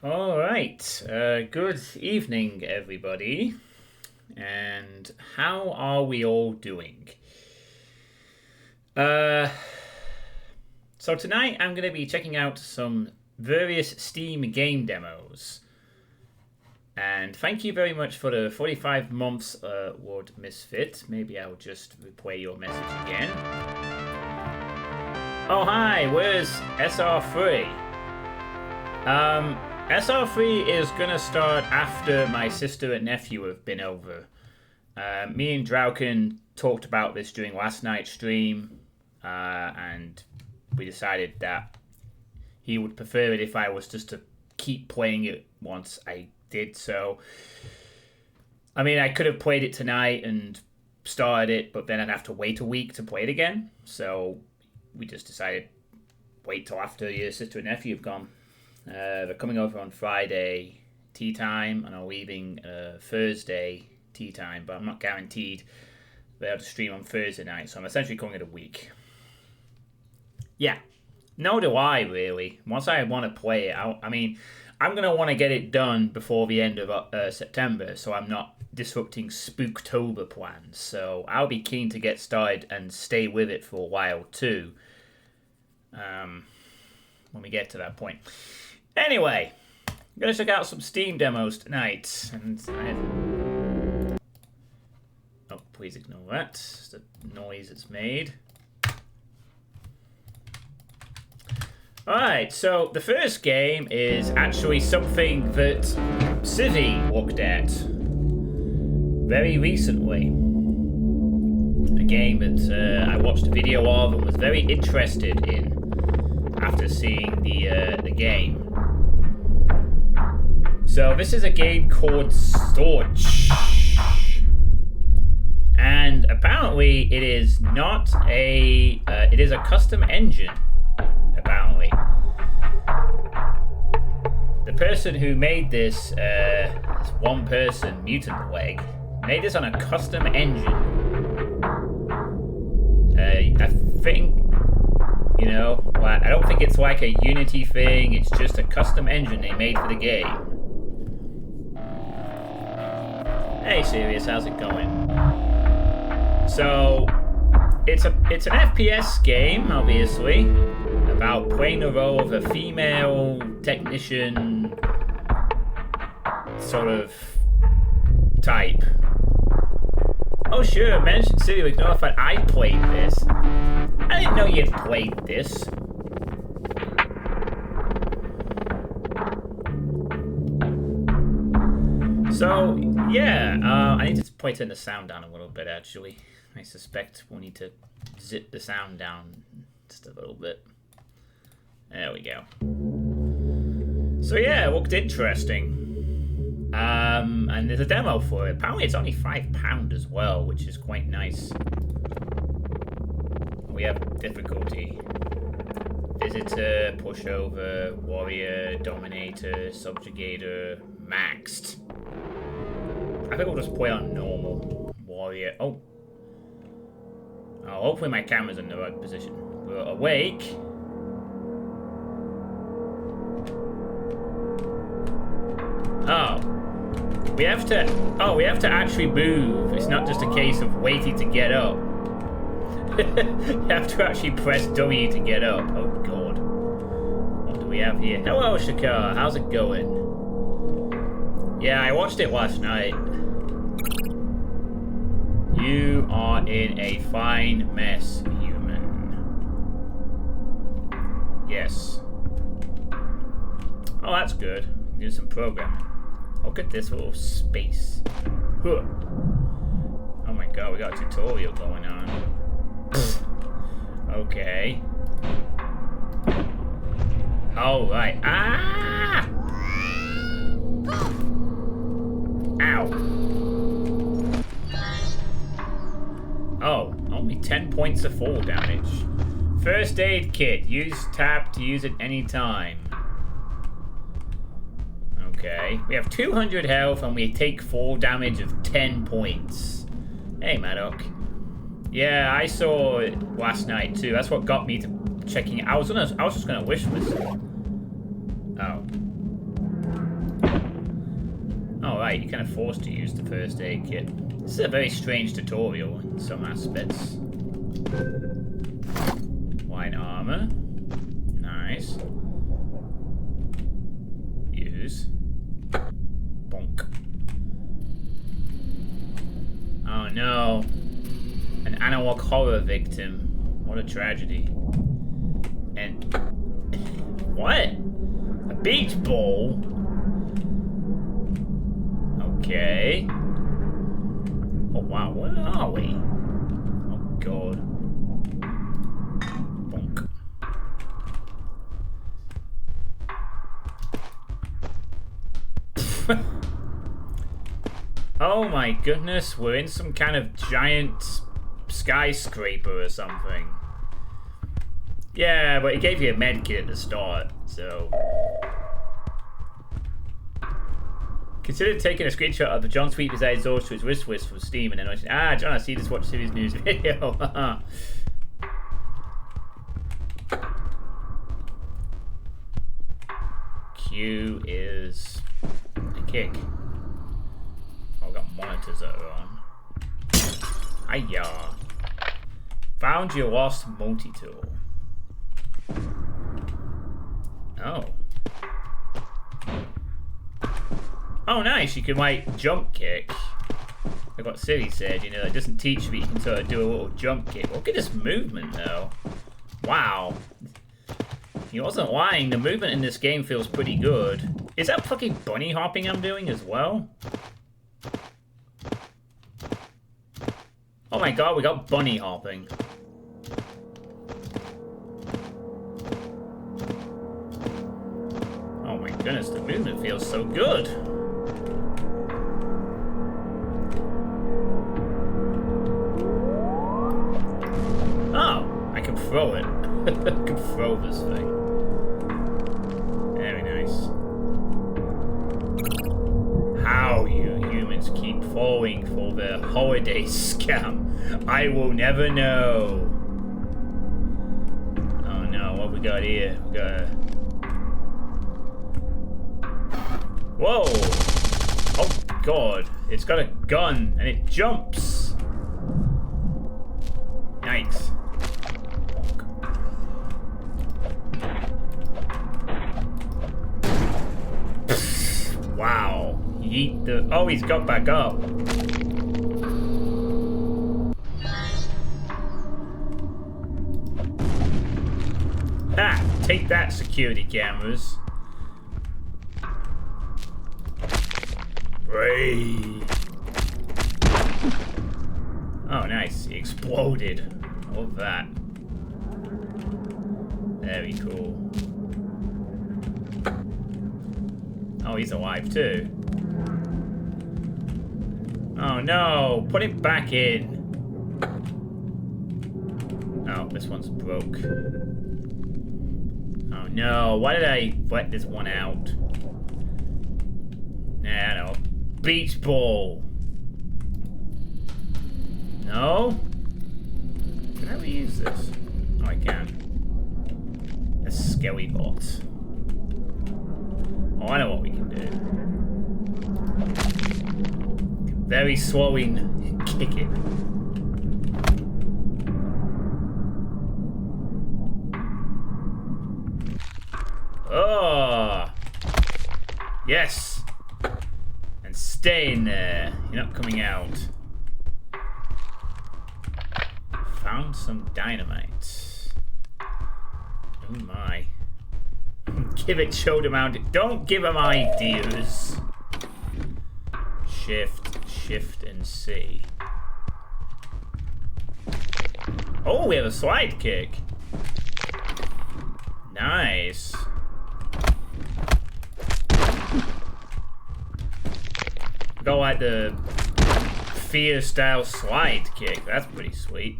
All right. Good evening, everybody. And how are we all doing? Uh, so tonight I'm going to be checking out some various Steam game demos. And thank you very much for the 45 months word misfit. Maybe I'll just replay your message again. Oh, hi. Where's SR3? SR3 is gonna start after my sister and nephew have been over. Me and Drauken talked about this during last night's stream, and we decided that he would prefer it if I was just to keep playing it once I did so. I mean, I could have played it tonight and started it, but then I'd have to wait a week to play it again. So we just decided wait till after your sister and nephew have gone. They're coming over on Friday tea time, and I'm leaving Thursday tea time, but I'm not guaranteed they have to stream on Thursday night, so I'm essentially calling it a week. Yeah, nor do I really. Once I want to play it, I mean, I'm going to want to get it done before the end of September, so I'm not disrupting Spooktober plans. So I'll be keen to get started and stay with it for a while too. When we get to that point. Anyway, I'm going to check out some Steam demos tonight. And oh, please ignore that. It's the noise it's made. Alright, so the first game is actually something that Civi looked at very recently. A game that I watched a video of and was very interested in after seeing the game. So this is a game called Storch. And apparently it is not a... it is a custom engine, apparently. The person who made this one person, Mutant Leg, made this on a custom engine. I think... You know, I don't think it's like a Unity thing, it's just a custom engine they made for the game. Hey Sirius, how's it going? So, it's an FPS game, obviously, about playing the role of a female technician sort of type. Oh sure, mention City with Notified. I played this. I didn't know you'd played this. So, yeah, I need to probably turn the sound down a little bit, actually. I suspect we'll need to zip the sound down just a little bit. There we go. So, yeah, it looked interesting. And there's a demo for it. Apparently it's only £5 as well, which is quite nice. We have difficulty. Visitor, pushover, warrior, dominator, subjugator, maxed. I think we'll just play on normal. Warrior. Oh, hopefully my camera's in the right position. We're awake. We have to actually move. It's not just a case of waiting to get up. You have to actually press W to get up. Oh god. What do we have here? Hello Shakar, how's it going? Yeah, I watched it last night. You are in a fine mess, human. Yes. Oh, that's good. Do some programming. Look at this little space. Huh. Oh my god, we got a tutorial going on. Okay. Alright. Ah! Ow. Oh, only 10 points of fall damage. First aid kit. Use tab to use it anytime. Okay. We have 200 health and we take fall damage of 10 points. Hey, Maddock. Yeah, I saw it last night too. That's what got me to checking it. I was just gonna wish list. Oh. fight, you're kind of forced to use the first aid kit. This is a very strange tutorial in some aspects. White armor. Nice. Use. Bonk. Oh no. An analog horror victim. What a tragedy. And... what? A beach ball? Okay. Oh wow, where are we? Oh god. Bonk. Oh my goodness, we're in some kind of giant skyscraper or something. Yeah, but it gave you a med kit at the start, so... Consider taking a screenshot of the John Sweet desired exhaust to his wrist twist from Steam and then John, I see this watch series news video. Q is a kick. Oh, I've got monitors that are on. Hiya. Found your lost multi-tool. Oh. Oh, nice. You can, like, jump kick. Like what Siri said, you know, it doesn't teach you, but you can sort of do a little jump kick. Look at this movement, though. Wow. He wasn't lying. The movement in this game feels pretty good. Is that fucking bunny hopping I'm doing as well? Oh my god, we got bunny hopping. Oh my goodness, the movement feels so good. Oh, I can throw it. I can throw this thing. Very nice. How you humans keep falling for the holiday scam, I will never know. Oh no, what we got here? We got a... Whoa! Oh god, it's got a gun and it jumps. Yikes. Wow. Yeet the... Oh, he's got back up. Ah, take that, security cameras. Brave. Oh, nice. He exploded. Love that. Very cool. Oh, he's alive too. Oh no! Put it back in! Oh, this one's broke. Oh no, why did I let this one out? Nah, no. Beach ball! No? Can I reuse this? Oh, I can. A skelly bot. Oh, I know what we can do. Very slowing kick it. Oh! Yes! And stay in there. You're not coming out. Found some dynamite. Oh my. Give it shoulder mounted. Don't give him ideas. Shift, and C. Oh, we have a slide kick. Nice. Go like the Fear style slide kick. That's pretty sweet.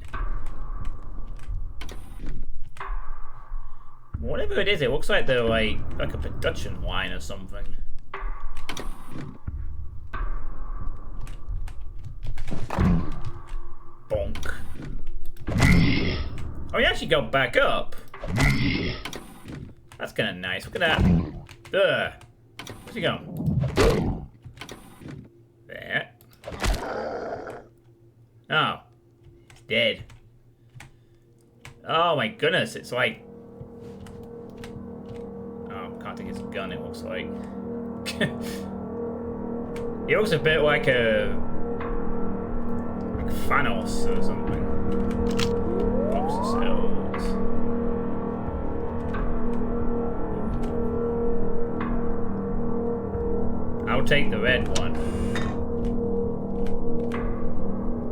Whatever it is, it looks like they're like a production line or something. Bonk. Oh, he actually got back up. That's kind of nice. Look at that. Ugh. Where's he going? Oh. He's dead. Oh my goodness, it's like... Oh, can't take his gun, it looks like. He looks a bit like a... like Thanos or something. Box of cells. I'll take the red one.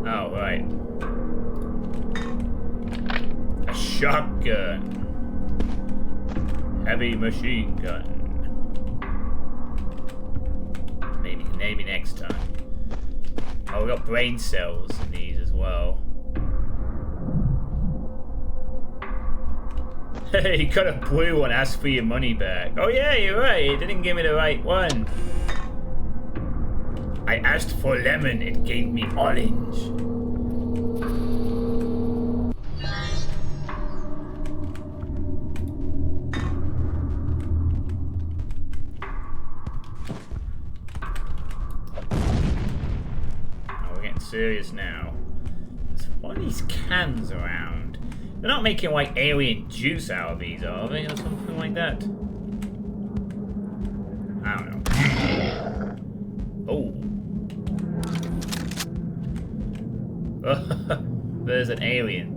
Oh, right. A shotgun. Heavy machine gun. Maybe next time. Oh, we got brain cells in these as well. Hey, you got a blue one, ask for your money back. Oh yeah, you're right, it didn't give me the right one. I asked for lemon, it gave me orange. Oh, we're getting serious now. What are these cans around? They're not making like alien juice out of these, are they? Or something like that? I don't know. Oh. There's an alien.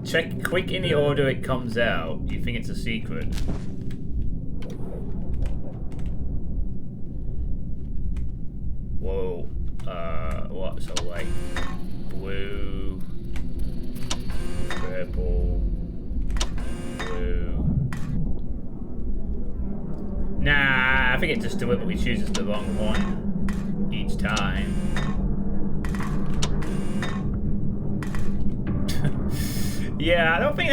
Check quick in the order it comes out. You think it's a secret. Whoa. What? So like blue, purple, blue. Nah, I think it just deliberately chooses the wrong one each time. Yeah, I don't think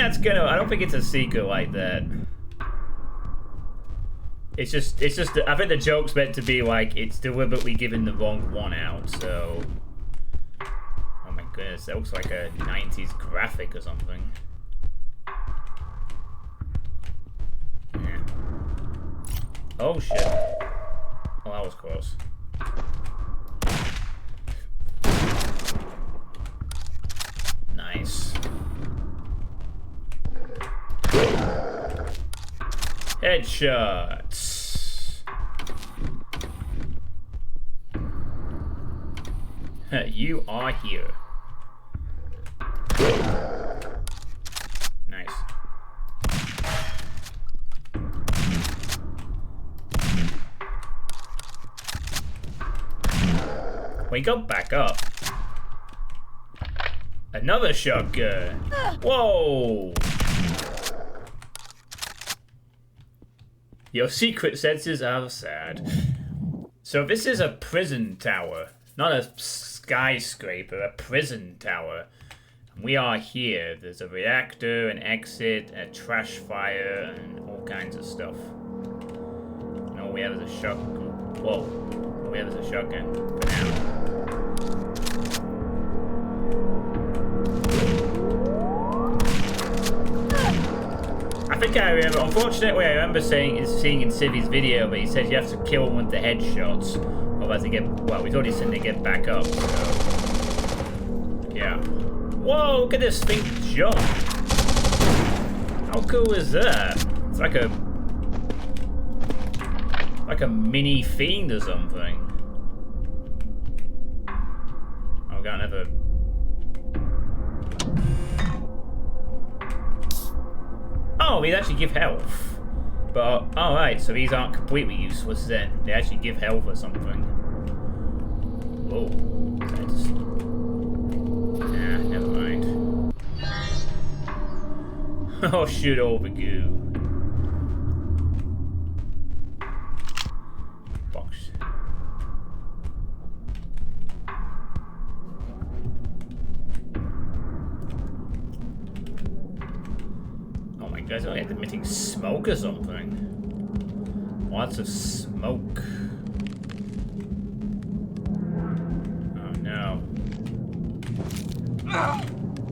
it's a secret like that. It's just, I think the joke's meant to be like, it's deliberately giving the wrong one out, so. Oh my goodness, that looks like a 90s graphic or something. Yeah. Oh shit. Oh, that was close. Nice. Headshots. You are here. Nice. Wake up, back up. Another shotgun. Whoa. Your secret senses are sad. So this is a prison tower. Not a skyscraper, a prison tower. We are here. There's a reactor, an exit, a trash fire, and all kinds of stuff. And all we have is a shotgun. Whoa. All we have is a shotgun for now. I think I remember, unfortunately I remember seeing in Civi's video, but he said you have to kill him with the headshots. Otherwise they get, well, we've already seen they get back up, so. Yeah. Whoa, look at this thing jump. How cool is that? It's like a mini fiend or something. Oh, got another. Oh, these actually give health. But, alright, so these aren't completely useless then. They actually give health or something. Whoa. Nah, never mind. Oh, shoot all the goo. Box. Oh my god, it's emitting smoke or something. Lots of smoke. Oh no.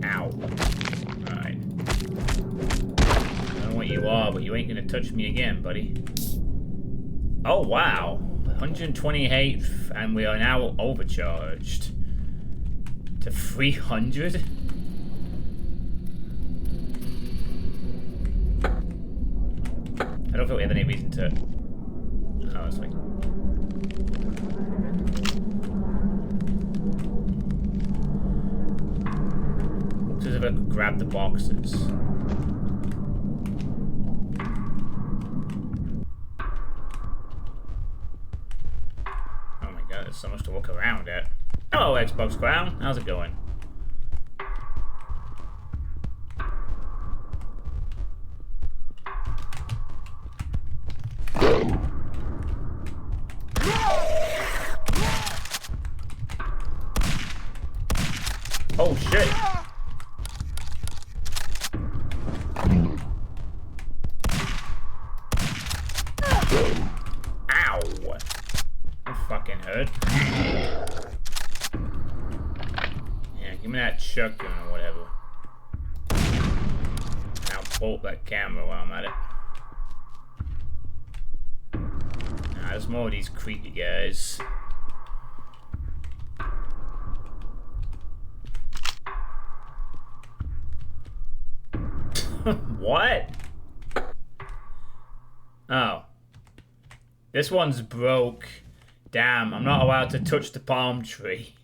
Ow. Alright. I don't know what you are, but you ain't gonna touch me again, buddy. Oh wow. 128th, and we are now overcharged to 300. I don't think we have any reason to. Oh, it's like. Looks as if I could grab the boxes. Oh my god, there's so much to walk around at. Hello, Xbox Crown. How's it going? Oh shit! Ow! That fucking hurt. Yeah, give me that shotgun or whatever. And I'll bolt that camera while I'm at it. Nah, there's more of these creepy guys. What? Oh. This one's broke. Damn, I'm not allowed to touch the palm tree.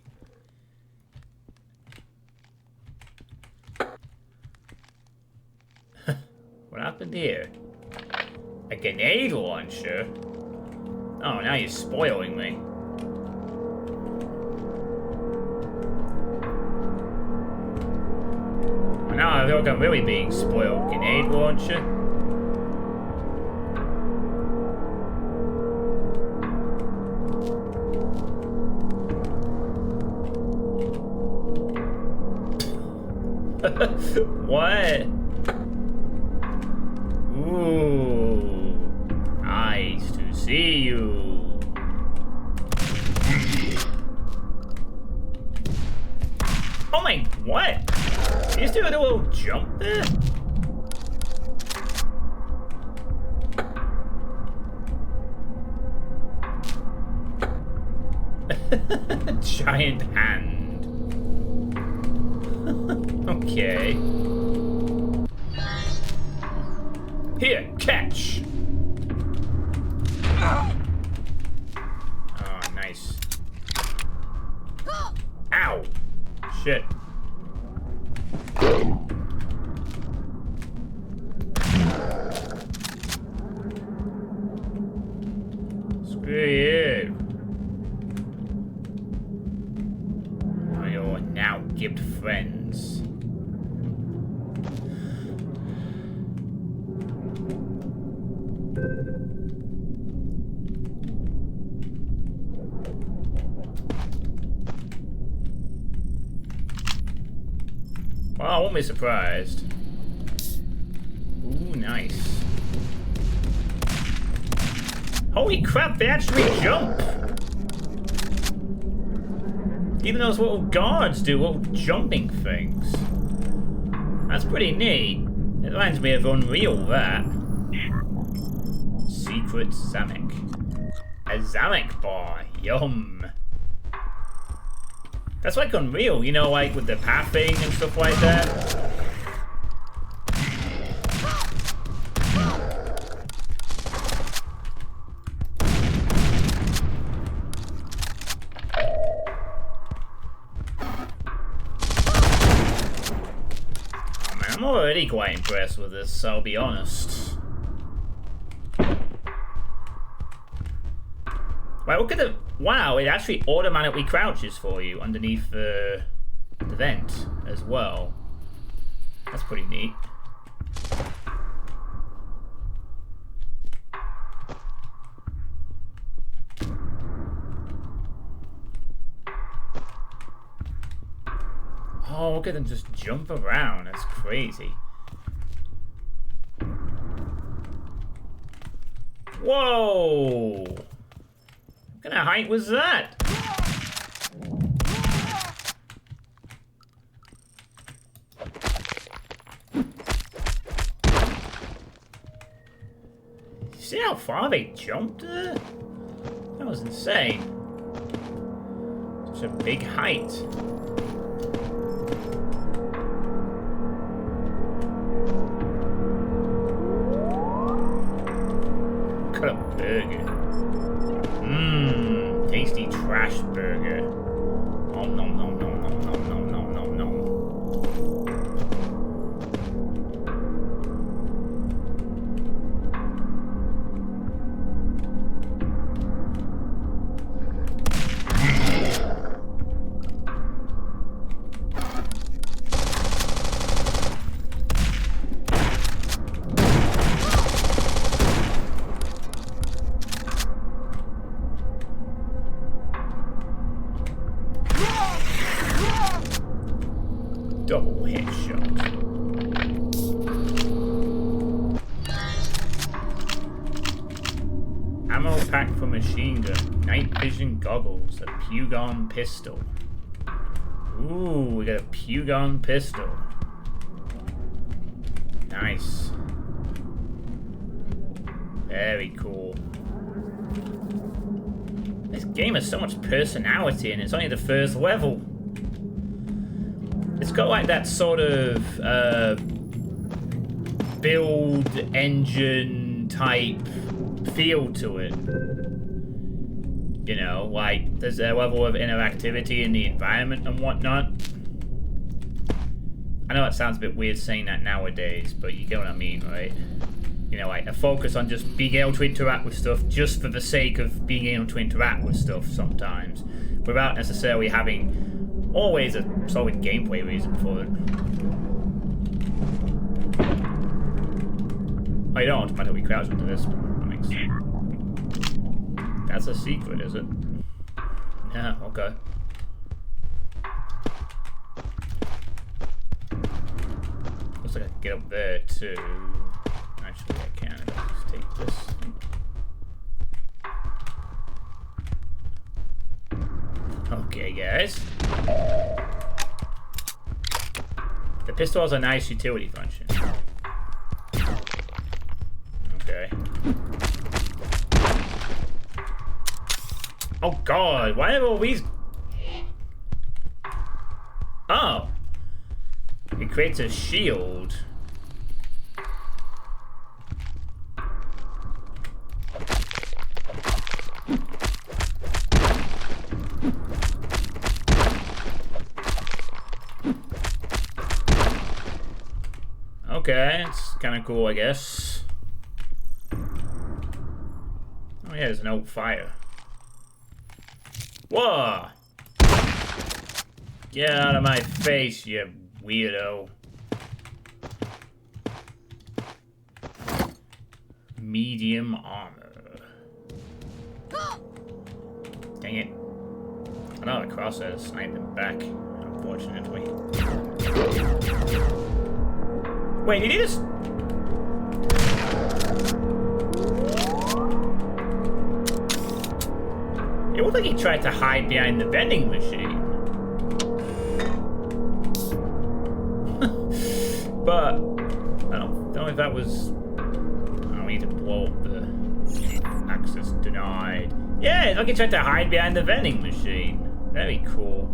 What happened here? A grenade launcher? Oh, now you're spoiling me. Now I feel like I'm really being spoiled. Grenade launcher? What? Ooh. Nice to see you. Oh my, what? You just doing a little jump there? Giant hand. Okay. Here, catch. Oh, nice. Ow. Shit. Screw you. We are now gift friends. Well, I won't be surprised. Ooh, nice. Holy crap, they actually jump! Even those little guards do little jumping things. That's pretty neat. It reminds me of Unreal, that. Secret Zamek. A Zamek bar. Yum. That's like Unreal, you know, like with the pathing and stuff like that. Oh man, I'm already quite impressed with this, I'll be honest. Right, look at the... Wow, it actually automatically crouches for you underneath the vent as well. That's pretty neat. Oh, look at them just jump around. That's crazy. Whoa! What kind of height was that? See how far they jumped there? That was insane. Such a big height. Cut a burger. Mmm, tasty trash burger. Oh no no no no no no no no no. Double headshot. Ammo pack for machine gun. Night vision goggles. A Pugon pistol. Ooh, we got a Pugon pistol. Nice. Very cool. This game has so much personality and it's only the first level. It's got like that sort of build engine type feel to it. You know, like there's a level of interactivity in the environment and whatnot. I know it sounds a bit weird saying that nowadays, but you get what I mean, right? You know, like a focus on just being able to interact with stuff just for the sake of being able to interact with stuff sometimes, without necessarily having always a solid gameplay reason for it. Oh, you don't automatically crouch into this. That makes sense. That's a secret, is it? Yeah, okay. Looks like I can get up there too. Actually, I can. I'll just take this. Okay, guys. The pistol has a nice utility function. Okay. Oh god, why have all these... Oh. It creates a shield. Okay, it's kind of cool, I guess. Oh yeah, there's an old fire. Whoa! Get out of my face, you weirdo. Medium armor. Dang it. I know the crosshair sniped him back, unfortunately. Wait, did he just... It looked like he tried to hide behind the vending machine. But I don't know if that was... I need to blow up the access denied. Yeah, it's like he tried to hide behind the vending machine. Very cool.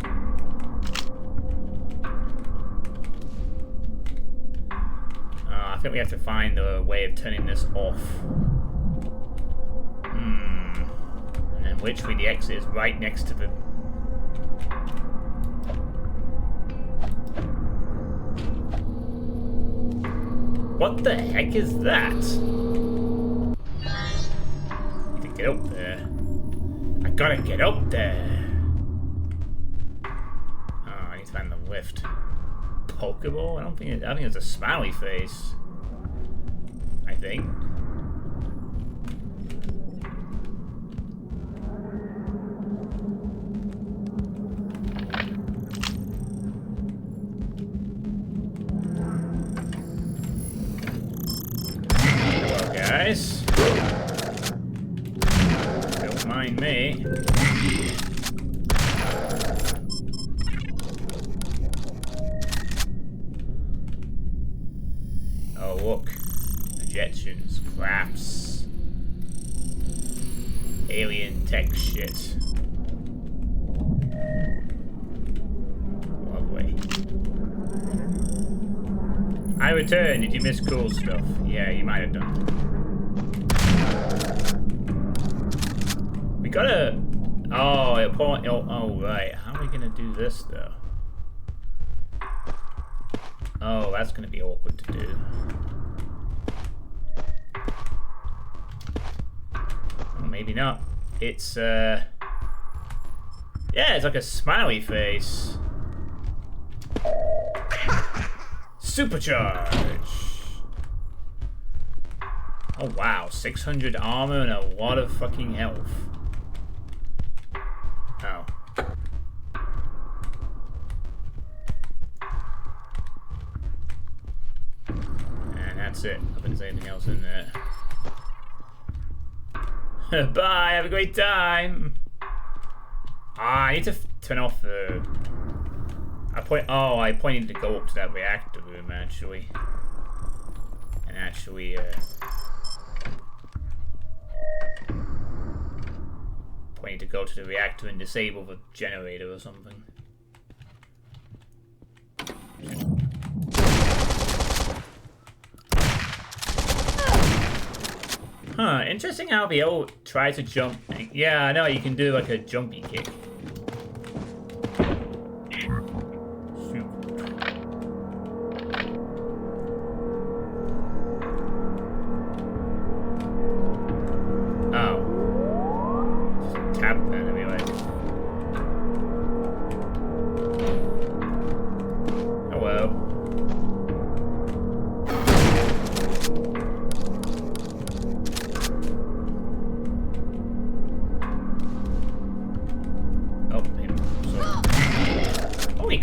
I think we have to find a way of turning this off. And then literally the exit is right next to the... What the heck is that? I need to get up there. I gotta get up there. Oh, I need to find the lift. Pokeball? I think it's a smiley face. I think. Hello, guys. Don't mind me. Oh, look. Projections, craps. alien tech shit. Lovely. I returned. Did you miss cool stuff? Yeah, you might have done. We gotta... Oh, right. How are we gonna do this, though? Oh, that's gonna be awkward to do. Oh, maybe not. It's, yeah, it's like a smiley face. Supercharge! Oh, wow. 600 armor and a lot of fucking health. Oh. And that's it. I don't think there's anything else in there. Bye, have a great time! I need to turn off the... I pointed to go up to that reactor room, actually. And actually, pointed to go to the reactor and disable the generator or something. Huh, interesting how they all try to jump. Yeah, I know, you can do like a jumpy kick.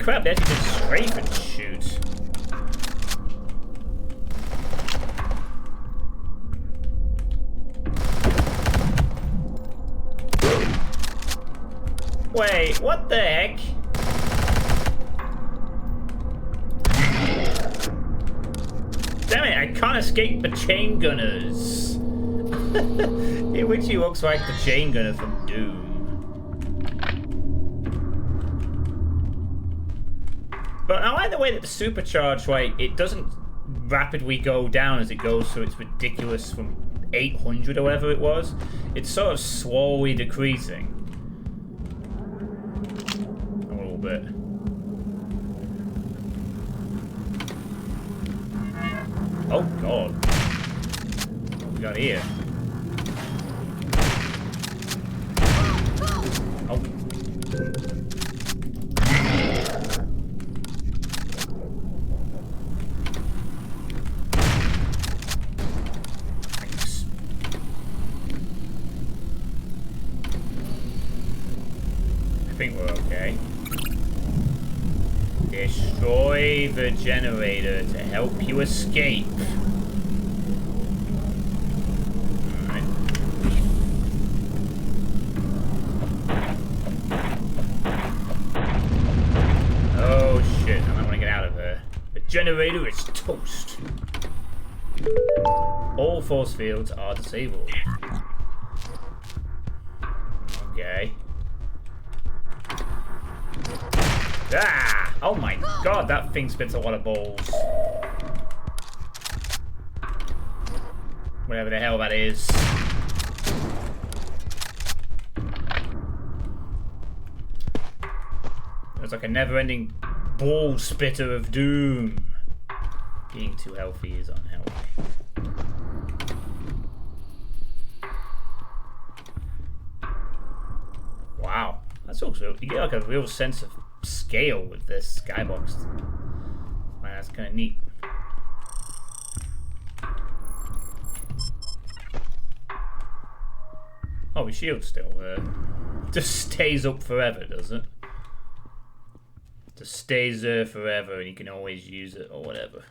Crap, they actually just strafe and shoot. Wait, what the heck? Damn it, I can't escape the chain gunners. In which he looks like the chain gunner from Doom. But I like the way that the supercharge, like, it doesn't rapidly go down as it goes, so it's ridiculous from 800 or whatever it was. It's sort of slowly decreasing. A little bit. Oh, God. What we got here? Oh. I think we're okay. Destroy the generator to help you escape. Alright. Oh shit, I might want to get out of there. The generator is toast. All force fields are disabled. Okay. Ah! Oh my god, that thing spits a lot of balls. Whatever the hell that is. It's like a never-ending ball spitter of doom. Being too healthy is unhealthy. Wow. That's also, you get like a real sense of scale with this skybox. Man, that's kind of neat. Oh, his shield's still there. Just stays up forever, does it? Just stays there forever and you can always use it or whatever.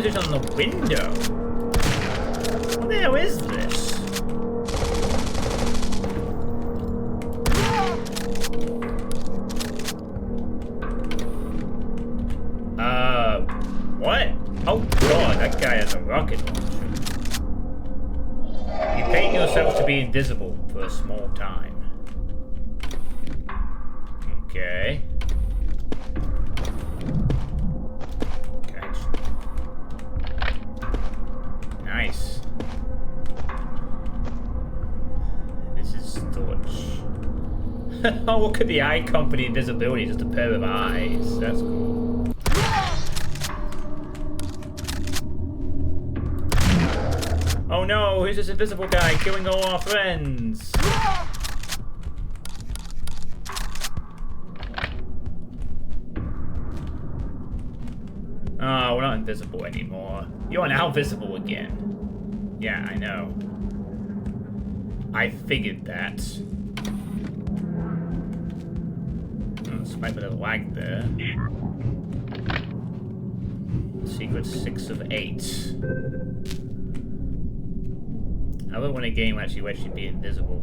position on the window. What the hell is this? What? Oh god, that guy has a rocket launcher. You paint yourself to be invisible for a small time. Okay. Catch. Nice. This is Torch. Oh, look at the eye company invisibility, just a pair of eyes. That's cool. Oh no, who's this invisible guy killing all our friends? Oh, we're not invisible anymore. You're now visible again. Yeah, I know. I figured that. Oh, it's quite a bit of lag there. Secret 6 of 8. I love when a game actually lets you be invisible.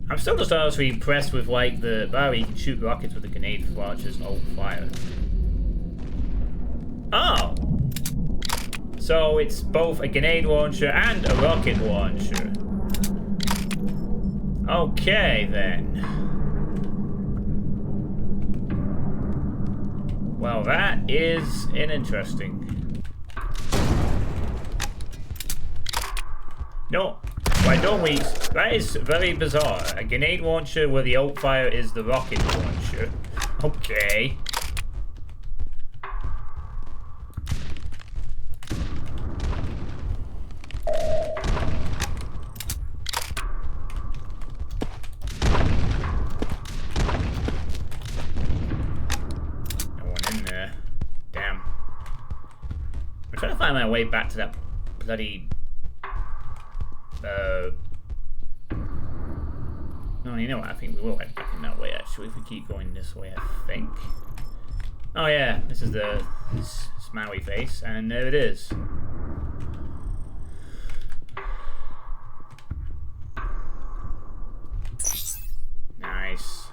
I'm still just honestly impressed with like the you can shoot rockets with a grenade launcher's old fire. Oh! So it's both a grenade launcher and a rocket launcher. Okay then. Well, that is an interesting. No, why don't we? That is very bizarre. A grenade launcher where the alt fire is the rocket launcher. Okay. No one in there. Damn. I'm trying to find my way back to that bloody. No, you know what? I think we will head back in that way, actually, if we keep going this way, I think. Oh, yeah, this is the smily face, and there it is. Nice.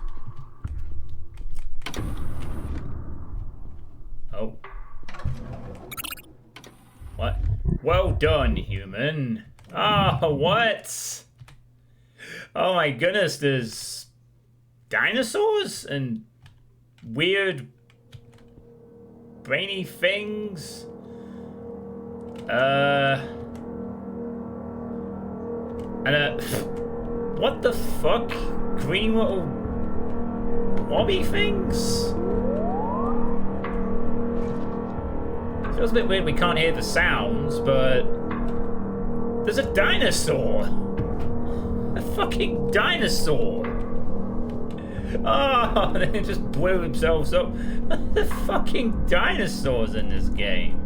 Oh. What? Well done, human. Oh, what? Oh my goodness, there's dinosaurs and weird brainy things. And what the fuck? Green little blobby things? Feels a bit weird we can't hear the sounds, but there's a dinosaur! A fucking dinosaur! Oh, they just blew themselves up. The fucking dinosaurs in this game.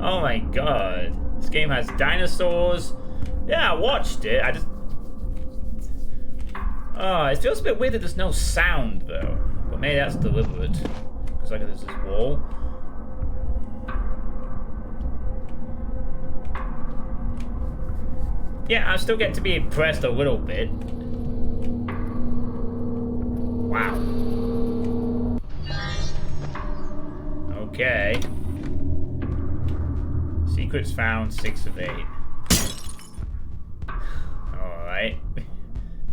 Oh my god. This game has dinosaurs. Yeah, I watched it. I just... Oh, it feels a bit weird that there's no sound, though. But maybe that's deliberate. Because, like, there's this wall. Yeah, I still get to be impressed a little bit. Wow. Okay. Secrets found, 6 of 8. Alright.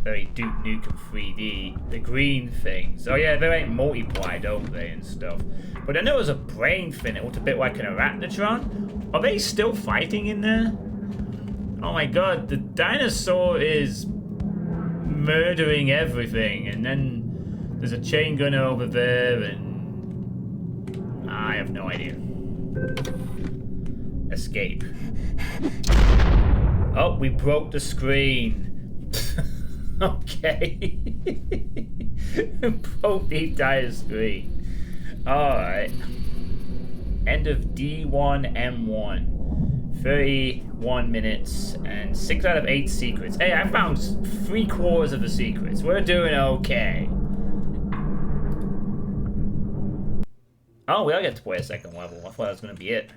Very Duke Nukem 3D. The green things. Oh yeah, they ain't multiply, don't they, and stuff. But I know there's a brain thing that looked a bit like an arachnotron. Are they still fighting in there? Oh my god, the dinosaur is murdering everything, and then there's a chain gunner over there, and I have no idea. Escape. Oh, we broke the screen. Okay. Broke the entire screen. Alright. End of D1M1. 31 minutes and 6 out of 8 secrets. Hey, I found 3/4 of the secrets. We're doing okay. Oh, we all get to play a second level. I thought that was going to be it.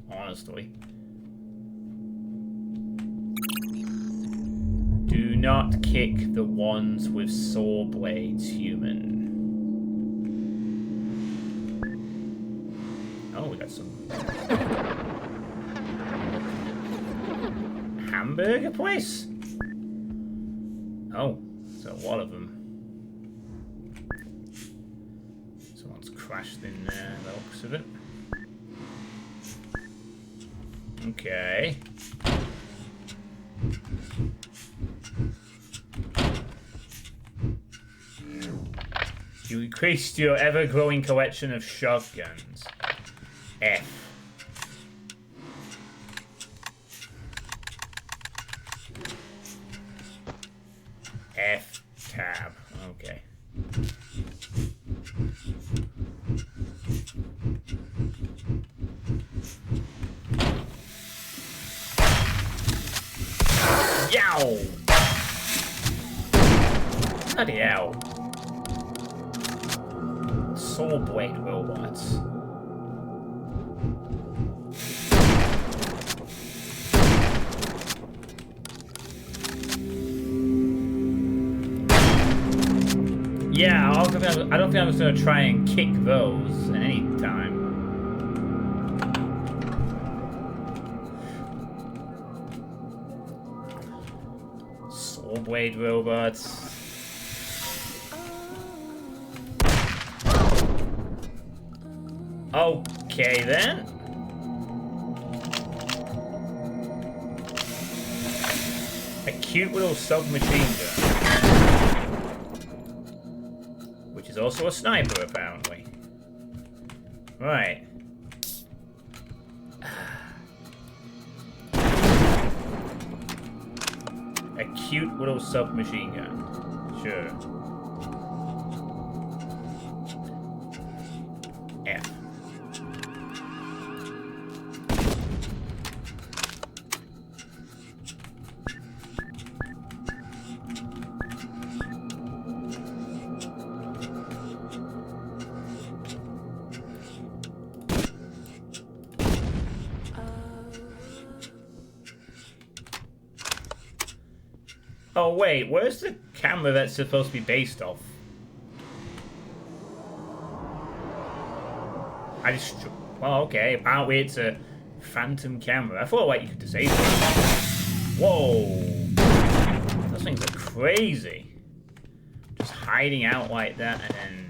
Honestly. Do not kick the ones with saw blades, human. Oh, we got some hamburger place. Oh, there's a lot of them. Someone's crashed in there, the looks of it. Okay. You increased your ever-growing collection of shotguns. F. F tab. Okay. Yow! Bloody hell. Saw blade robots. Yeah, I don't think I'm just gonna try and kick those at any time. Saw blade robots. Okay then. A cute little submachine gun. Which is also a sniper, apparently. Right. A cute little submachine gun. Sure. F. Oh wait, where's the camera that's supposed to be based off? Well, okay, apparently it's a phantom camera. I thought like you could disable it. Whoa! Those things are crazy. Just hiding out like that and then...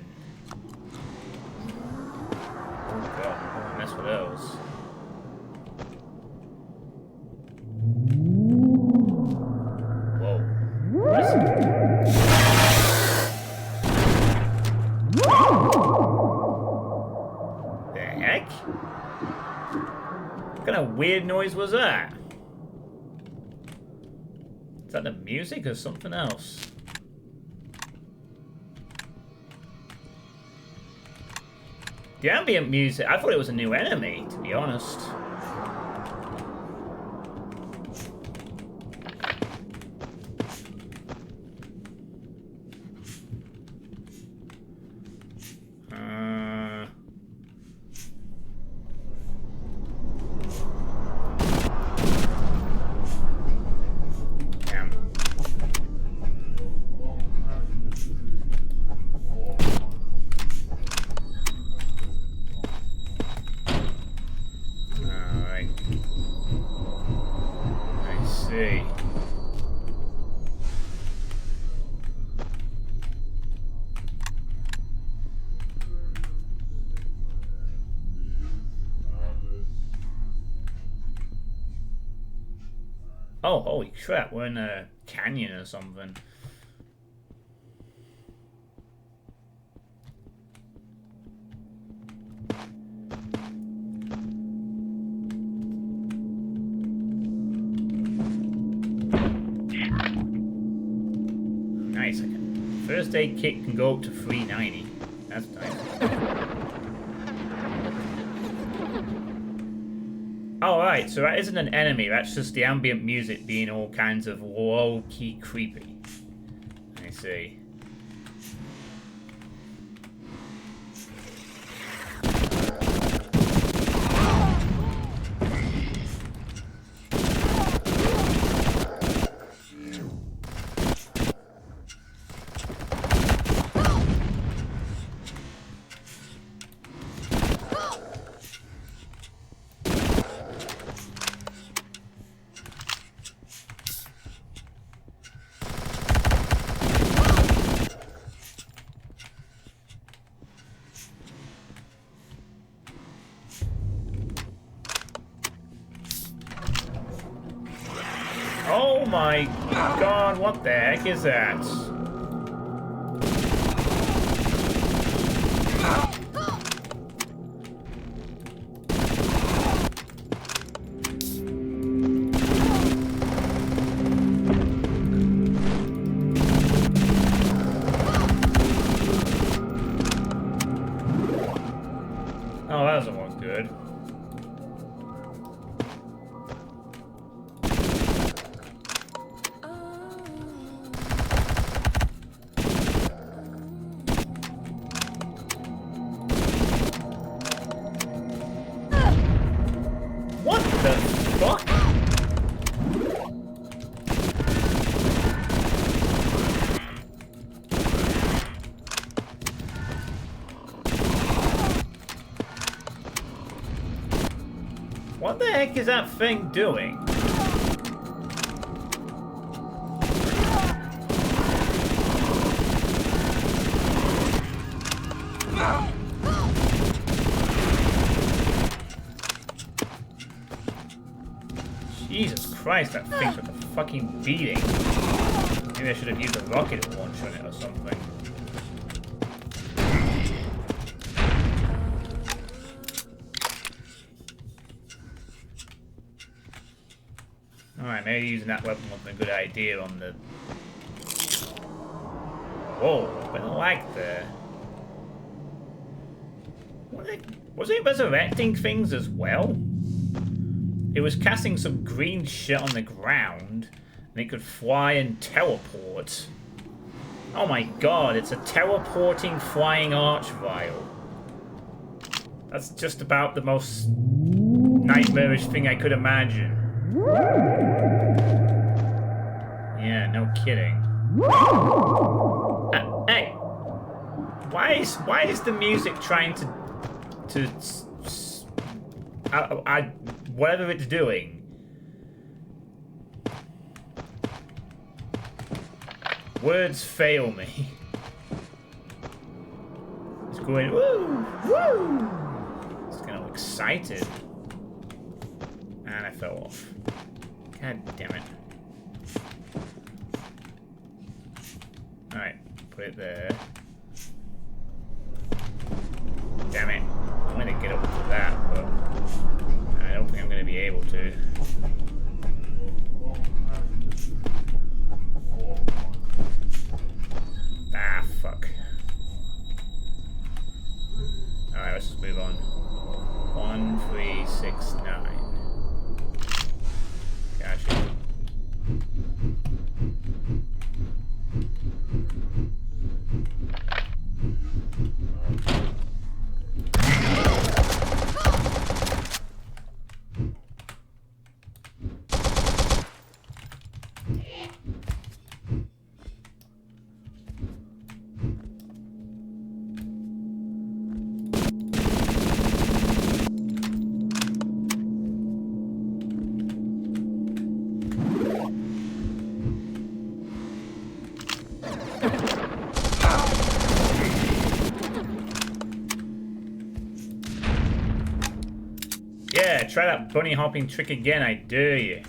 Oh god, don't mess with those. What is it? The heck? What kind of weird noise was that? Is that the music or something else? The ambient music, I thought it was a new enemy, to be honest. Oh, holy crap, we're in a canyon or something. Nice. First aid kit can go up to 390. That's nice. Alright, so that isn't an enemy, that's just the ambient music being all kinds of low-key creepy. I see. What the heck is that? Oh, that doesn't look good. What the fuck? What the heck is that thing doing? Jesus Christ, that thing took a fucking beating. Maybe I should have used a rocket launcher on it or something. Alright, maybe using that weapon wasn't a good idea on the... Whoa, but I like there. Was it resurrecting things as well? It was casting some green shit on the ground, and it could fly and teleport. Oh my god, it's a teleporting flying archvile. That's just about the most nightmarish thing I could imagine. Yeah, no kidding. Hey! Why is the music trying to whatever it's doing? Words fail me. It's going woo woo. It's getting all excited, and I fell off. God damn it! All right, put it there. Damn it! I'm gonna get up to that, but I don't think I'm gonna be able to. Ah, fuck. Alright, let's just move on. 1, 3, 6, 9. Gotcha. Yeah, try that bunny hopping trick again, I dare you.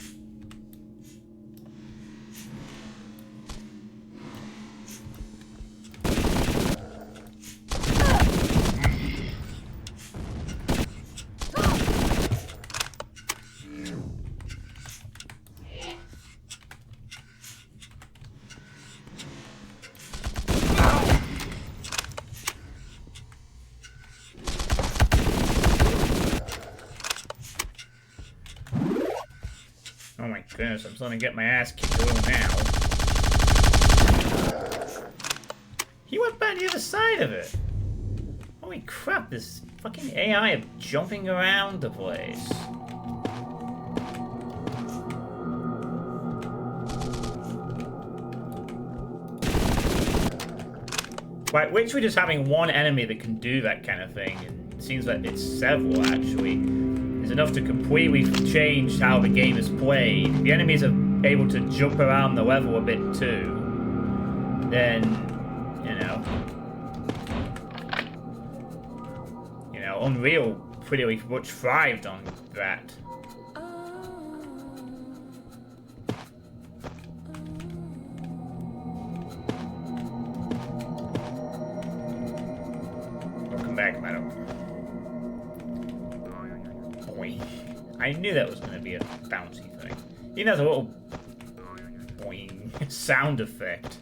Oh my goodness, I'm starting to get my ass kicked a little now. He went back the other side of it. Holy crap, this fucking AI is jumping around the place. Like, literally just having one enemy that can do that kind of thing, and it seems like it's several actually, is enough to completely change how the game is played. The enemies are able to jump around the level a bit too. Then, Unreal pretty much thrived on that. effect, I don't. Boing. I knew that was going to be a bouncy thing. You know, the little boing sound effect.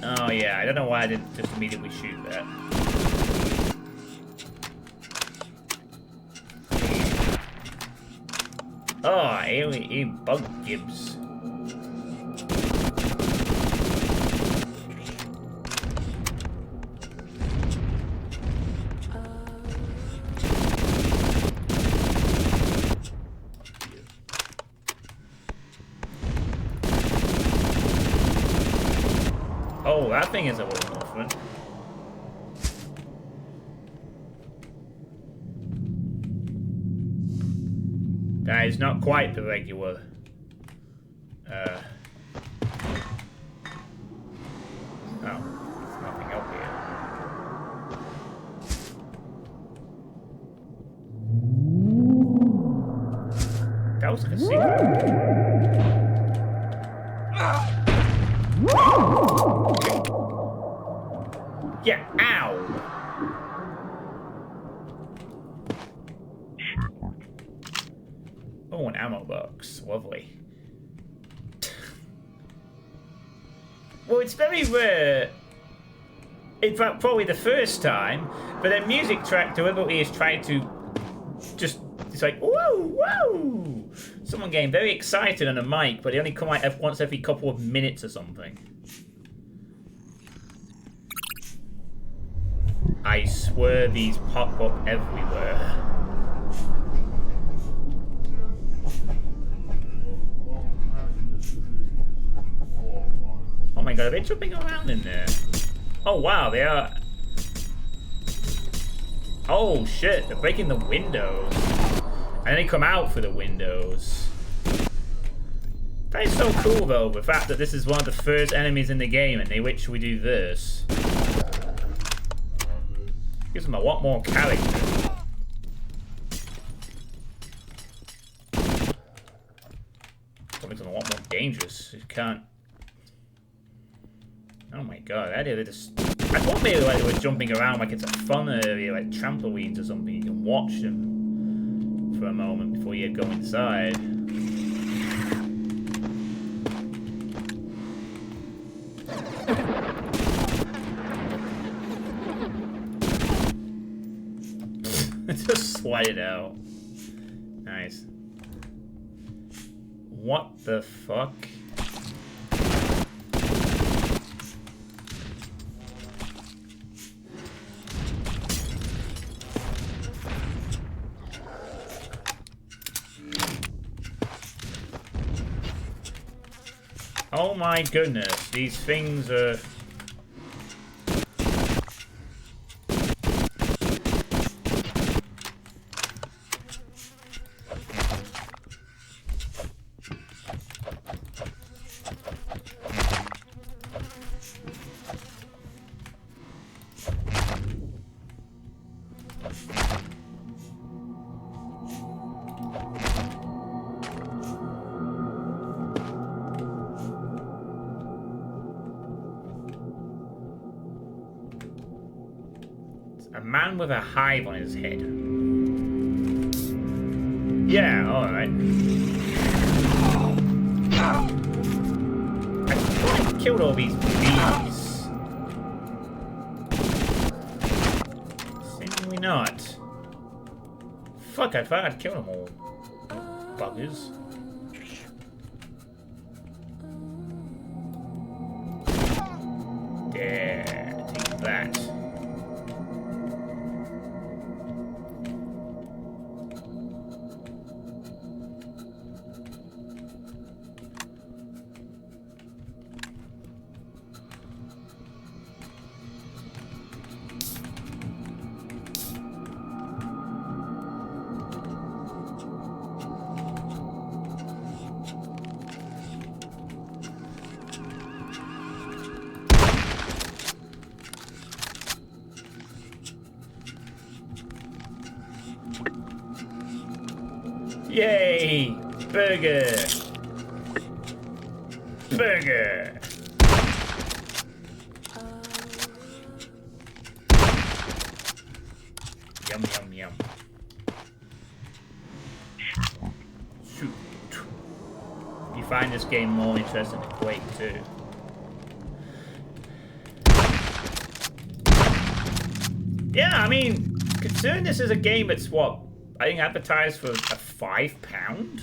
Oh yeah, I don't know why I didn't just immediately shoot that. Oh, alien bug gibs. Oh, that thing is a little more fun. That is not quite the regular. Oh, there's nothing up here. That was like a secret. Yeah, ow! Oh, an ammo box. Lovely. Well, it's very rare. In fact, probably the first time, but their music track deliberately is trying to just... It's like, whoa, whoa! Someone getting very excited on a mic, but they only come out once every couple of minutes or something. I swear these pop up everywhere. Oh my god, are they jumping around in there? Oh wow, they are. Oh shit, they're breaking the windows. And then they come out for the windows. That is so cool though, the fact that this is one of the first enemies in the game and they literally do this. Gives them a lot more character. It makes them a lot more dangerous. You can't... Oh my god, that is just... I thought maybe like they were jumping around like it's a fun area, like trampolines or something. You can watch them for a moment before you go inside. Just slide it out. Nice. What the fuck? Oh my goodness, these things are... A man with a hive on his head. Yeah, alright. I thought I killed all these bees. Seemingly not. Fuck, I thought I'd killed them all. Buggers. There, take that. Yay! Burger! Burger! Yum, yum, yum. Shoot. You find this game more interesting than Quake 2. Yeah, I mean, considering this is a game that's what, I think advertised for a £5.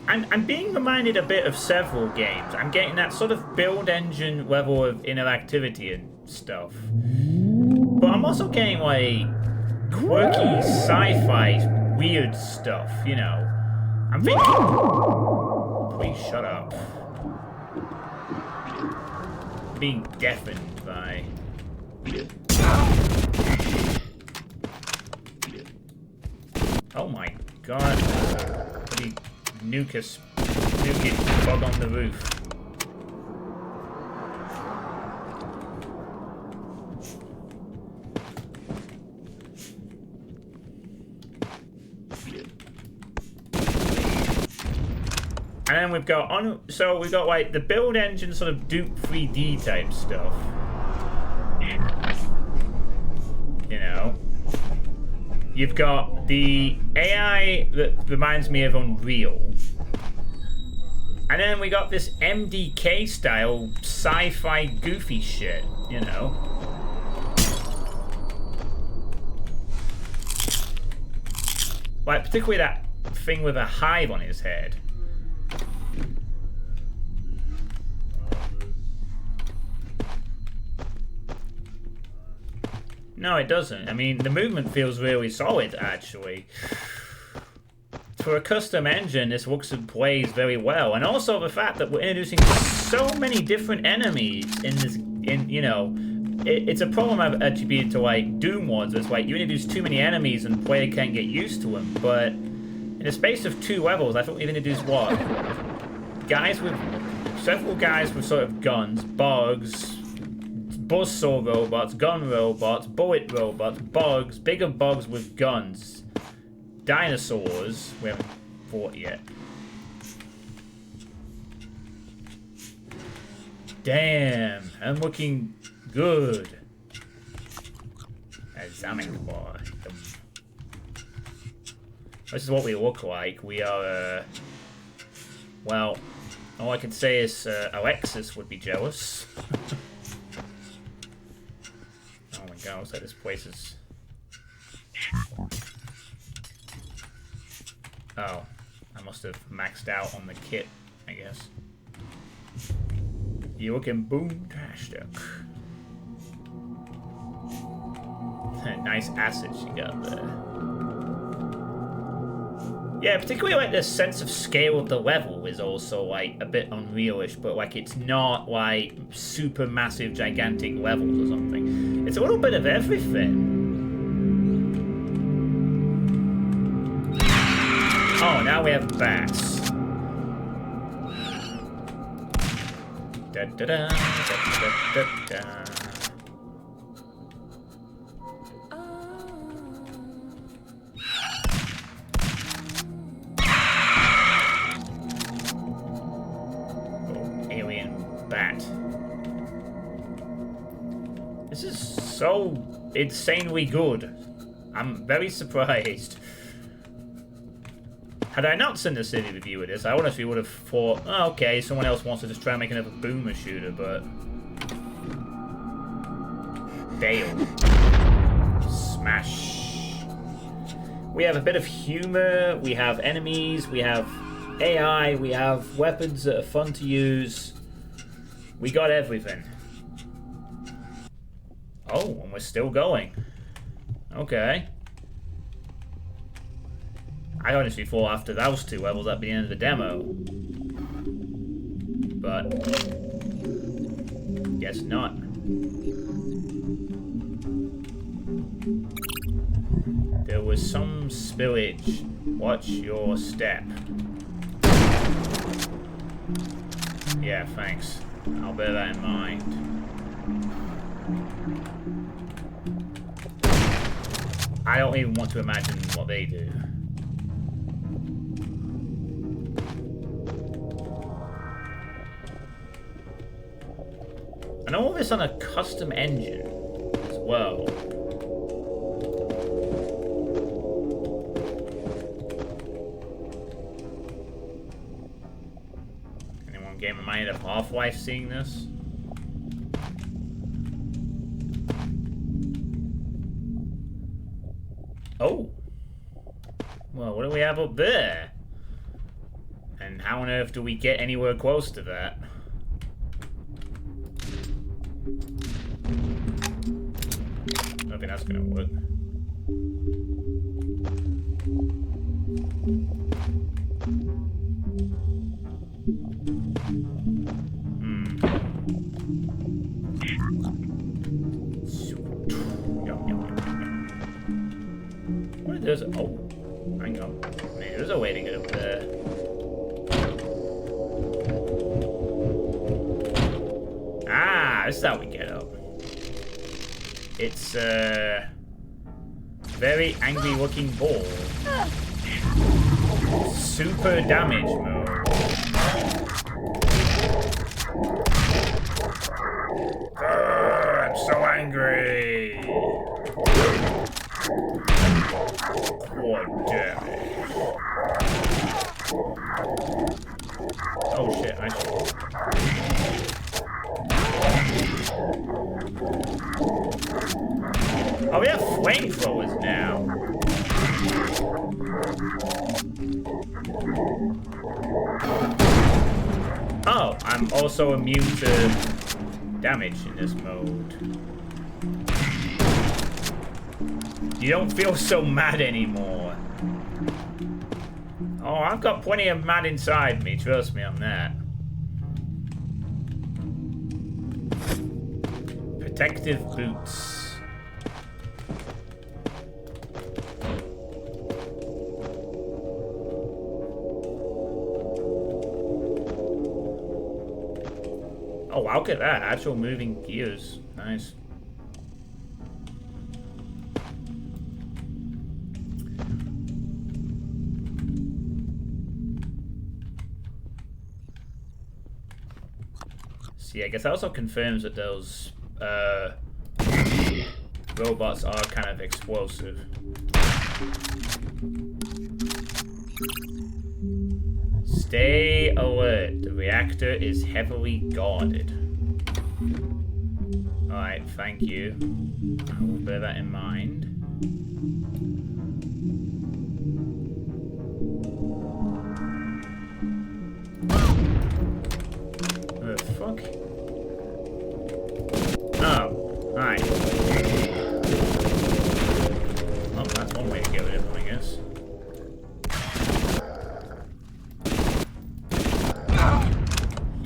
I'm being reminded a bit of several games. I'm getting that sort of build engine level of interactivity and stuff. But I'm also getting like quirky sci-fi weird stuff, you know. I'm thinking... Please shut up. I'm being deafened by... Oh my god. Bloody nuke bug on the roof. And then we've got we've got like the build engine sort of Duke 3D type stuff. You know. You've got the AI that reminds me of Unreal. And then we got this MDK style sci-fi goofy shit, you know. Like particularly that thing with a hive on his head. No, it doesn't. I mean, the movement feels really solid, actually. For a custom engine, this looks and plays very well. And also the fact that we're introducing so many different enemies in this, you know, it's a problem I've attributed to, like, Doom ones. It's like, you introduce too many enemies and the player can't get used to them. But in the space of 2 levels, I think we've introduced what? Several guys with sort of guns, bugs, buzzsaw robots, gun robots, bullet robots, bugs, bigger bugs with guns, dinosaurs. We haven't fought yet. Damn, I'm looking good. A Zamek boy. This is what we look like. We are, well, all I can say is Alexis would be jealous. Oh my god, looks like this place is... Oh, I must have maxed out on the kit, I guess. You looking boom-tastic. Nice acid she got there. Yeah, particularly like the sense of scale of the level is also like a bit unrealish, but like it's not like super massive gigantic levels or something. It's a little bit of everything. Oh, now we have bats. Da da da da da da. This is so insanely good. I'm very surprised. Had I not seen the city review of this, I honestly would have thought, oh, okay, someone else wants to just try and make another boomer shooter, but... Fail. Smash. We have a bit of humor, we have enemies, we have AI, we have weapons that are fun to use. We got everything. Oh, and we're still going. Okay. I honestly thought after those 2 levels that'd be the end of the demo. But... guess not. There was some spillage. Watch your step. Yeah, thanks. I'll bear that in mind. I don't even want to imagine what they do. And all this on a custom engine as well. Anyone game of mine of Half-Life seeing this? Oh. Well, what do we have up there? And how on earth do we get anywhere close to that? I don't think that's gonna work. What is this? Oh, hang on. Maybe there's a way to get up there. Ah, this is how we get up. It's a very angry looking ball. Super damage mode. I'm so angry. Quad damage. Oh shit, I should. Oh, we have flamethrowers now. Oh, I'm also immune to damage in this mode. You don't feel so mad anymore. Oh, I've got plenty of mad inside me, trust me on that. Protective boots. Oh, wow, look at that. Actual moving gears. Nice. See, I guess that also confirms that those robots are kind of explosive. Stay alert. The reactor is heavily guarded. Alright, thank you. I will bear that in mind. What the fuck? Oh, alright. Well, that's one way to get rid of them, I guess.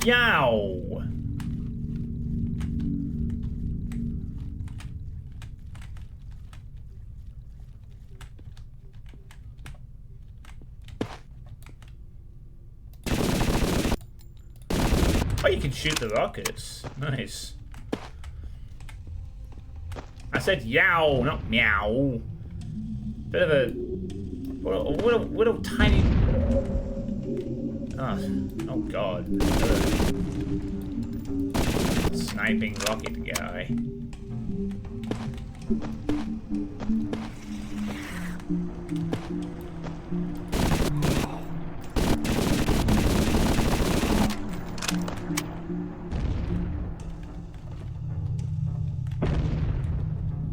Yow! Oh, you can shoot the rockets. Nice. I said yow, not meow. Bit of a little tiny. Oh god. Sniping rocket guy.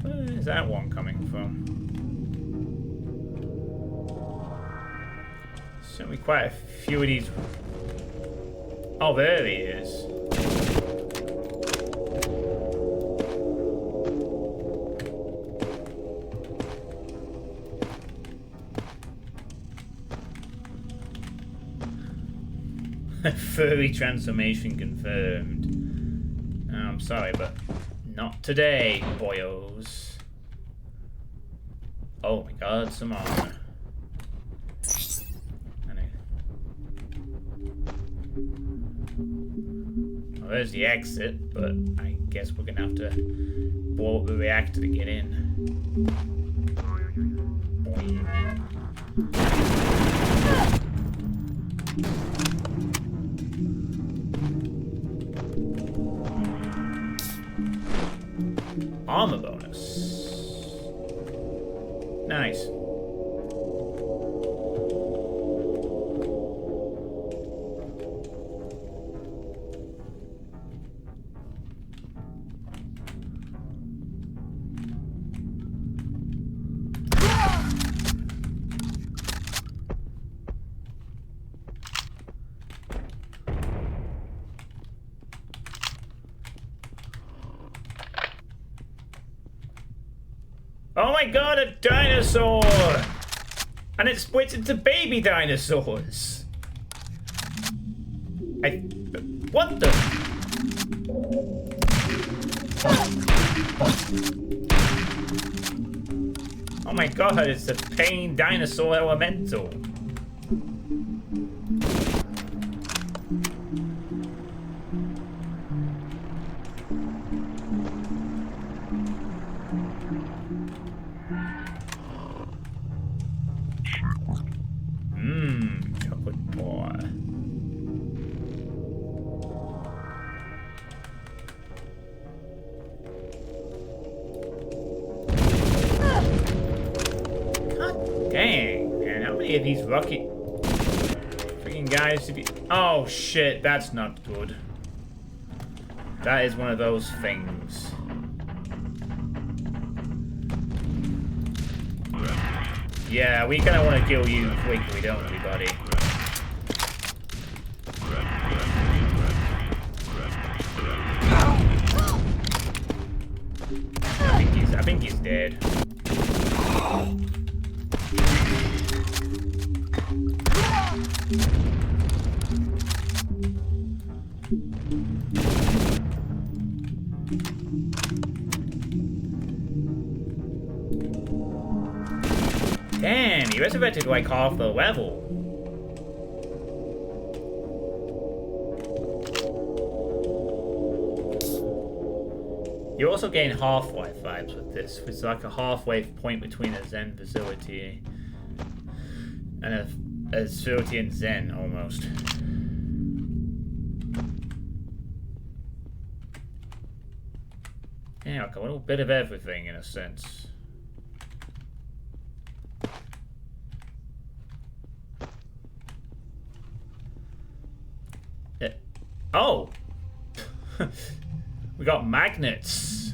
Where is that one coming from? Certainly quite a few of these. Oh, there he is. Furry transformation confirmed. Oh, I'm sorry, but not today, boyos. Oh my god, some armor. Well, there's the exit, but I guess we're gonna have to blow up the reactor to get in. Boing. armor bonus. Nice. Oh my god, a dinosaur! And it splits into baby dinosaurs. What the? Oh my god, it's a pain dinosaur elemental. Chocolate bar. God dang, man. How many of these rocket freaking guys to be... Oh shit, that's not good. That is one of those things. Yeah, we kind of want to kill you quickly, don't we, buddy? I think he's dead. Damn, he resurrected like half the level. You also gain half-life vibes with this. It's like a halfway point between a Zen facility and a facility in Zen, almost. Yeah, like a little bit of everything in a sense. Oh! We got magnets.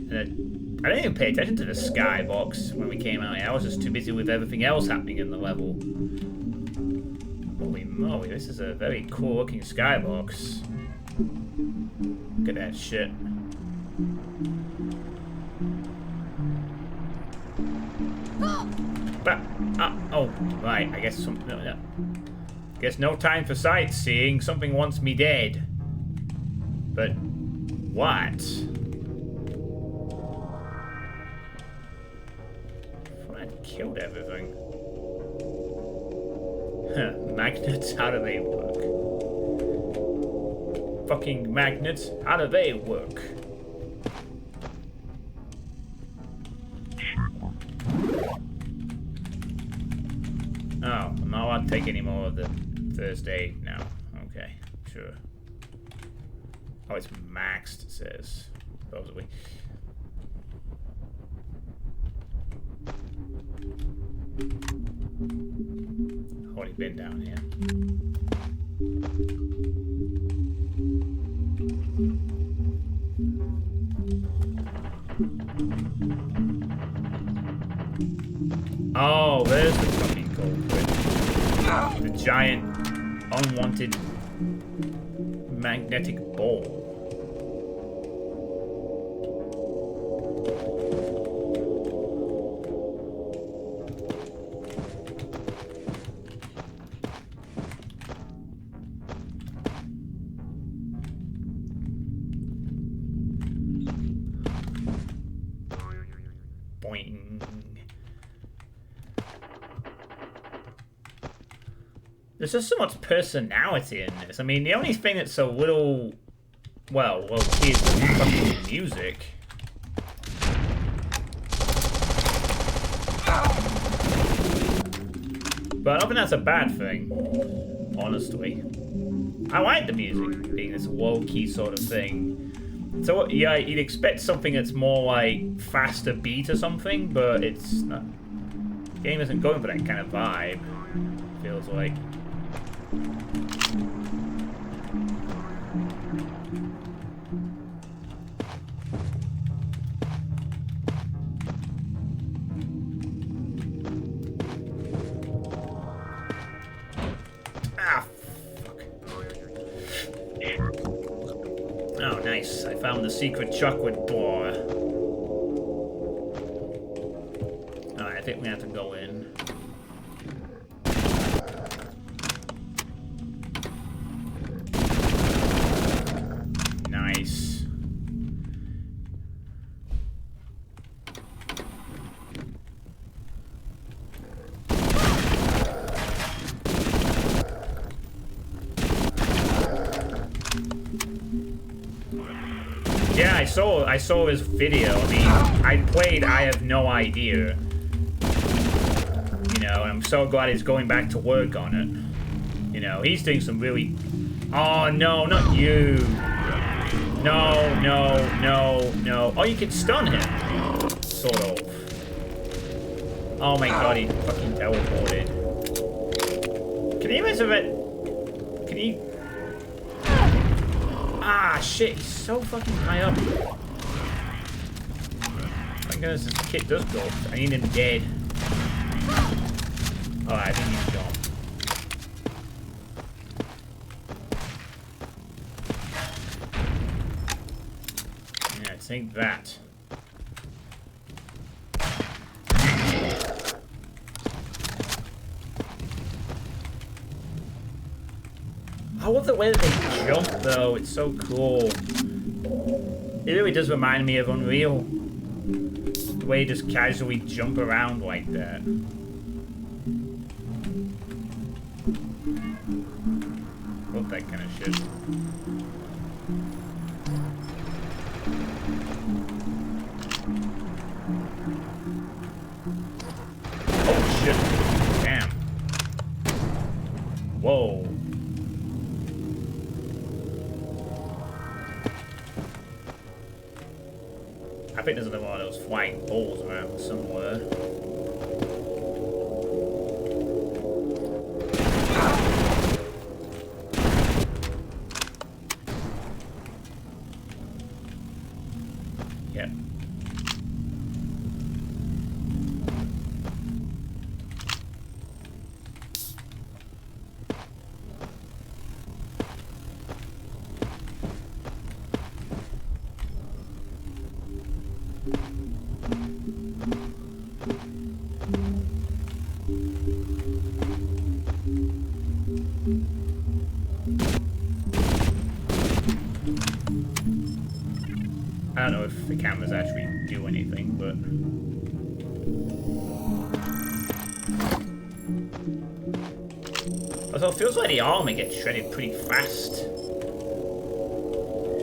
And I didn't even pay attention to the skybox when we came out here. I was just too busy with everything else happening in the level. Holy moly, this is a very cool looking skybox. Look at that shit. But, oh, right, I guess something... No. Guess no time for sightseeing. Something wants me dead. But what? I thought I'd killed everything. Huh, magnets, how do they work? Fucking magnets, how do they work? Oh, I'm not allowed to take any more of the first aid now. Okay, sure. Oh, it's maxed, it says. Supposedly. Already been down here. Oh, there's the fucking culprit. The giant, unwanted magnetic ball. Boing. There's just so much personality in this. I mean, the only thing that's a little, well, key is the fucking music. But I don't think that's a bad thing, honestly. I like the music being this low-key sort of thing. So yeah, you'd expect something that's more like faster beat or something, but it's not. The game isn't going for that kind of vibe. Feels like. Ah, fuck. Oh, nice. I found the secret chocolate bar. Alright, I think we have to go in. Nice. Yeah, I saw his video. I mean, I played I Have No Idea. You know, and I'm so glad he's going back to work on it. You know, he's doing some really... Oh, no, not you. No, no, no, no. Oh, you can stun him. Sort of. Oh my god, he fucking teleported. Can he resurrect... Can he... Ah, shit, he's so fucking high up. Thank goodness this kid does go. I need him dead. Oh, I think he's gone. Yeah, take that. I love the way that they jump, though. It's so cool. It really does remind me of Unreal. The way you just casually jump around like that. Love that kind of shit. Oh, shit. Damn. Whoa. I think there's another one of those flying balls around somewhere. Yep. I don't know if the cameras actually do anything, but... Also, it feels like the armor gets shredded pretty fast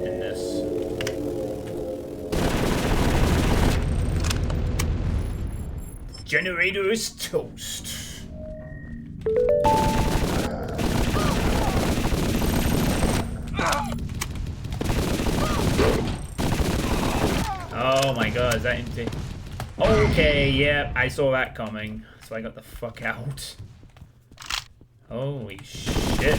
in this. Generator is toast. Oh my god, is that into... Okay, yeah, I saw that coming. So I got the fuck out. Holy shit.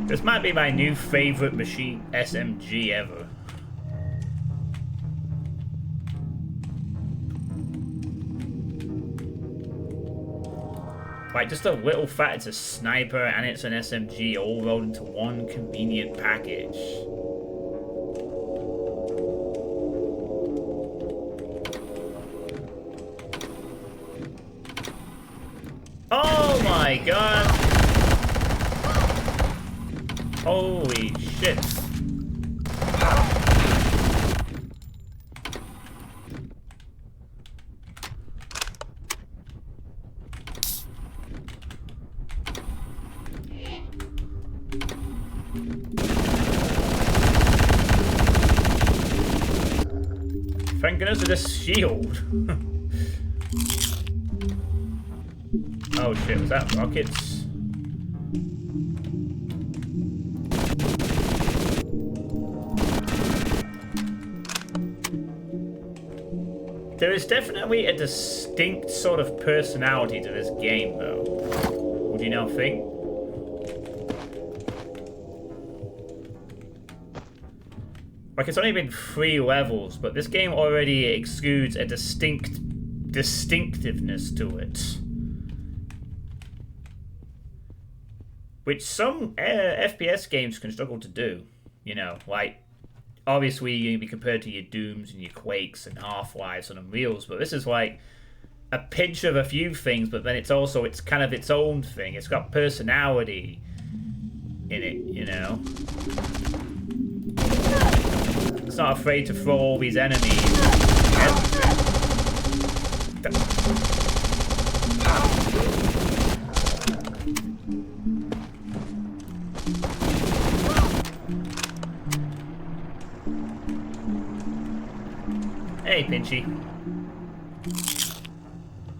This might be my new favorite machine SMG ever. Like, just a little fat, it's a sniper and it's an SMG all rolled into one convenient package. Oh my god! Holy shit. Thank goodness for this shield. Oh shit, was that rockets? There is definitely a distinct sort of personality to this game, though. Would you not think? Like, it's only been 3 levels, but this game already exudes a distinctiveness to it. Which some FPS games can struggle to do. You know, like, obviously you're going to be compared to your Dooms and your Quakes and Half-Lives and Unreals, but this is like a pinch of a few things, but then it's kind of its own thing. It's got personality in it, you know? It's not afraid to throw all these enemies. Hey, Pinchy.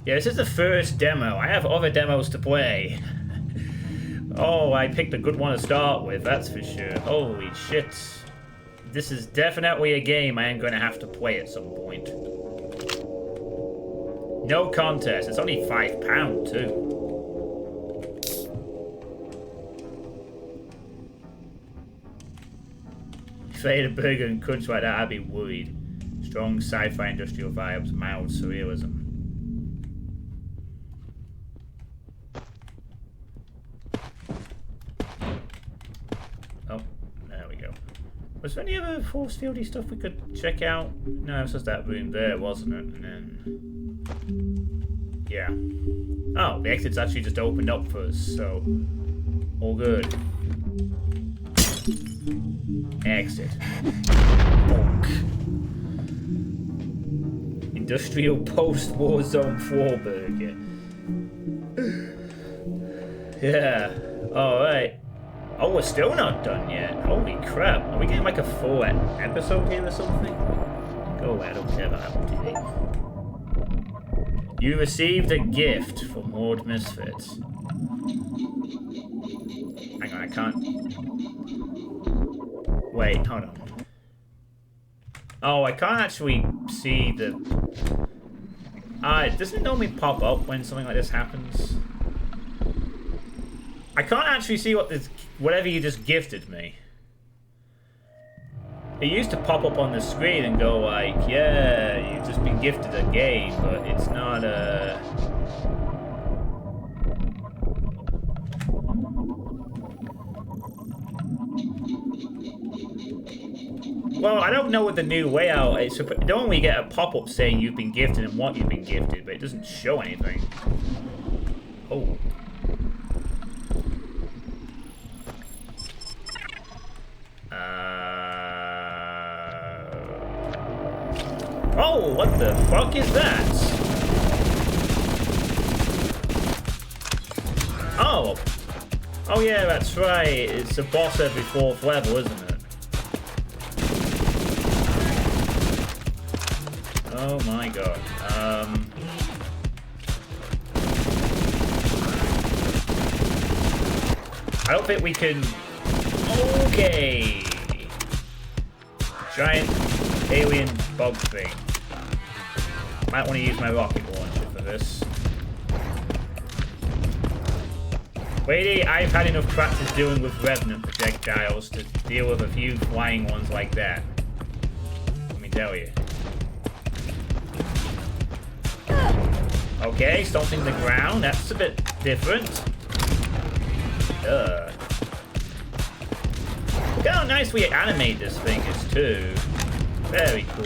Yeah, this is the first demo. I have other demos to play. Oh, I picked a good one to start with, that's for sure. Holy shit. This is definitely a game I am going to have to play at some point. No contest. It's only £5 too. If I ate a burger and crunch like that, I'd be worried. Strong sci-fi industrial vibes, mild surrealism. Oh, there we go. Was there any other force fieldy stuff we could check out? No, it was just that room there, wasn't it? And then... yeah. Oh, the exit's actually just opened up for us, so... all good. Exit. Bonk. Industrial post-war zone 4 burger. Yeah. Alright. Oh, we're still not done yet. Holy crap. Are we getting like a full episode here or something? Go away, I don't care about Apple TV. You received a gift from Horde Misfits. Hang on, I can't... wait, hold on. Oh, I can't actually see the... doesn't it normally pop up when something like this happens? I can't actually see what this... whatever you just gifted me. It used to pop up on the screen and go like, yeah, you've just been gifted a game, but it's not a... well, I don't know what the new layout is. Normally you get a pop-up saying you've been gifted and what you've been gifted, but it doesn't show anything. Oh. Oh, what the fuck is that? Oh. Oh yeah, that's right. It's a boss every 4th level, isn't it? Oh my god. I don't think we can... okay. Giant alien bug thing. Might want to use my rocket launcher for this. Lady, I've had enough practice dealing with Revenant projectiles to deal with a few flying ones like that. Let me tell you. Okay, stomping the ground. That's a bit different. Look how nice we animate this thing is too. Very cool.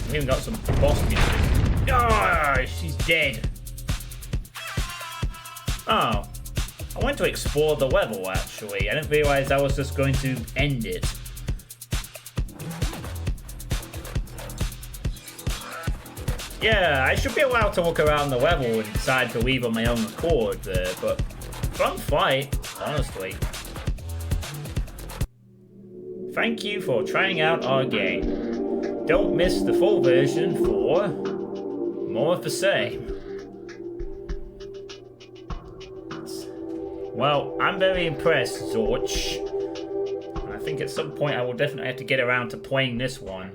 We even got some boss music. Oh, she's dead. Oh. I went to explore the level actually. I didn't realize I was just going to end it. Yeah, I should be allowed to look around the level and decide to leave on my own accord there, but fun fight, honestly. Thank you for trying out our game. Don't miss the full version for more of the same. Well, I'm very impressed, Zorch. And I think at some point I will definitely have to get around to playing this one.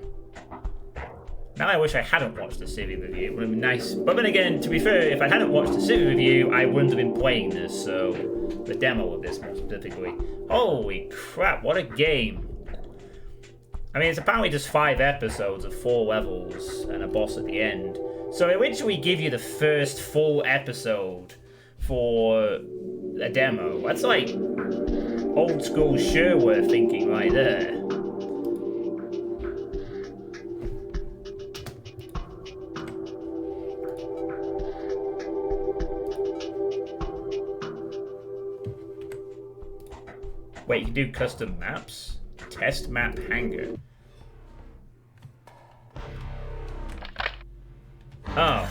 Now I wish I hadn't watched the series review. It would have been nice. But then again, to be fair, if I hadn't watched the series review, I wouldn't have been playing this, so... the demo of this more specifically. Holy crap, what a game. I mean, it's apparently just 5 episodes of 4 levels and a boss at the end. So they literally give you the first full episode for a demo. That's like old school Sherwood thinking right there. Wait, you can do custom maps? Test map hanger. Oh.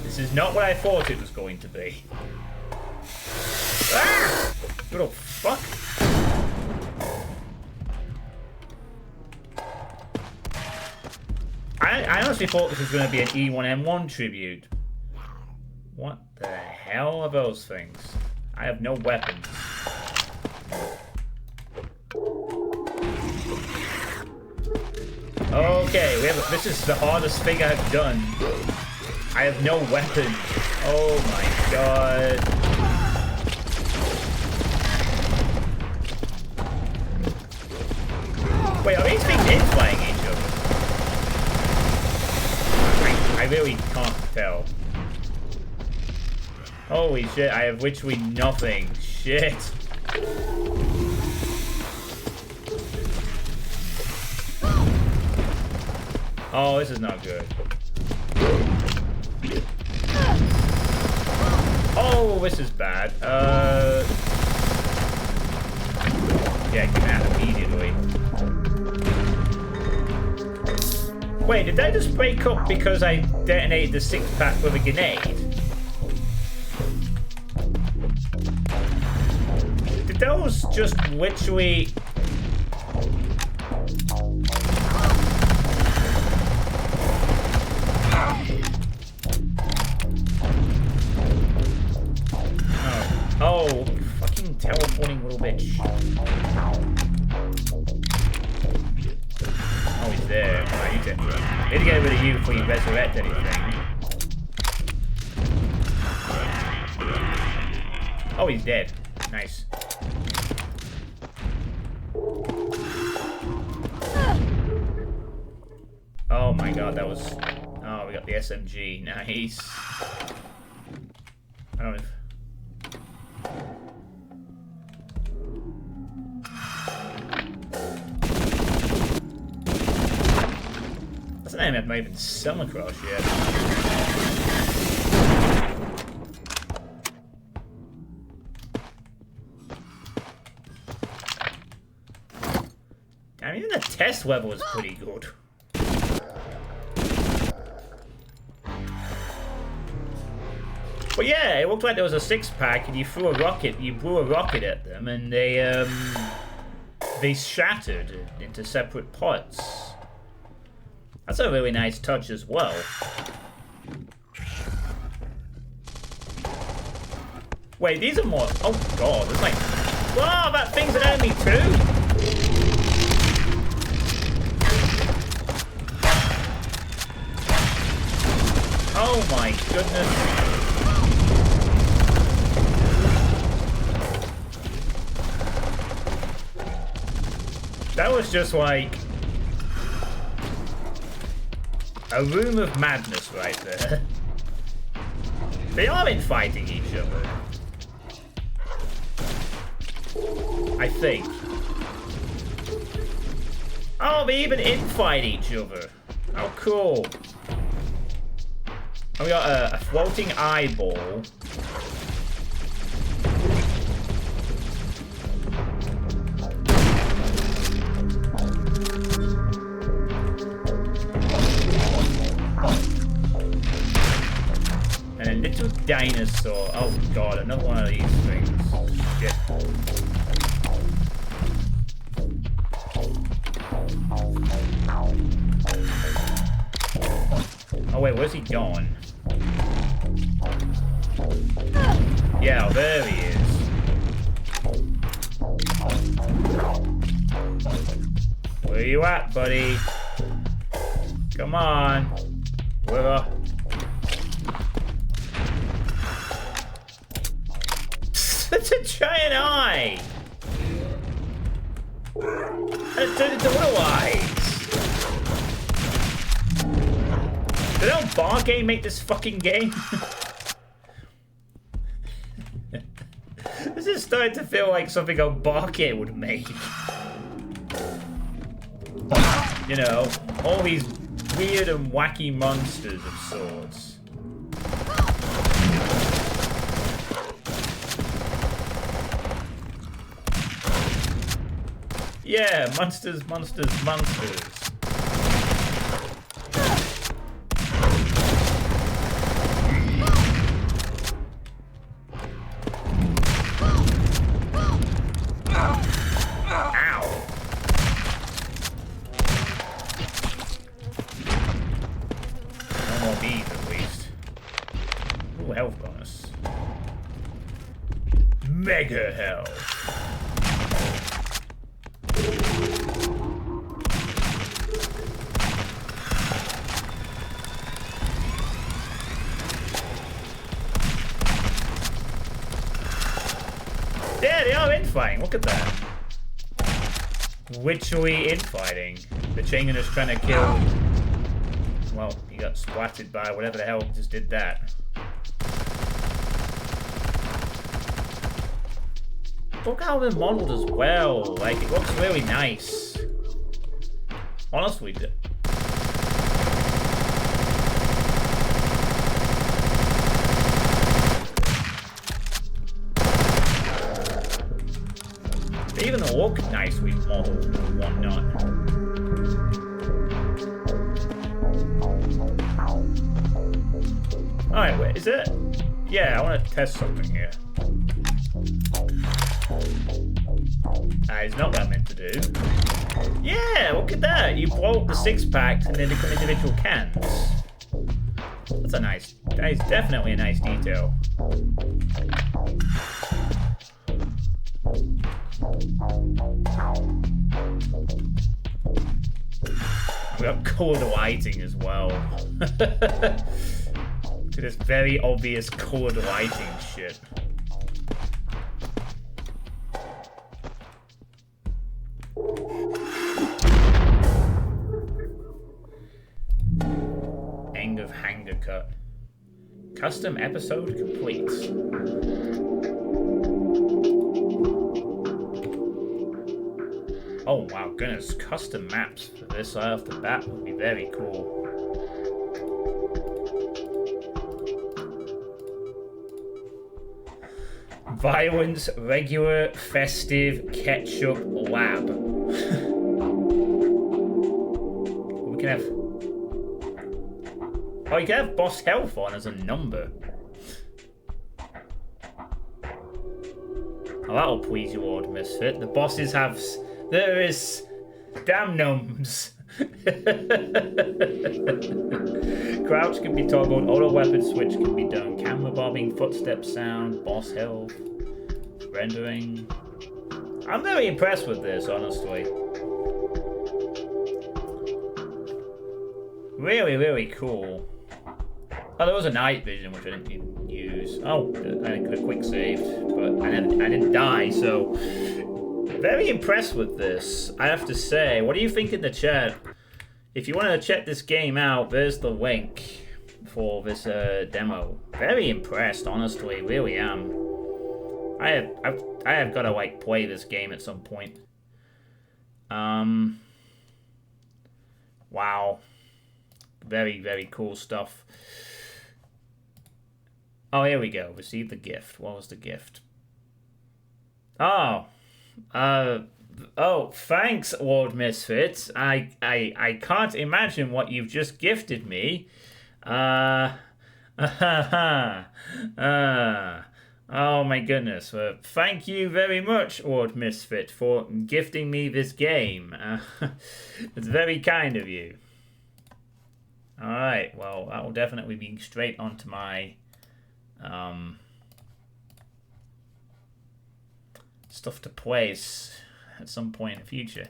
This is not what I thought it was going to be. Ah! What the fuck? I honestly thought this was going to be an E1M1 tribute. What the hell are those things? I have no weapons. Okay, this is the hardest thing I've done. I have no weapon. Oh my god. Wait, are these things in-flying each other? I really can't tell. Holy shit, I have literally nothing. Shit. Oh, this is not good. Oh, this is bad. Yeah, get out immediately. Wait, did that just break up because I detonated the 6-pack with a grenade? Did those just literally... Oh, fucking teleporting little bitch. Oh, he's there. Right, he's there. Need to get rid of you before you resurrect anything. Oh, he's dead. Nice. Oh my god, that was... Oh, we got the SMG. Nice. I don't know if... That's an enemy I've not even come across yet. I mean, even the test level is pretty good. But yeah, it looked like there was a 6-pack, and you blew a rocket at them, and they shattered into separate parts. That's a really nice touch as well. Wait, these are more... Oh god, it's like... Wow, that thing's an enemy too? Oh my goodness. That was just like... a room of madness right there. They are infighting each other. I think. Oh, they even infight each other. How cool. And we got a floating eyeball. And a little dinosaur. Oh god, another one of these things. Shit. Oh wait, where's he gone? Yeah, there he is. Where you at, buddy? Come on. Where? That's a giant eye! And it turned into little eyes! Did that bar game make this fucking game? This is starting to feel like something a bar game would make. You know, all these weird and wacky monsters of sorts. Yeah, monsters, monsters, monsters. Health bonus. Mega health. Yeah, they are infighting. Look at that. Which are we infighting? The Chingan is trying to kill. Well, he got splatted by whatever the hell just did that. Look how they're modeled as well. Like, it looks really nice. Honestly. They even look nicely modeled and whatnot. Alright, wait, is it? Yeah, I want to test something here. That is not what I meant to do. Yeah, look at that. You blow up the 6-packs and then become individual cans. That's a nice... That is definitely a nice detail. We got coloured lighting as well. To this very obvious coloured lighting shit. End of hanger cut. Custom episode complete. Oh wow, goodness, custom maps for this right off the bat would be very cool. Violence, regular, festive, ketchup, lab. We can have... Oh, you can have boss health on as a number. Oh, that'll please you, Lord Misfit. The bosses have... There is... Damn gnomes. Crouch can be toggled, auto weapon switch can be done, camera bobbing, footstep sound, boss health, rendering. I'm very impressed with this, honestly. Really, really cool. Oh, there was a night vision which I didn't even use. Oh, I could have quick saved, but I didn't die, so very impressed with this, I have to say. What do you think in the chat? If you want to check this game out, there's the link for this demo. Very impressed, honestly, really am. I have got to like play this game at some point. Wow, very, very cool stuff. Oh, here we go. Receive the gift. What was the gift? Oh, oh, thanks, Lord Misfit. I can't imagine what you've just gifted me. Oh my goodness. Thank you very much, Lord Misfit, for gifting me this game. It's very kind of you. Alright, well, that will definitely be straight onto my stuff to place at some point in the future.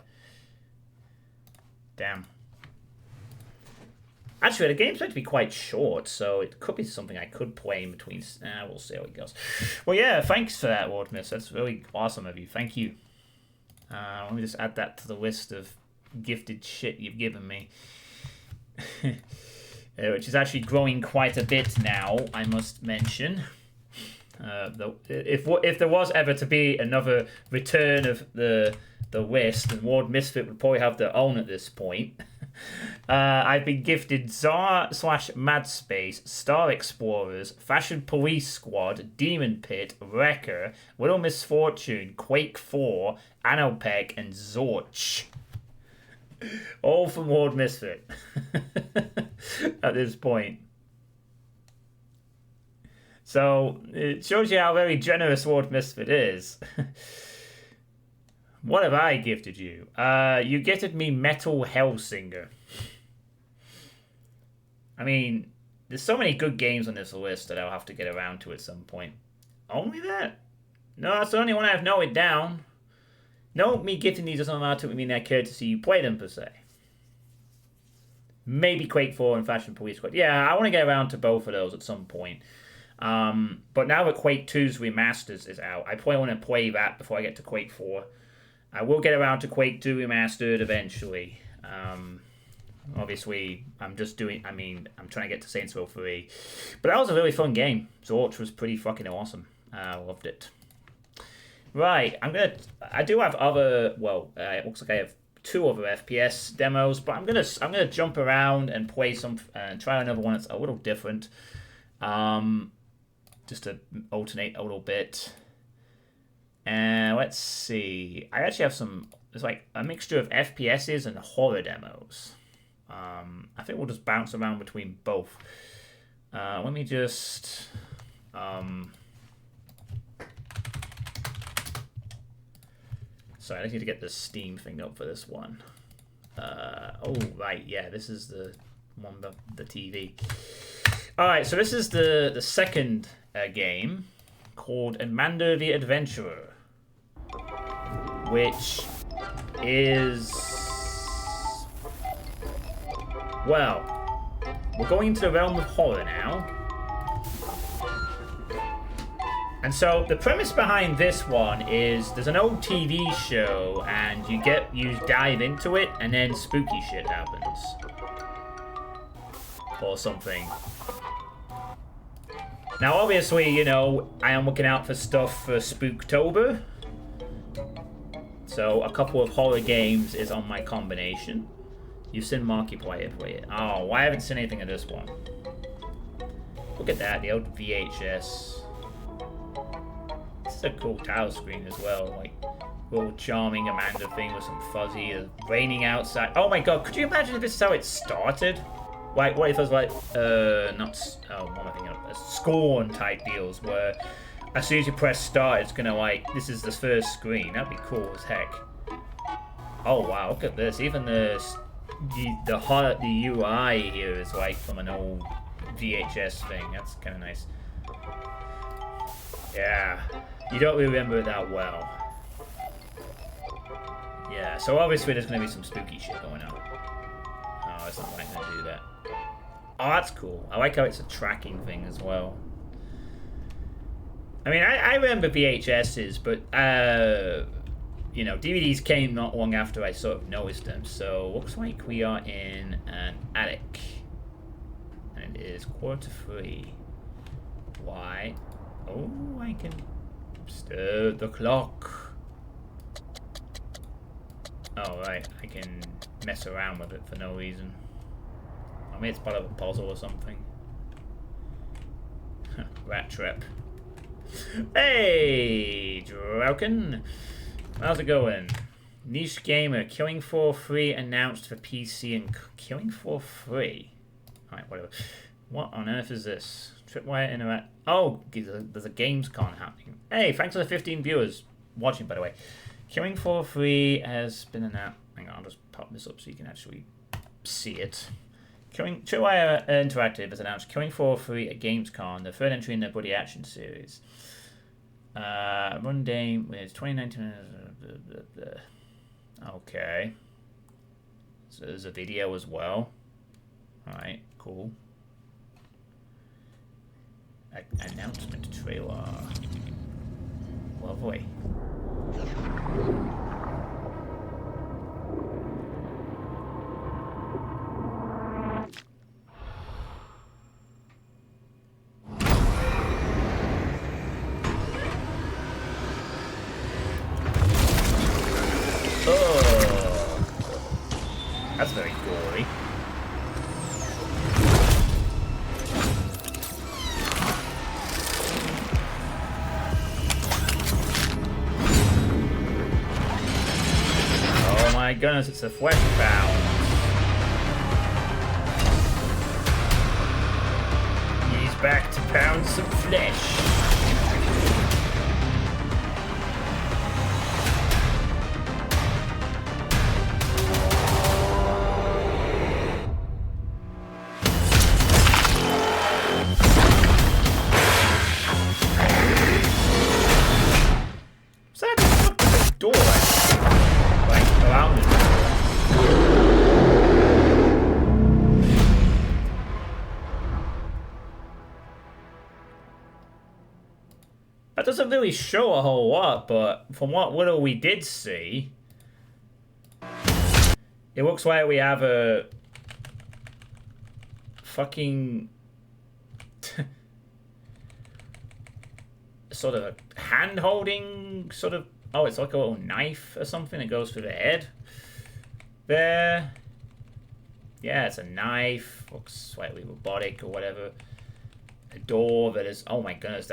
Damn. Actually, the game's meant to be quite short, so it could be something I could play in between. We'll see how it goes. Well, yeah, thanks for that, Lord Miss. That's really awesome of you. Thank you. Let me just add that to the list of gifted shit you've given me. Which is actually growing quite a bit now, I must mention. If there was ever to be another return of the list, then Ward Misfit would probably have their own at this point. I've been gifted Czar/Mad Space, Star Explorers, Fashion Police Squad, Demon Pit, Wrecker, Little Misfortune, Quake 4, Anopec, and Zorch. All from Ward Misfit at this point. So it shows you how very generous Ward Misfit is. What have I gifted you? You gifted me Metal Hellsinger. I mean, there's so many good games on this list that I'll have to get around to at some point. Only that? No, that's the only one I've noted down. No, me gifting these doesn't matter to mean I care to see you play them per se. Maybe Quake 4 and Fashion Police Squad. Yeah, I want to get around to both of those at some point. But now that Quake 2's Remasters is out, I probably want to play that before I get to Quake 4. I will get around to Quake 2 Remastered eventually. Obviously, I'm trying to get to Saints Row 3. But that was a really fun game. Zorch was pretty fucking awesome. I loved it. Right, I do have other, it looks like I have 2 other FPS demos, but I'm gonna jump around and play some, and try another one that's a little different. Just to alternate a little bit. And let's see. I actually have there's like a mixture of FPSs and horror demos. I think we'll just bounce around between both. Let me just... sorry, I just need to get the Steam thing up for this one. Oh, right, yeah, this is the one, the TV. Alright, so this is the second game, called Amanda the Adventurer, which is... well, we're going into the realm of horror now. And so the premise behind this one is there's an old TV show and you dive into it and then spooky shit happens. Or something. Now obviously, you know, I am looking out for stuff for Spooktober. So a couple of horror games is on my combination. You've seen Markiplier play it. Oh, I haven't seen anything of this one. Look at that, the old VHS. This is a cool tile screen as well, like real charming Amanda thing with some fuzzy, raining outside. Oh my god, could you imagine if this is how it started? Like, what if it was like, what am I thinking of? Scorn type deals where as soon as you press start, it's gonna like, this is the first screen. That'd be cool as heck. Oh wow, look at this. Even the UI here is like from an old VHS thing. That's kind of nice. Yeah, you don't remember it that well. Yeah, so obviously there's going to be some spooky shit going on. Oh, it's not like going to do that. Oh, that's cool. I like how it's a tracking thing as well. I mean, I remember VHSs, but, you know, DVDs came not long after I sort of noticed them. So, looks like we are in an attic. And it is 3:15. Why? Oh, I can stir the clock. Oh, right. I can mess around with it for no reason. I mean, it's part of a puzzle or something. Rat trap. Hey, Drauken. How's it going? Niche Gamer. Killing Floor 3 announced for PC and... Killing Floor 3? Alright, whatever. What on earth is this? Tripwire Interact... Oh, there's a Gamescom happening. Hey, thanks for the 15 viewers watching, by the way. Killing Floor 3 has been announced... Hang on, I'll just pop this up so you can actually see it. Tripwire Interactive has announced Killing Floor 3 at Gamescom, the third entry in their Buddy Action series. Run game with 2019. Okay. So there's a video as well. Alright, cool. Announcement trailer. Lovely. That's very gory. Oh my goodness, it's a flesh bound. He's back to pound some flesh. That doesn't really show a whole lot, but from what little we did see, it looks like we have a fucking sort of a hand-holding sort of, oh, it's like a little knife or something that goes through the head there. Yeah, it's a knife, looks slightly robotic or whatever. A door that is, oh my goodness,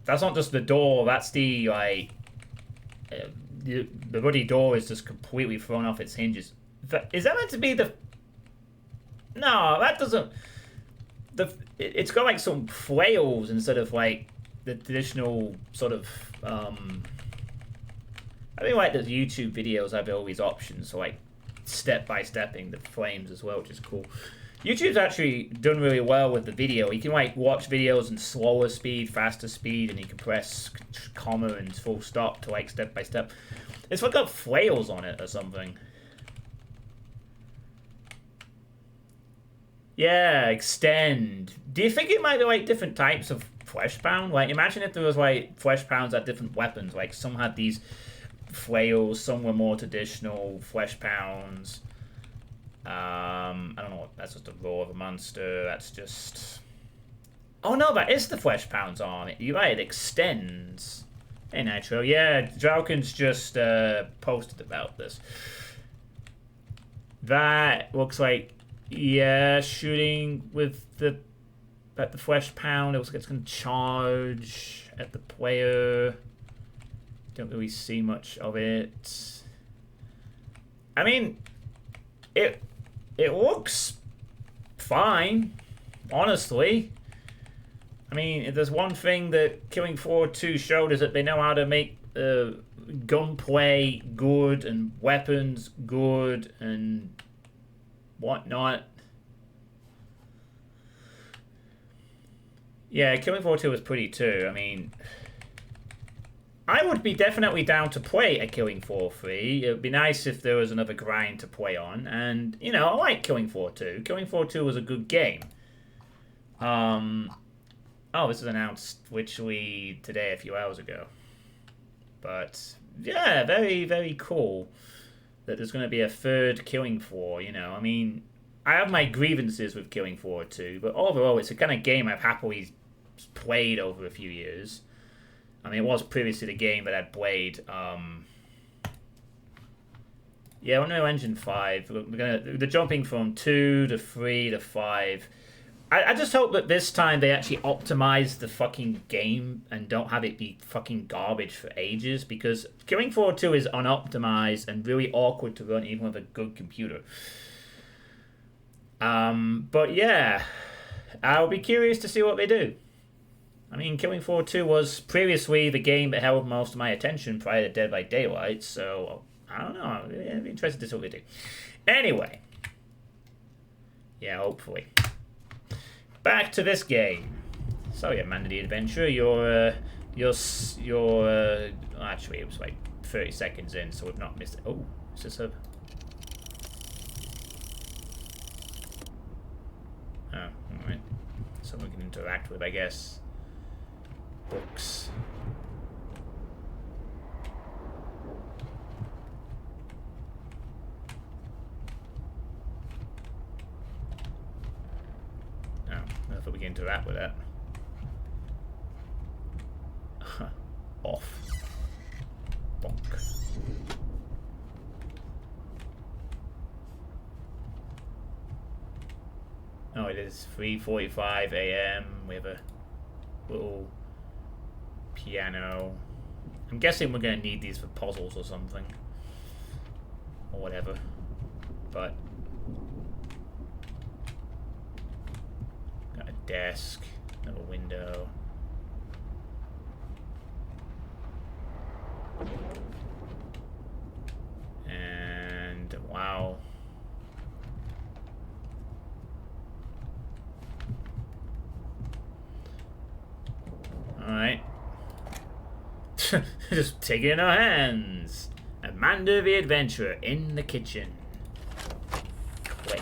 that's not just the door, that's the, like, the bloody door is just completely thrown off its hinges. Is that meant to be the... No, that doesn't... It's got, like, some flails instead of, like, the traditional sort of, I really like the YouTube videos have all these options, so, like, step-by-stepping the flames as well, which is cool. YouTube's actually done really well with the video. You can like watch videos in slower speed, faster speed, and you can press comma and full stop to like step by step. It's like got flails on it or something. Yeah, extend. Do you think it might be like different types of flesh pound? Like imagine if there was like flesh pounds at different weapons. Like some had these flails, some were more traditional flesh pounds. I don't know what, that's just a roar of a monster, that's just... Oh no, that is the flesh pounds on it. You're right, it extends. Hey Nitro, yeah, Drauken's just posted about this. That looks like, yeah, shooting with at the flesh pound, it looks like it's going to charge at the player. Don't really see much of it. I mean, it looks fine, honestly. I mean, if there's one thing that Killing Floor 2 showed is that they know how to make gunplay good and weapons good and whatnot. Yeah, Killing Floor 2 was pretty too. I mean, I would be definitely down to play a Killing Floor 3. It would be nice if there was another grind to play on. And, you know, I like Killing Floor 2. Killing Floor 2 was a good game. Oh, this was announced literally today, a few hours ago. But, yeah, very, very cool that there's going to be a third Killing Floor, you know. I mean, I have my grievances with Killing Floor 2, but overall, it's a kind of game I've happily played over a few years. I mean, it was previously the game that I'd played. Yeah, Unreal Engine 5. They're jumping from 2 to 3 to 5. I just hope that this time they actually optimize the fucking game and don't have it be fucking garbage for ages, because Killing Floor 2 is unoptimized and really awkward to run even with a good computer. But yeah, I'll be curious to see what they do. I mean, Killing Floor 2 was previously the game that held most of my attention prior to Dead by Daylight, so I don't know. I'd be interested to see what they do. Anyway, Yeah, hopefully. Back to this game. Sorry, Amanda the Adventurer. Actually, it was like 30 seconds in, so we've not missed it. Oh, is this a... Oh, alright. Someone we can interact with, I guess. Books. Oh, I thought we can interact with that. Off. Bonk. Oh, it is 3:45 a.m. We have a little piano. I'm guessing we're going to need these for puzzles or something. Or whatever. But... got a desk. Another window. And... wow. Alright. Just take it in our hands. Amanda the Adventurer in the kitchen. Click.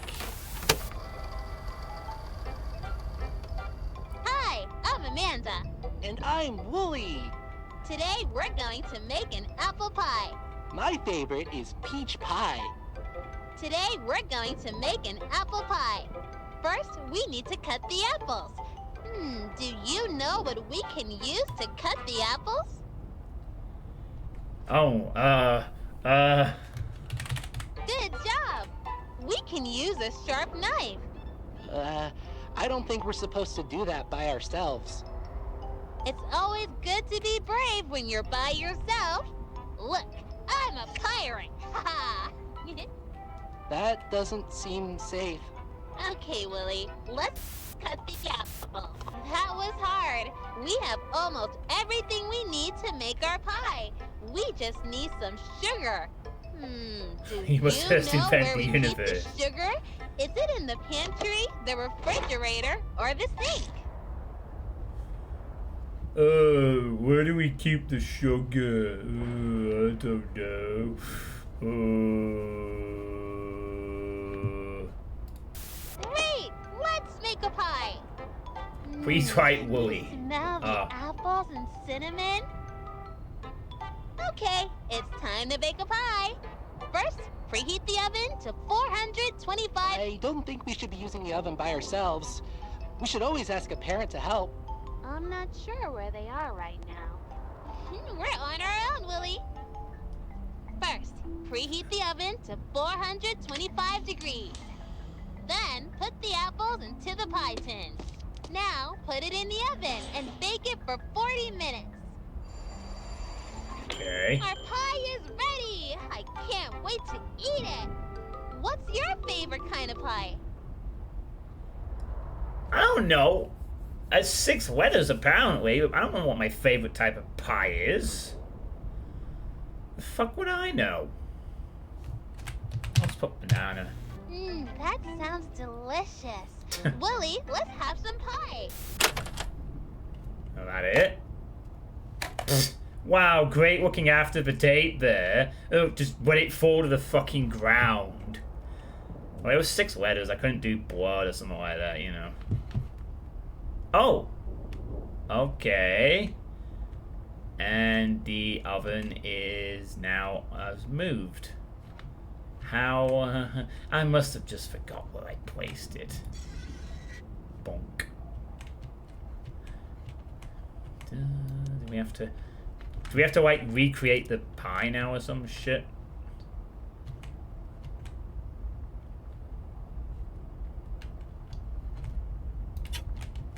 Hi, I'm Amanda. And I'm Wooly. Today we're going to make an apple pie. My favorite is peach pie. Today we're going to make an apple pie. First, we need to cut the apples. Do you know what we can use to cut the apples? Oh, Good job! We can use a sharp knife. I don't think we're supposed to do that by ourselves. It's always good to be brave when you're by yourself. Look, I'm a pirate. Ha! That doesn't seem safe. Okay, Willie, let's cut the apple. That was hard. We have almost everything we need to make our pie. We just need some sugar. Do He must you first know invent where the we universe. keep the sugar? Is it in the pantry, the refrigerator, or the sink? Where do we keep the sugar? I don't know. Great! Let's make a pie. Please write Wooly. Can you smell the apples and cinnamon? Okay, it's time to bake a pie. First, preheat the oven to 425. I don't think we should be using the oven by ourselves. We should always ask a parent to help. I'm not sure where they are right now. We're on our own, Willie. First, preheat the oven to 425 degrees. Then, put the apples into the pie tin. Now, put it in the oven and bake it for 40 minutes. Okay. Our pie is ready! I can't wait to eat it! What's your favorite kind of pie? I don't know. 6 letters apparently. I don't know what my favorite type of pie is. The fuck would I know? Let's put banana. That sounds delicious. Willie, let's have some pie. Is that it? Wow, great looking after the date there. Oh, just let it fall to the fucking ground. Well, it was 6 letters. I couldn't do blood or something like that, you know. Oh! Okay. And the oven is now moved. How? I must have just forgot where I placed it. Bonk. Do we have to... Do we have to, like, recreate the pie now or some shit?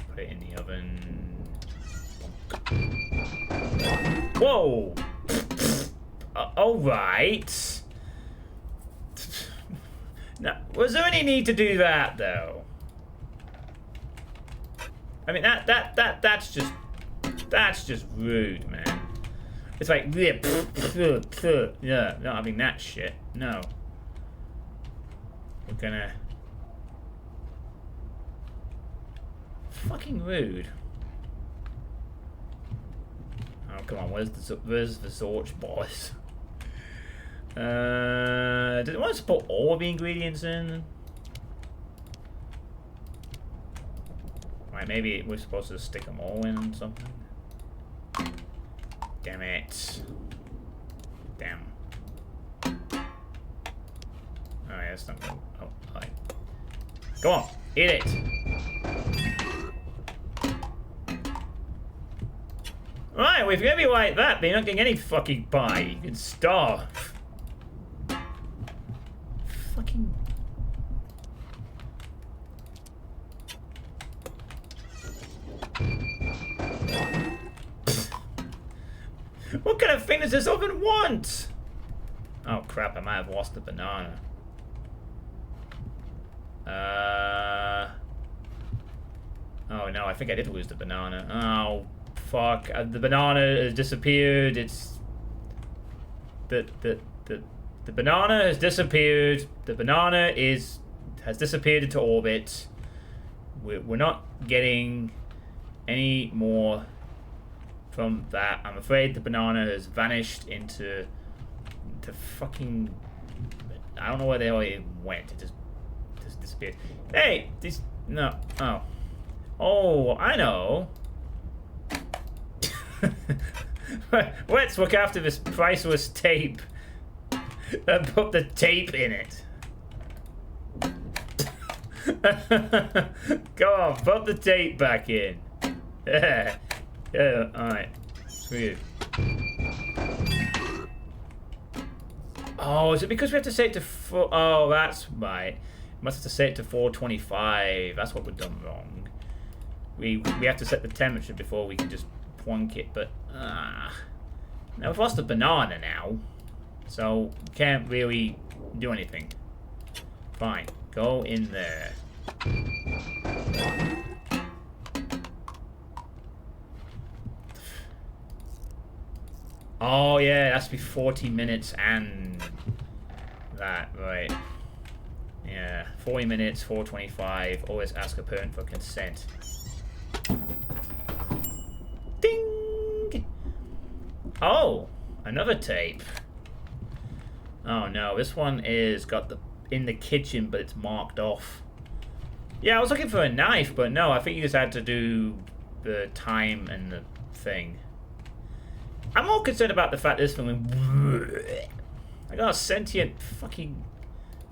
Put it in the oven. Whoa! Alright. Now, was there any need to do that, though? I mean, that's just rude, man. It's like, yeah, not having that shit. No. We're gonna... fucking rude. Oh, come on, where's the Zorch boss? Did it want us to put all the ingredients in? Right, maybe we're supposed to stick them all in or something. Damn it. Damn. Alright, that's not good. Oh, alright. Go on, eat it. Right, well, if you're gonna be like that, then you're not getting any fucking pie. You can starve. Fucking. What kind of thing does this oven want? Oh crap, I might have lost the banana. Oh no, I think I did lose the banana. Oh fuck, the banana has disappeared. It's the banana has disappeared. The banana has disappeared into orbit. We're not getting any more from that. I'm afraid the banana has vanished into fucking. I don't know where the hell it went. It just disappeared. Hey, this no. Oh, I know. Let's look after this priceless tape and put the tape in it. Go on, put the tape back in. Yeah, alright. Screw you. Oh, is it because we have to set it to oh, that's right. We must have to set it to 425. That's what we've done wrong. We have to set the temperature before we can just plunk it, but now we've lost the banana now, so we can't really do anything. Fine, go in there. Oh yeah, that's be 40 minutes and that, right. Yeah, 40 minutes, 425, always ask a parent for consent. Ding! Oh, another tape. Oh no, this one is got the in the kitchen, but it's marked off. Yeah, I was looking for a knife, but no, I think you just had to do the time and the thing. I'm more concerned about the fact this thing went. I got a sentient fucking.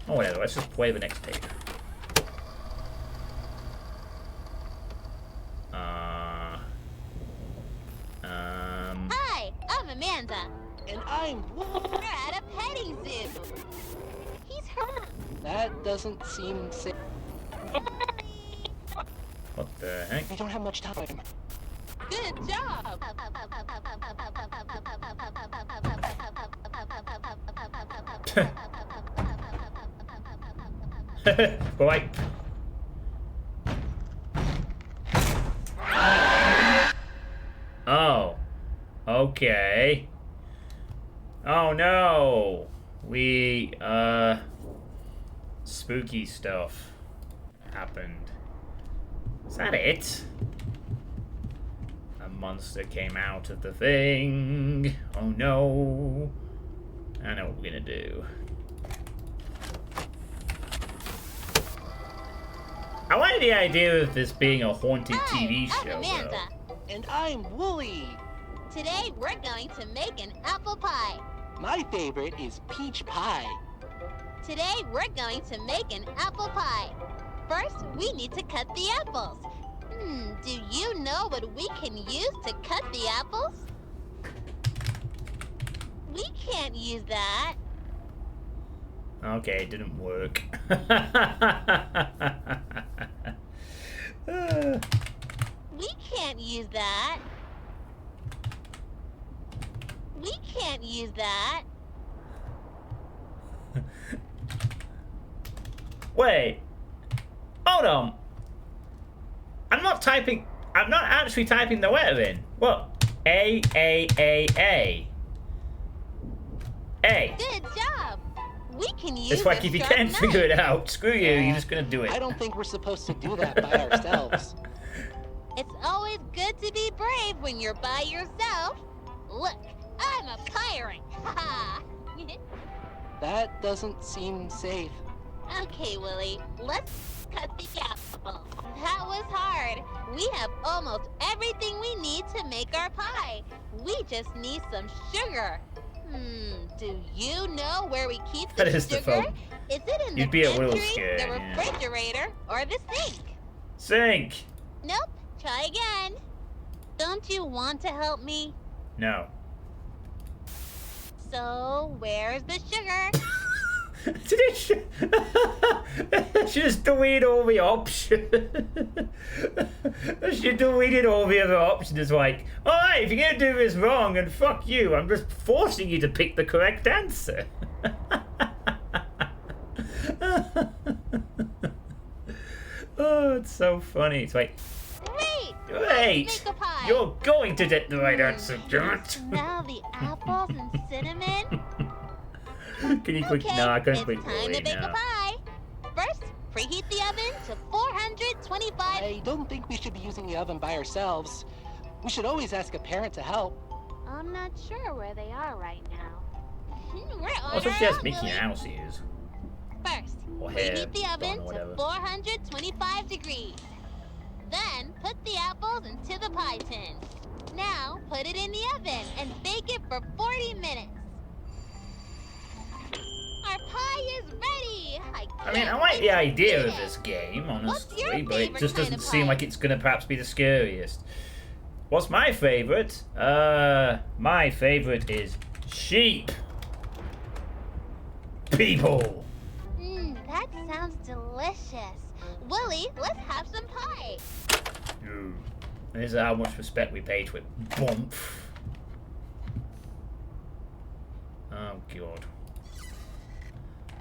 Oh, whatever. Let's just play the next tape. Hi, I'm Amanda. And I'm. We're at a petting zoo. He's hurt. That doesn't seem safe. What the heck? We don't have much time. Good job. Right. Oh. Okay. Oh no. We spooky stuff happened. Is that it? A monster came out of the thing. Oh no. I know what we're gonna do. I like the idea of this being a haunted TV Hi, show. I'm Amanda. Though. And I'm Wooly. Today we're going to make an apple pie. My favorite is peach pie. Today we're going to make an apple pie. First, we need to cut the apples. Do you know what we can use to cut the apples? We can't use that. Okay, it didn't work. We can't use that. We can't use that. Wait. Hold on. I'm not actually typing the letter in. What? A. Good job. We can use It's like a if you sharp can't knife. figure it out, screw you, Yeah, you're just gonna do it. I don't think we're supposed to do that by ourselves. It's always good to be brave when you're by yourself. Look, I'm a pirate. Haha. That doesn't seem safe. Okay, Willie, let's cut the apple. That was hard. We have almost everything we need to make our pie. We just need some sugar. Do you know where we keep the That is the sugar? problem. Is it in You'd the be a little pantry, scared, the yeah. refrigerator, or the sink? Sink! Nope. Try again. Don't you want to help me? No. So, where's the sugar? Did it she just deleted all the options. She deleted all the other options. It's like, alright, if you're gonna do this wrong, then fuck you. I'm just forcing you to pick the correct answer. Oh, it's so funny. It's like, Wait! wait, Make a pie. you're going to get the right answer, damn it. Smell the apples and cinnamon? Can you click? Okay, No, I couldn't it's click time to delete bake a now. pie. First, preheat the oven to 425. I don't think we should be using the oven by ourselves. We should always ask a parent to help. I'm not sure where they are right now. We're on Also, our she has own, Mickey Willie. Mouse ears. First, Or hair, preheat the oven done or to whatever. 425 degrees. Then, put the apples into the pie tin. Now, put it in the oven and bake it for 40 minutes. Our pie is ready! I mean, I like the idea of this game, honestly, but it just doesn't seem like it's gonna perhaps be the scariest. What's my favorite? My favorite is sheep. People. That sounds delicious. Willie, let's have some pie. This is how much respect we pay to it. Bump. Oh god.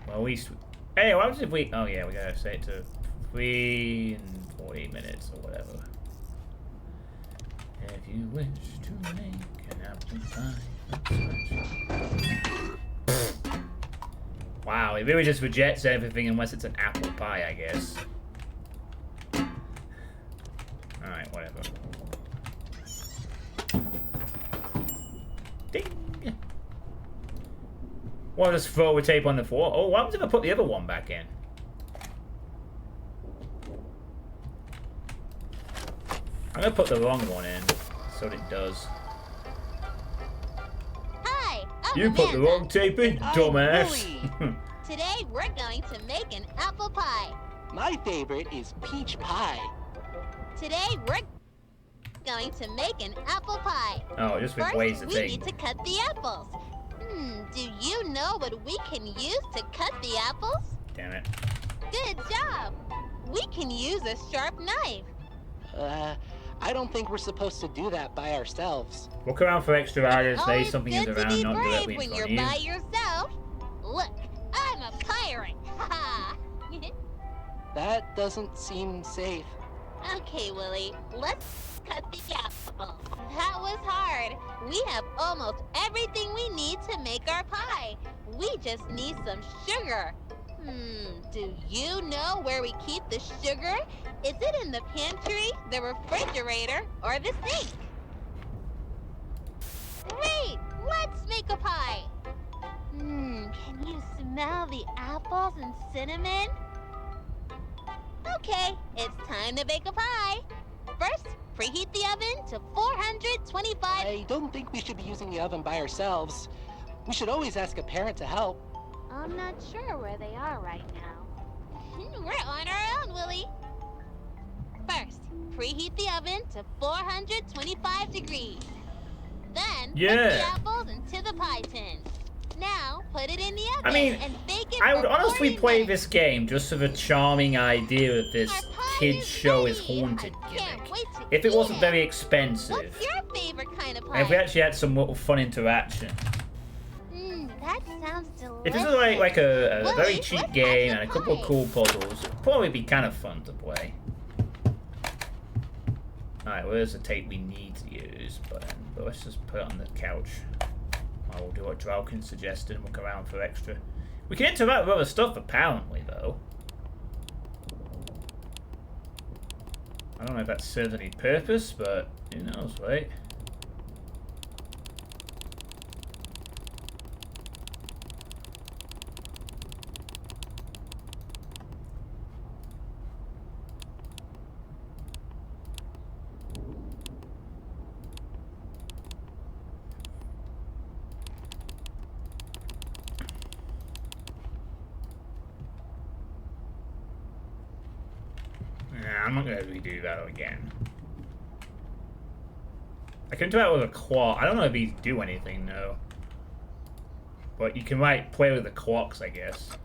Well, hey, what happens if we? Oh yeah, we gotta set it to 3 and 40 minutes or whatever. If you wish to make an apple pie. Wow, it really just rejects everything unless it's an apple pie, I guess. Alright, whatever. Ding! Well, just throw the tape on the floor. Oh, what happens if I put the other one back in? I'm gonna put the wrong one in, so it does. Hi, I'm You put the Amanda. wrong tape in, I'm dumbass. Today, we're going to make an apple pie. My favorite is peach pie. Today, we're going to make an apple pie. Oh, just with First, ways to we take. need to cut the apples. Do you know what we can use to cut the apples? Damn it. Good job. We can use a sharp knife. I don't think we're supposed to do that by ourselves. Look around for extra items. Maybe Always something is good to around, be not brave directly in when front you're of you. by yourself. Look, I'm a pirate. Haha. That doesn't seem safe. Okay, Willie, let's cut the apple. That was hard. We have almost everything we need to make our pie. We just need some sugar. Do you know where we keep the sugar? Is it in the pantry, the refrigerator, or the sink? Great! Let's make a pie. Can you smell the apples and cinnamon? Okay, it's time to bake a pie. First, preheat the oven to 425. I don't think we should be using the oven by ourselves. We should always ask a parent to help. I'm not sure where they are right now. We're on our own, Willie. First, preheat the oven to 425 degrees. Then, put the apples into the pie tin. Now, put it in the oven I mean, and bake it I for would honestly 40 play minutes. this game just for the charming idea of this Our pie kids is show is ready. haunted I can't gimmick. wait to If it eat wasn't very expensive, What's your favorite kind of pie? and if we actually had some little fun interaction. That sounds delicious. If this was like a Willie, very cheap let's game have and a some couple of pie. cool puzzles, it'd probably be kind of fun to play. Alright, well, there's the tape we need to use, but let's just put it on the couch. I will do what Drowkin suggested and look around for extra. We can interact with other stuff, apparently, though. I don't know if that serves any purpose, but who knows, right? Nah, I'm not going to redo that again. I can do that with a clock. I don't know if these do anything, though. But you can, like, play with the clocks, I guess.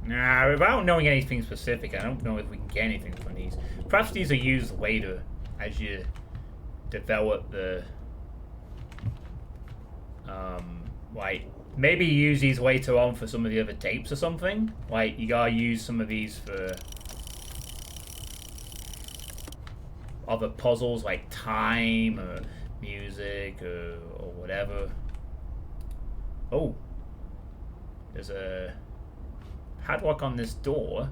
Nah, without knowing anything specific, I don't know if we can get anything from these. Perhaps these are used later as you develop the... like, maybe use these later on for some of the other tapes or something. Like, you gotta use some of these for other puzzles, like time or music or whatever. Oh, there's a padlock on this door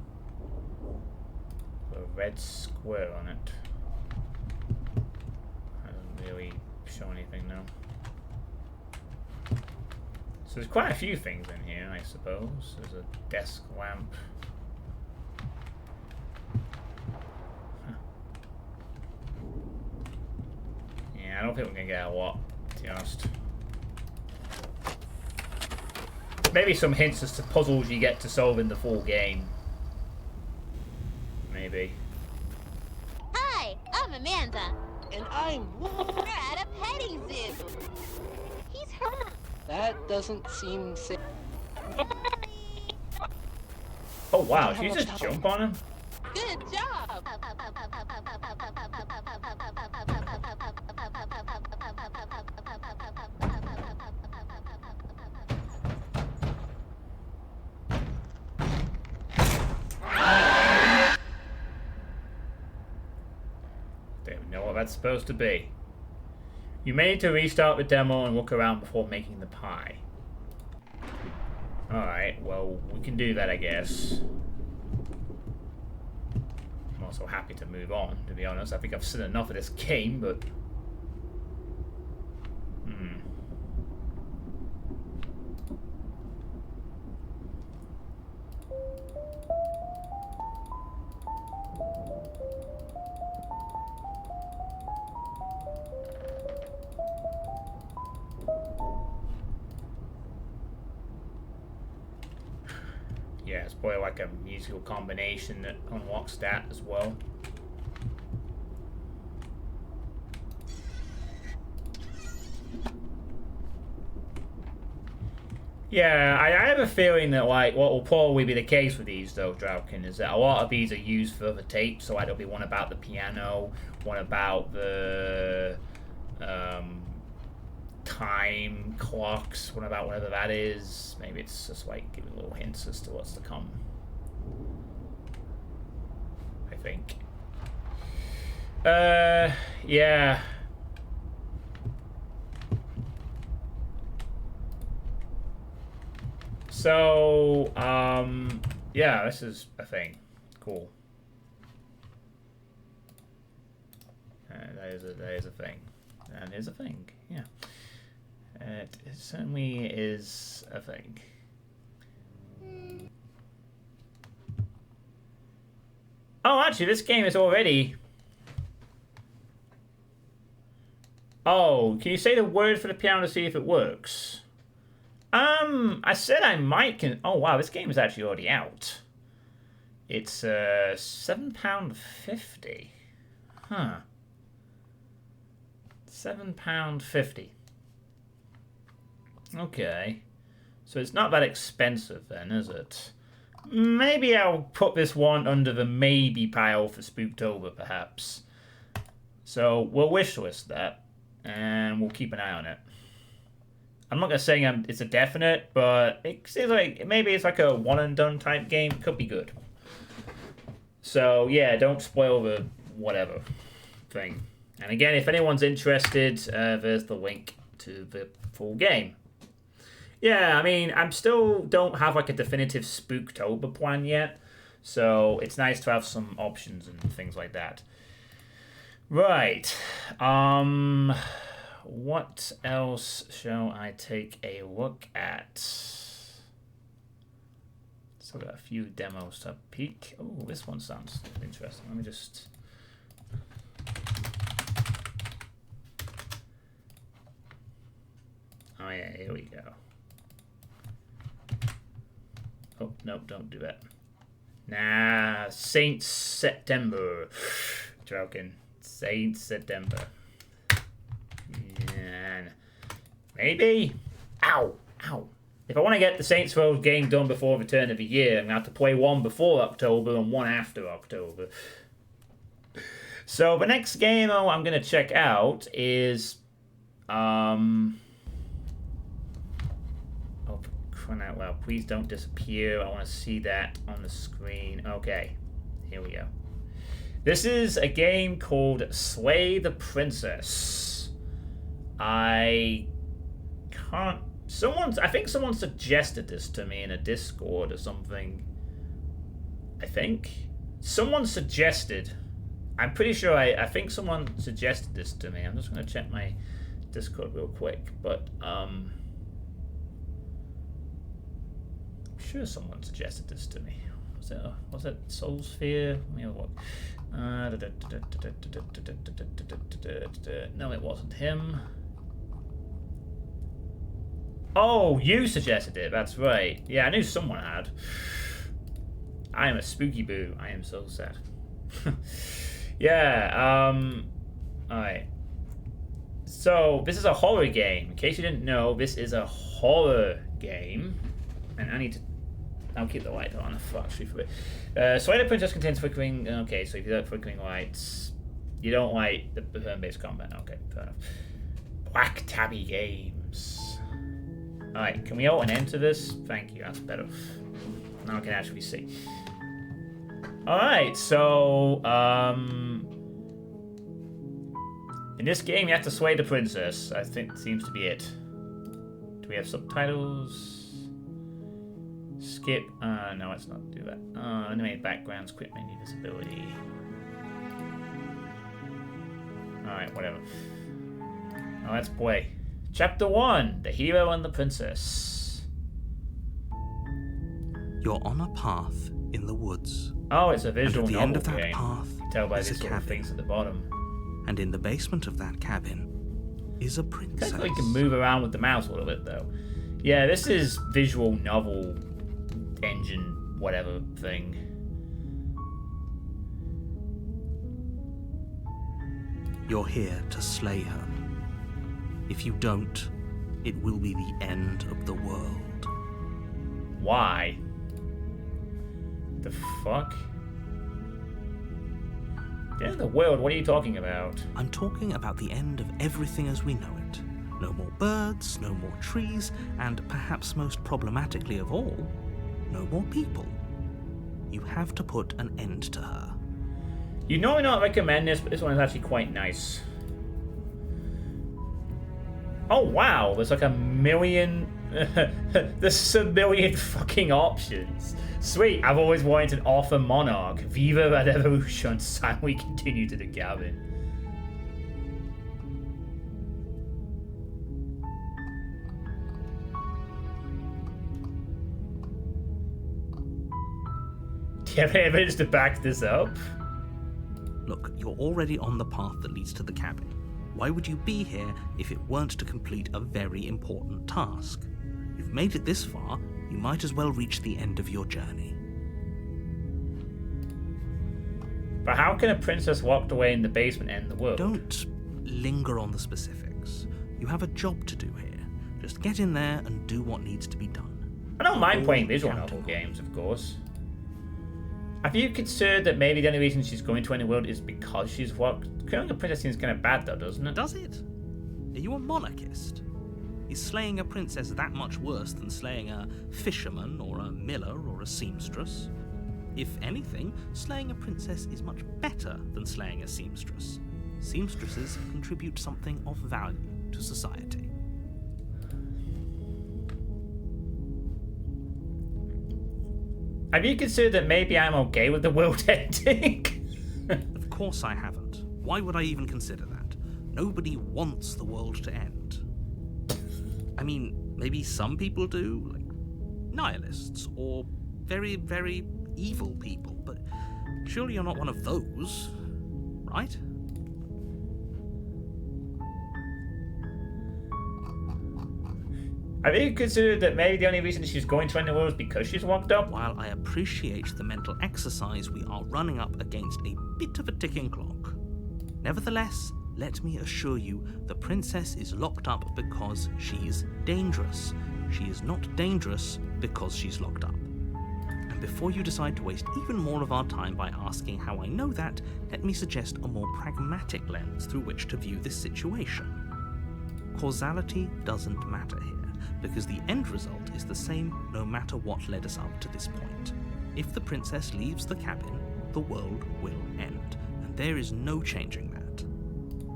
with a red square on it. Doesn't really show anything now. So there's quite a few things in here, I suppose. There's a desk lamp. Huh. Yeah, I don't think we're gonna get a lot, to be honest. Maybe some hints as to puzzles you get to solve in the full game. Maybe. Hi, I'm Amanda. And I'm... We're at a petting zoo. He's hurt. That doesn't seem safe. Oh wow, did you just jump on him? Good job. Don't even know what that's supposed to be. You may need to restart the demo and look around before making the pie. Alright, well, we can do that, I guess. I'm also happy to move on, to be honest. I think I've seen enough of this game, but... yeah, it's probably like a musical combination that unlocks that as well. Yeah, I have a feeling that, like, what will probably be the case with these, though, Drowkin, is that a lot of these are used for other tapes. So, like, there'll be one about the piano, one about the time clocks, one about whatever that is. Maybe it's just, like, giving little hints as to what's to come. I think. Yeah. So, yeah, this is a thing. Cool. That is a thing. That is a thing, yeah. It certainly is a thing. Oh, actually, this game is already... Oh, can you say the word for the piano to see if it works? I said I might oh wow, this game is actually already out. It's £7.50. Huh. £7.50. Okay. So it's not that expensive then, is it? Maybe I'll put this one under the maybe pile for Spooktober, perhaps. So we'll wishlist that, and we'll keep an eye on it. I'm not gonna say it's a definite, but it seems like maybe it's like a one and done type game. Could be good. So yeah, don't spoil the whatever thing. And again, if anyone's interested, there's the link to the full game. Yeah, I mean, I'm still don't have like a definitive Spooktober plan yet, so it's nice to have some options and things like that. Right. What else shall I take a look at? So got a few demos to peek. Oh, this one sounds interesting. Let me just. Oh yeah, here we go. Oh no, don't do that. Nah, Saint September. Joking. Saint September. Yeah. Maybe. Ow! Ow! If I want to get the Saints Row game done before Return of the Year, I'm going to have to play one before October and one after October. So the next game I'm going to check out is... Oh, for crying out loud, please don't disappear. I want to see that on the screen. Okay, here we go. This is a game called Slay the Princess. I think someone suggested this to me in a Discord or something. I think someone suggested. I'm pretty sure I think someone suggested this to me. I'm just gonna check my Discord real quick, but I'm sure someone suggested this to me. Was it Soul Sphere? Let me have a look. No, it wasn't him. Oh, you suggested it. That's right. Yeah, I knew someone had. I am a spooky boo. I am so sad. Yeah. Alright. So, this is a horror game. In case you didn't know, this is a horror game. And I need to... I'll keep the light on. Fuck, shoot for it. Slay the Princess contains flickering... Okay, so if you don't flickering lights... You don't like the turn-based combat. Okay, fair enough. Black Tabby Games. Alright, can we all enter this? Thank you, that's better. Now I can actually see. Alright, so... in this game, you have to slay the princess. I think seems to be it. Do we have subtitles? Skip. No, let's not do that. Animate backgrounds, quick menu visibility. Alright, whatever. Now let's play. Chapter 1, The Hero and the Princess. You're on a path in the woods. Oh, it's a visual and at the novel end of that game. path, You tell by is these a little cabin. things at the bottom. And in the basement of that cabin is a princess. You can move around with the mouse a little bit, though. Yeah, this is visual novel engine, whatever thing. You're here to slay her. If you don't, it will be the end of the world. Why? The fuck? The end of the world? What are you talking about? I'm talking about the end of everything as we know it. No more birds, no more trees, and perhaps most problematically of all, no more people. You have to put an end to her. You normally not recommend this, but this one is actually quite nice. Oh wow, there's like a million... there's a million fucking options. Sweet, I've always wanted an Arthur Monarch. Viva la Revolution, silently continue to the cabin. Do you have any evidence to back this up? Look, you're already on the path that leads to the cabin. Why would you be here if it weren't to complete a very important task? You've made it this far, you might as well reach the end of your journey. But how can a princess locked away in the basement end the world? Don't linger on the specifics. You have a job to do here. Just get in there and do what needs to be done. I don't mind playing visual Captain. novel games, of course. Have you considered that maybe the only reason she's going to any world is because she's locked? Killing a princess seems kind of bad, though, doesn't it? Does it? Are you a monarchist? Is slaying a princess that much worse than slaying a fisherman or a miller or a seamstress? If anything, slaying a princess is much better than slaying a seamstress. Seamstresses contribute something of value to society. Have you considered that maybe I'm okay with the world ending? Of course I haven't. Why would I even consider that? Nobody wants the world to end. I mean, maybe some people do, like nihilists, or very, very evil people, but surely you're not one of those, right? Have you considered that maybe the only reason she's going to end the world is because she's locked up? While I appreciate the mental exercise, we are running up against a bit of a ticking clock. Nevertheless, let me assure you, the princess is locked up because she's dangerous. She is not dangerous because she's locked up. And before you decide to waste even more of our time by asking how I know that, let me suggest a more pragmatic lens through which to view this situation. Causality doesn't matter here, because the end result is the same no matter what led us up to this point. If the princess leaves the cabin, the world will end, and there is no changing that.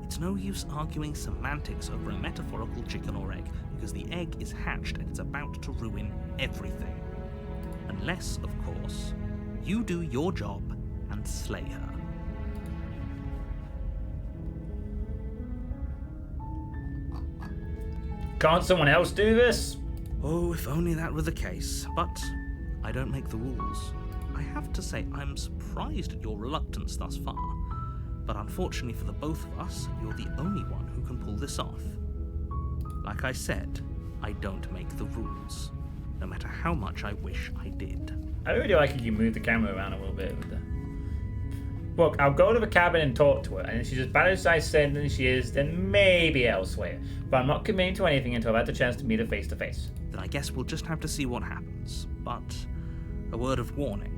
It's no use arguing semantics over a metaphorical chicken or egg, because the egg is hatched and it's about to ruin everything. Unless, of course, you do your job and slay her. Can't someone else do this? Oh, if only that were the case, but I don't make the rules. I have to say, I'm surprised at your reluctance thus far, but unfortunately for the both of us, you're the only one who can pull this off. Like I said, I don't make the rules, no matter how much I wish I did. I really like if you move the camera around a little bit with the... Look, I'll go to the cabin and talk to her, and if she's as bad as I said than she is, then maybe elsewhere. But I'm not committing to anything until I've had the chance to meet her face to face. Then I guess we'll just have to see what happens. But a word of warning.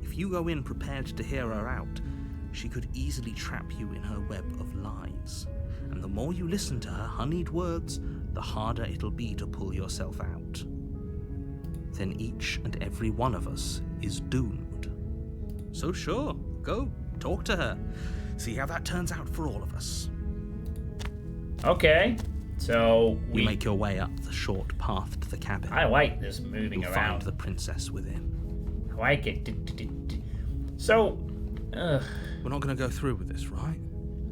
If you go in prepared to hear her out, she could easily trap you in her web of lies. And the more you listen to her honeyed words, the harder it'll be to pull yourself out. Then each and every one of us is doomed. So sure, go. Talk to her. See how that turns out for all of us. Okay, so You make your way up the short path to the cabin. I like this moving You'll around. find the princess within. I like it. So, We're not going to go through with this, right?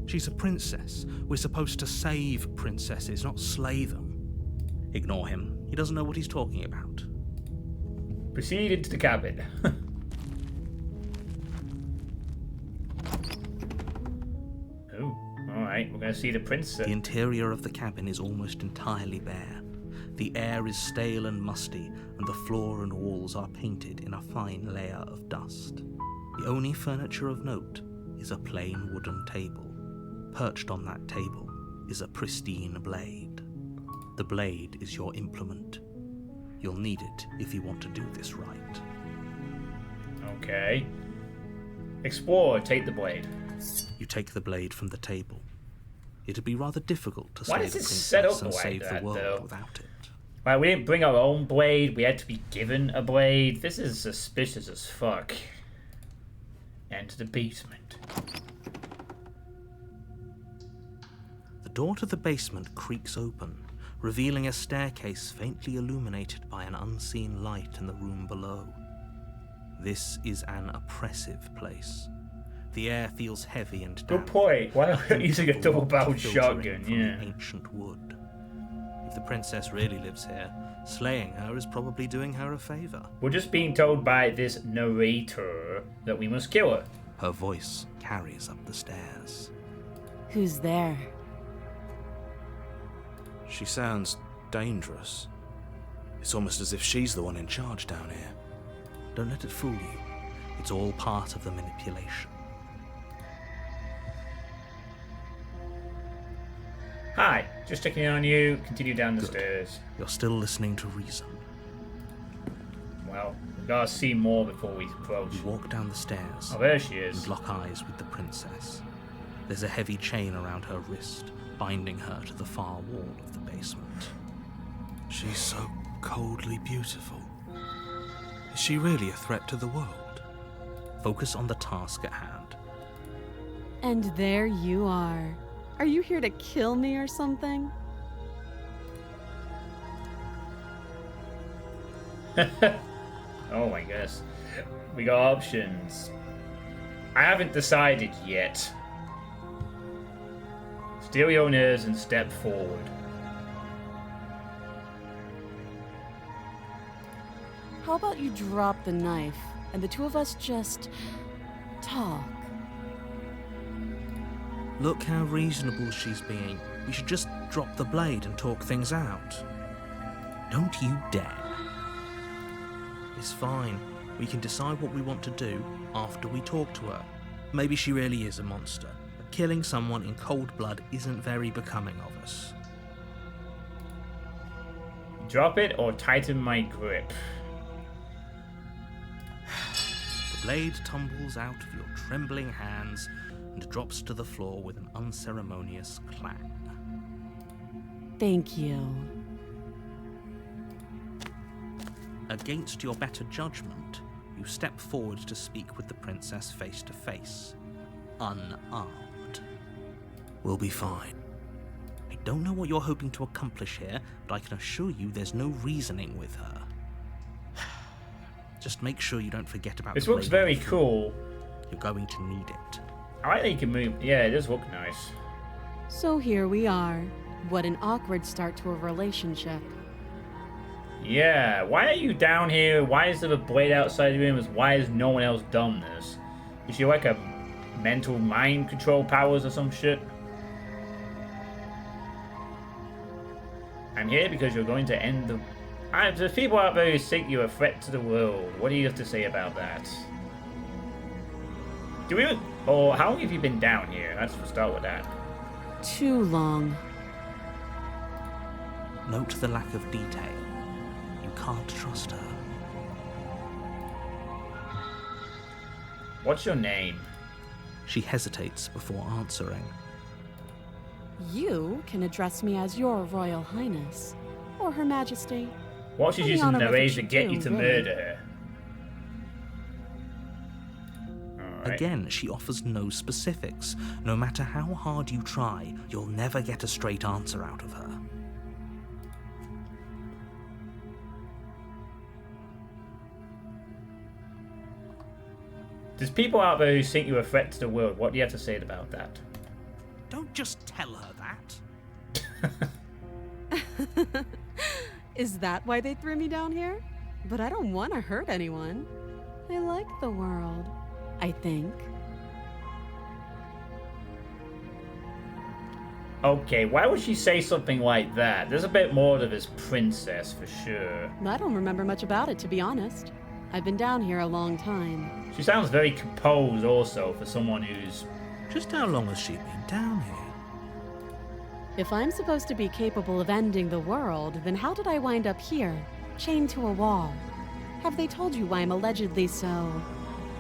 She's a princess. We're supposed to save princesses, not slay them. Ignore him. He doesn't know what he's talking about. proceed into the cabin. Oh, alright, we're going to see the princess. The interior of the cabin is almost entirely bare. The air is stale and musty, and the floor and walls are painted in a fine layer of dust. The only furniture of note is a plain wooden table. Perched on that table is a pristine blade. The blade is your implement. You'll need it if you want to do this right. Okay. Explore, take the blade. You take the blade from the table. It'd be rather difficult to Why slay does the it set princess up and like save that, the world though? without it. Right, we didn't bring our own blade. We had to be given a blade. This is suspicious as fuck. Enter the basement. The door to the basement creaks open, revealing a staircase faintly illuminated by an unseen light in the room below. This is an oppressive place. The air feels heavy and damp. Good point. Why not using a double-barreled filtering shotgun? from Yeah. the ancient wood. If the princess really lives here, slaying her is probably doing her a favor. We're just being told by this narrator that we must kill her. Her voice carries up the stairs. Who's there? She sounds dangerous. It's almost as if she's the one in charge down here. Don't let it fool you. It's all part of the manipulation. Hi, just checking in on you. Continue down the Good. stairs. You're still listening to reason. Well, we gotta see more before we approach. You walk down the stairs Oh, there she is. and lock eyes with the princess. There's a heavy chain around her wrist, binding her to the far wall of the basement. She's so coldly beautiful. Is she really a threat to the world? Focus on the task at hand. And there you are. Are you here to kill me or something? Oh my goodness. We got options. I haven't decided yet. Steal your nerves and step forward. How about you drop the knife and the two of us just talk? Look how reasonable she's being. We should just drop the blade and talk things out. Don't you dare. It's fine. We can decide what we want to do after we talk to her. Maybe she really is a monster. But killing someone in cold blood isn't very becoming of us. Drop it or tighten my grip. The blade tumbles out of your trembling hands and drops to the floor with an unceremonious clang. Thank you. Against your better judgment, you step forward to speak with the princess face to face, unarmed. We'll be fine. I don't know what you're hoping to accomplish here, but I can assure you there's no reasoning with her. Just make sure you don't forget about This the looks blade on very the floor. cool. You're going to need it. I like that you can move. Yeah, it does look nice. So here we are. What an awkward start to a relationship. Yeah, why are you down here? Why is there a blade outside the room? Why has no one else done this? Is she like a mental mind control powers or some shit? I'm here because you're going to end the... There's people out there who think you're a threat to the world. What do you have to say about that? Do we... Or how long have you been down here? Let's start with that. Too long. Note the lack of detail. You can't trust her. What's your name? She hesitates before answering. You can address me as your Royal Highness, or Her Majesty. What she's Any using honor the with raise what to you get do, you to really. murder her. Alright. Again, she offers no specifics. No matter how hard you try, you'll never get a straight answer out of her. There's people out there who think you're a threat to the world. What do you have to say about that? Don't just tell her that. Is that why they threw me down here? But I don't want to hurt anyone. I like the world, I think. Okay, why would she say something like that? There's a bit more to this princess, for sure. I don't remember much about it, to be honest. I've been down here a long time. She sounds very composed also for someone who's... Just how long has she been down here? If I'm supposed to be capable of ending the world, then how did I wind up here, chained to a wall? Have they told you why I'm allegedly so...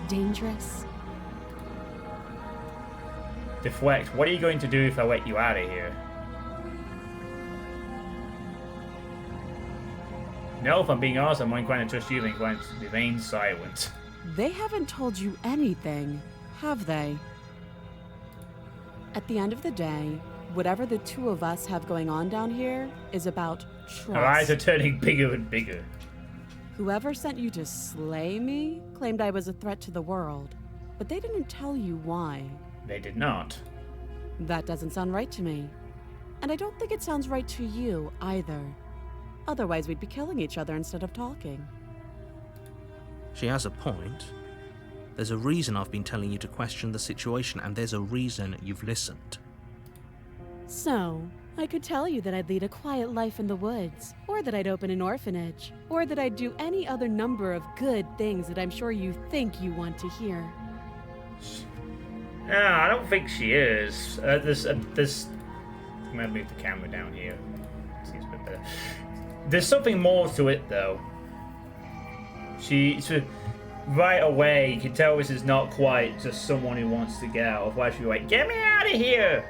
dangerous? Deflect. What are you going to do if I let you out of here? No, if I'm being honest, I'm more inclined to trust you than inclined to remain silent. They haven't told you anything, have they? At the end of the day, whatever the two of us have going on down here is about trust. Her eyes are turning bigger and bigger. Whoever sent you to slay me claimed I was a threat to the world, but they didn't tell you why. They did not. That doesn't sound right to me. And I don't think it sounds right to you either. Otherwise, we'd be killing each other instead of talking. She has a point. There's a reason I've been telling you to question the situation, and there's a reason you've listened. So, I could tell you that I'd lead a quiet life in the woods, or that I'd open an orphanage, or that I'd do any other number of good things that I'm sure you think you want to hear. No, I don't think she is. There's... I'm gonna move the camera down here. Seems a bit better. There's something more to it, though. Right away, you can tell this is not quite just someone who wants to get out. Otherwise, she'd be like, "Get me out of here!"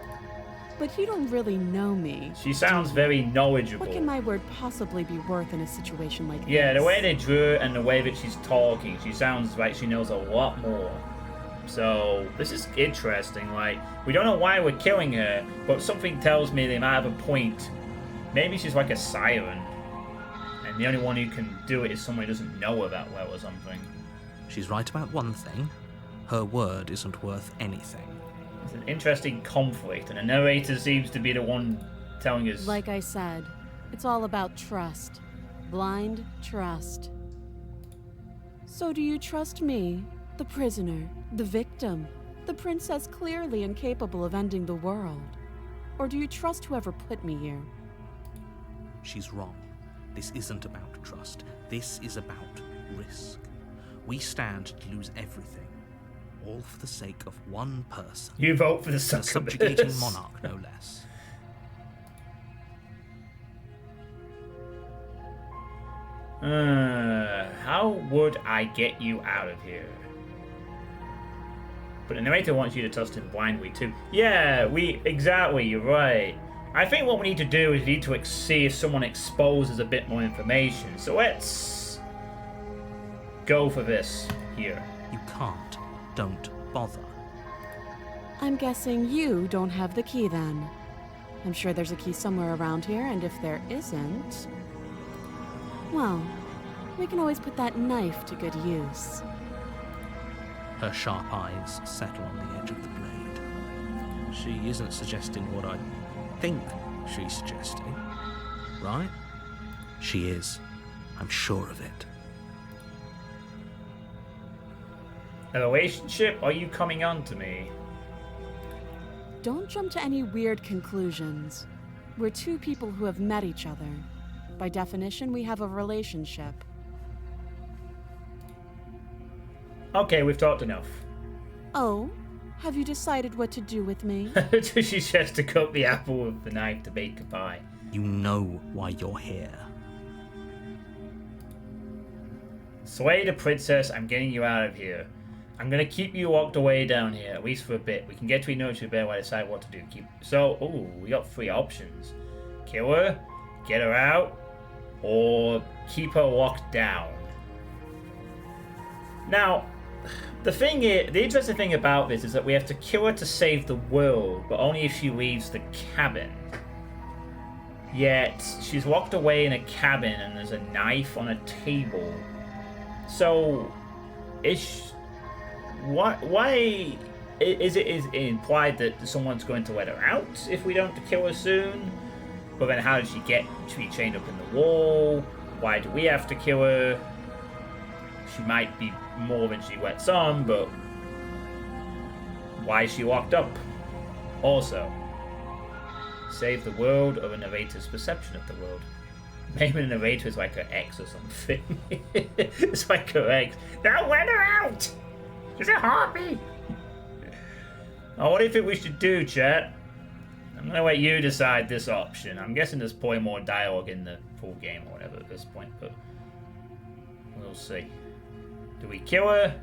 But you don't really know me. She sounds very knowledgeable. What can my word possibly be worth in a situation like this? Yeah, the way they drew it and the way that she's talking, she sounds like she knows a lot more. So, this is interesting. Like, we don't know why we're killing her, but something tells me they might have a point. Maybe she's like a siren. And the only one who can do it is someone who doesn't know her that well or something. She's right about one thing. Her word isn't worth anything. It's an interesting conflict, and the narrator seems to be the one telling us... Like I said, it's all about trust. Blind trust. So do you trust me, the prisoner, the victim, the princess clearly incapable of ending the world? Or do you trust whoever put me here? She's wrong. This isn't about trust. This is about risk. We stand to lose everything, all for the sake of one person. You vote for the A succubus. subjugating monarch, no less. How would I get you out of here? But the narrator wants you to trust him blindly too. Yeah, exactly, you're right. I think what we need to do is we need to see if someone exposes a bit more information. So let's go for this here. You can't. Don't bother. I'm guessing you don't have the key then. I'm sure there's a key somewhere around here, and if there isn't... well, we can always put that knife to good use. Her sharp eyes settle on the edge of the blade. She isn't suggesting what I think she's suggesting, right? She is. I'm sure of it. A relationship? Are you coming on to me? Don't jump to any weird conclusions. We're two people who have met each other. By definition, we have a relationship. Okay, we've talked enough. Oh? Have you decided what to do with me? She says to cut the apple with the knife to bake a pie. You know why you're here. Sway the princess, I'm getting you out of here. I'm gonna keep you locked away down here, at least for a bit. We can get to know each other while I decide what to do. We got 3 options. Kill her, get her out, or keep her locked down. Now, the interesting thing about this is that we have to kill her to save the world, but only if she leaves the cabin. Yet, she's locked away in a cabin and there's a knife on a table. So, why is it implied that someone's going to let her out if we don't kill her soon? But then how did she be chained up in the wall? Why do we have to kill her? She might be more than she lets on, but why is she locked up? Also, save the world or a narrator's perception of the world. Maybe the narrator is like her ex or something. It's like her ex. Don't let her out! She's a harpy! Oh, what do you think we should do, chat? I'm gonna let you decide this option. I'm guessing there's probably more dialogue in the full game or whatever at this point, but we'll see. Do we kill her,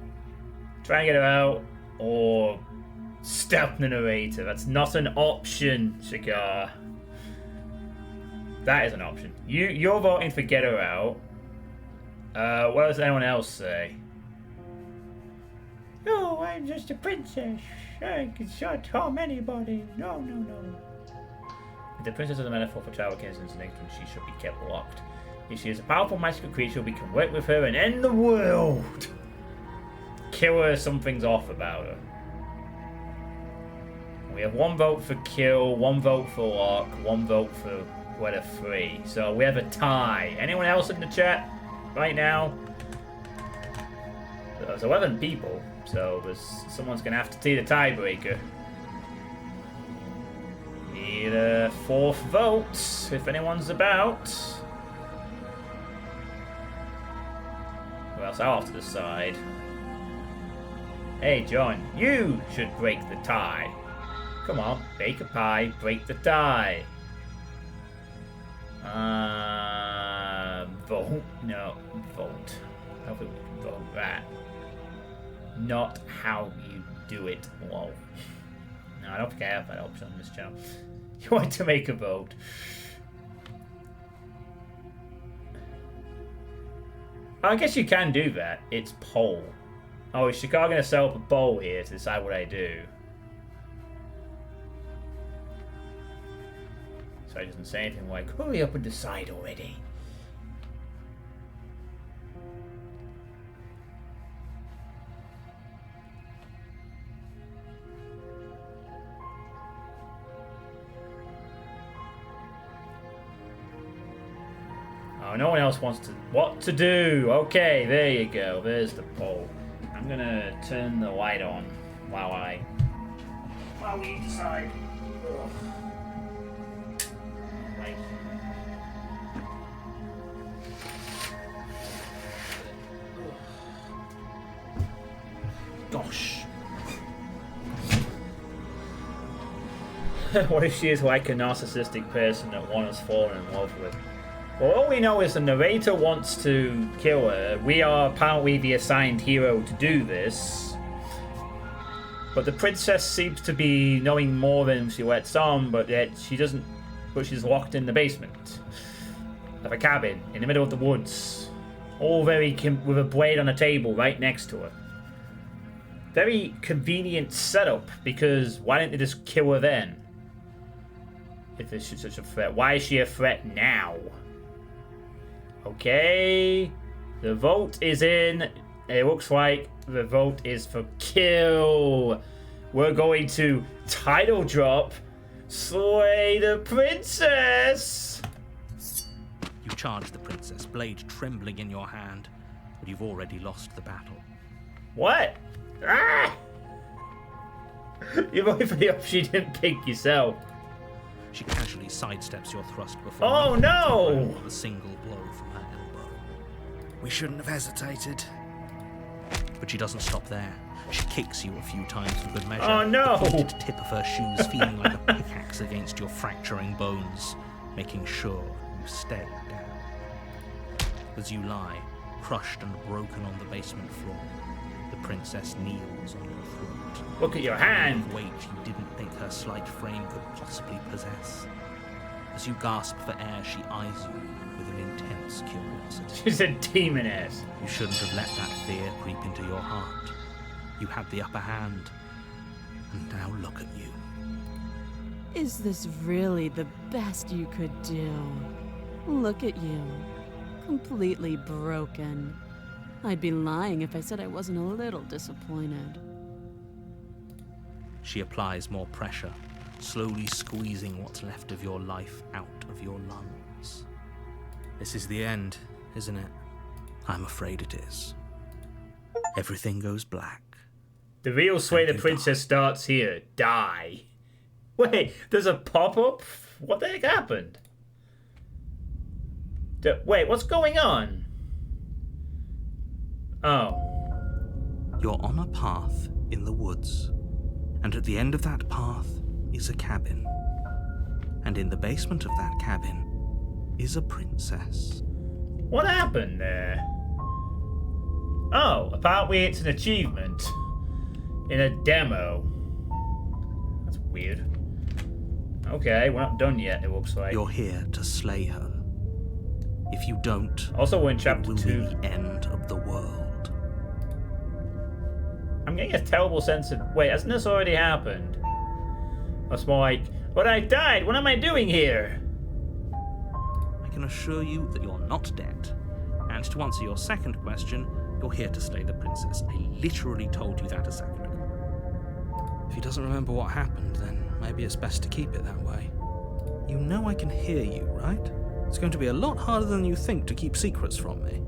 try and get her out, or stab the narrator? That's not an option, Shigar. That is an option. You're voting for get her out. What does anyone else say? No, I'm just a princess. I can shut harm anybody. No. If the princess is a metaphor for child instinct, she should be kept locked. If she is a powerful magical creature, we can work with her and end the world. Kill her, something's off about her. We have 1 vote for kill, 1 vote for lock, 1 vote for let her free. So we have a tie. Anyone else in the chat right now? There's 11 people, so someone's gonna have to be the tiebreaker. Need a 4th vote if anyone's about. Or else I'll have to decide. Hey John, you should break the tie. Come on, bake a pie, break the tie. Vote? No, vote. How do we vote that? Not how you do it. Whoa. No, I don't think I have that option on this channel. You want to make a vote. I guess you can do that. It's poll. Oh, is Chicago going to set up a poll here to decide what I do? So he doesn't say anything like, hurry up and decide already. Oh, no one else wants to... What to do? Okay, there you go. There's the pole. I'm gonna turn the light on while we decide. Ugh. Right. Gosh. What if she is like a narcissistic person that one has fallen in love with? Well, all we know is the narrator wants to kill her. We are apparently the assigned hero to do this. But the princess seems to be knowing more than she lets on, but yet she doesn't. But she's locked in the basement of a cabin in the middle of the woods. All very with a blade on a table right next to her. Very convenient setup, because why didn't they just kill her then? If there's such a threat. Why is she a threat now? Okay. The vote is in. It looks like the vote is for kill. We're going to title drop Slay the Princess. You charge the princess, blade trembling in your hand, but you've already lost the battle. What? Ah! You've only for the option you didn't pick yourself. She casually sidesteps your thrust before Oh no! with a single blow from her elbow. We shouldn't have hesitated. But she doesn't stop there. She kicks you a few times for good measure. Oh no! The pointed tip of her shoes feeling like a pickaxe against your fracturing bones, making sure you stay down. As you lie, crushed and broken on the basement floor, the princess kneels on your throat. Look at your hand! Weight you didn't think her slight frame could possibly possess. As you gasp for air, she eyes you with an intense curiosity. She's a demoness. You shouldn't have let that fear creep into your heart. You had the upper hand, and now look at you. Is this really the best you could do? Look at you. Completely broken. I'd be lying if I said I wasn't a little disappointed. She applies more pressure, slowly squeezing what's left of your life out of your lungs. This is the end, isn't it? I'm afraid it is. Everything goes black. The real Slay the Princess starts here. Die. Wait, there's a pop-up? What the heck happened? Wait, what's going on? Oh. You're on a path in the woods, and at the end of that path is a cabin. And in the basement of that cabin is a princess. What happened there? Oh, apparently it's an achievement in a demo. That's weird. Okay, we're not done yet, it looks like. You're here to slay her. If you don't, also, we're in it chapter will 2. be the end of the world. I'm getting a terrible sense of... Wait, hasn't this already happened? That's more like... But I died! What am I doing here? I can assure you that you're not dead. And to answer your second question, you're here to slay the princess. I literally told you that a second ago. If he doesn't remember what happened, then maybe it's best to keep it that way. You know I can hear you, right? It's going to be a lot harder than you think to keep secrets from me.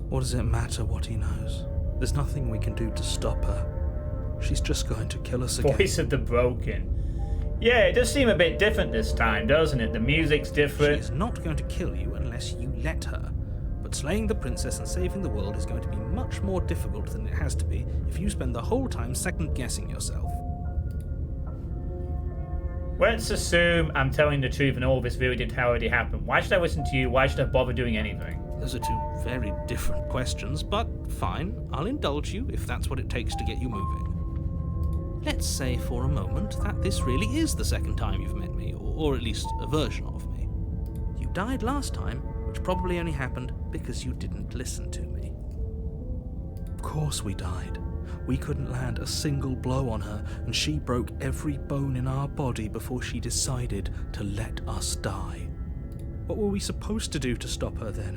What does it matter what he knows? There's nothing we can do to stop her. She's just going to kill us again. Voice of the Broken. Yeah, it does seem a bit different this time, doesn't it? The music's different. She's not going to kill you unless you let her. But slaying the princess and saving the world is going to be much more difficult than it has to be if you spend the whole time second-guessing yourself. Let's assume I'm telling the truth and all this really did already happen. Why should I listen to you? Why should I bother doing anything? Those are two very different questions, but fine, I'll indulge you if that's what it takes to get you moving. Let's say for a moment that this really is the second time you've met me, or at least a version of me. You died last time, which probably only happened because you didn't listen to me. Of course we died. We couldn't land a single blow on her, and she broke every bone in our body before she decided to let us die. What were we supposed to do to stop her then?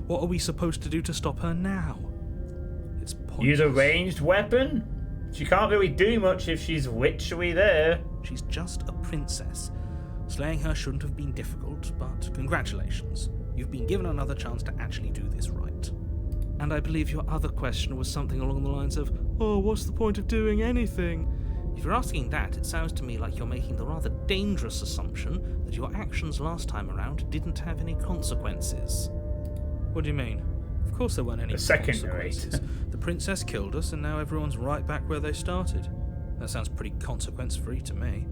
What are we supposed to do to stop her now? It's pointless. Use a ranged weapon? She can't really do much if she's literally there. She's just a princess. Slaying her shouldn't have been difficult, but congratulations. You've been given another chance to actually do this right. And I believe your other question was something along the lines of, oh, what's the point of doing anything? If you're asking that, it sounds to me like you're making the rather dangerous assumption that your actions last time around didn't have any consequences. What do you mean? Of course there weren't any consequences. The princess killed us and now everyone's right back where they started. That sounds pretty consequence-free to me.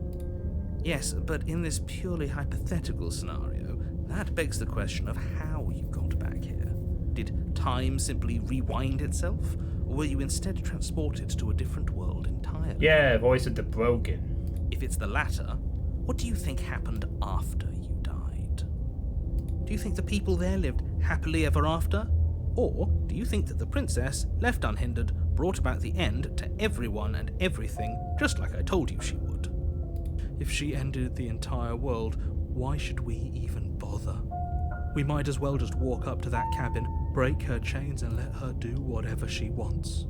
Yes, but in this purely hypothetical scenario, that begs the question of how you got back here. Did time simply rewind itself, or were you instead transported to a different world entirely? Yeah, voice of the broken. If it's the latter, what do you think happened after you died? Do you think the people there lived happily ever after? Or do you think that the princess, left unhindered, brought about the end to everyone and everything, just like I told you she would? If she ended the entire world, why should we even bother? We might as well just walk up to that cabin, break her chains and let her do whatever she wants.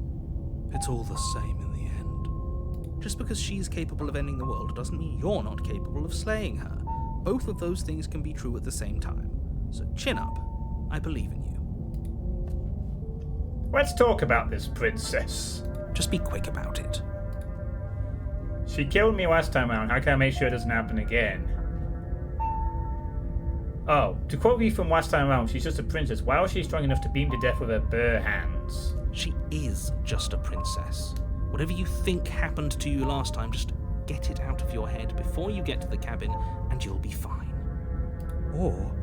It's all the same in the end. Just because she's capable of ending the world doesn't mean you're not capable of slaying her. Both of those things can be true at the same time. So chin up. I believe in you. Let's talk about this princess. Just be quick about it. She killed me last time around. How can I make sure it doesn't happen again? Oh, to quote you from last time around, she's just a princess. Why was she strong enough to beat me to death with her bare hands? She is just a princess. Whatever you think happened to you last time, just get it out of your head before you get to the cabin and you'll be fine. Or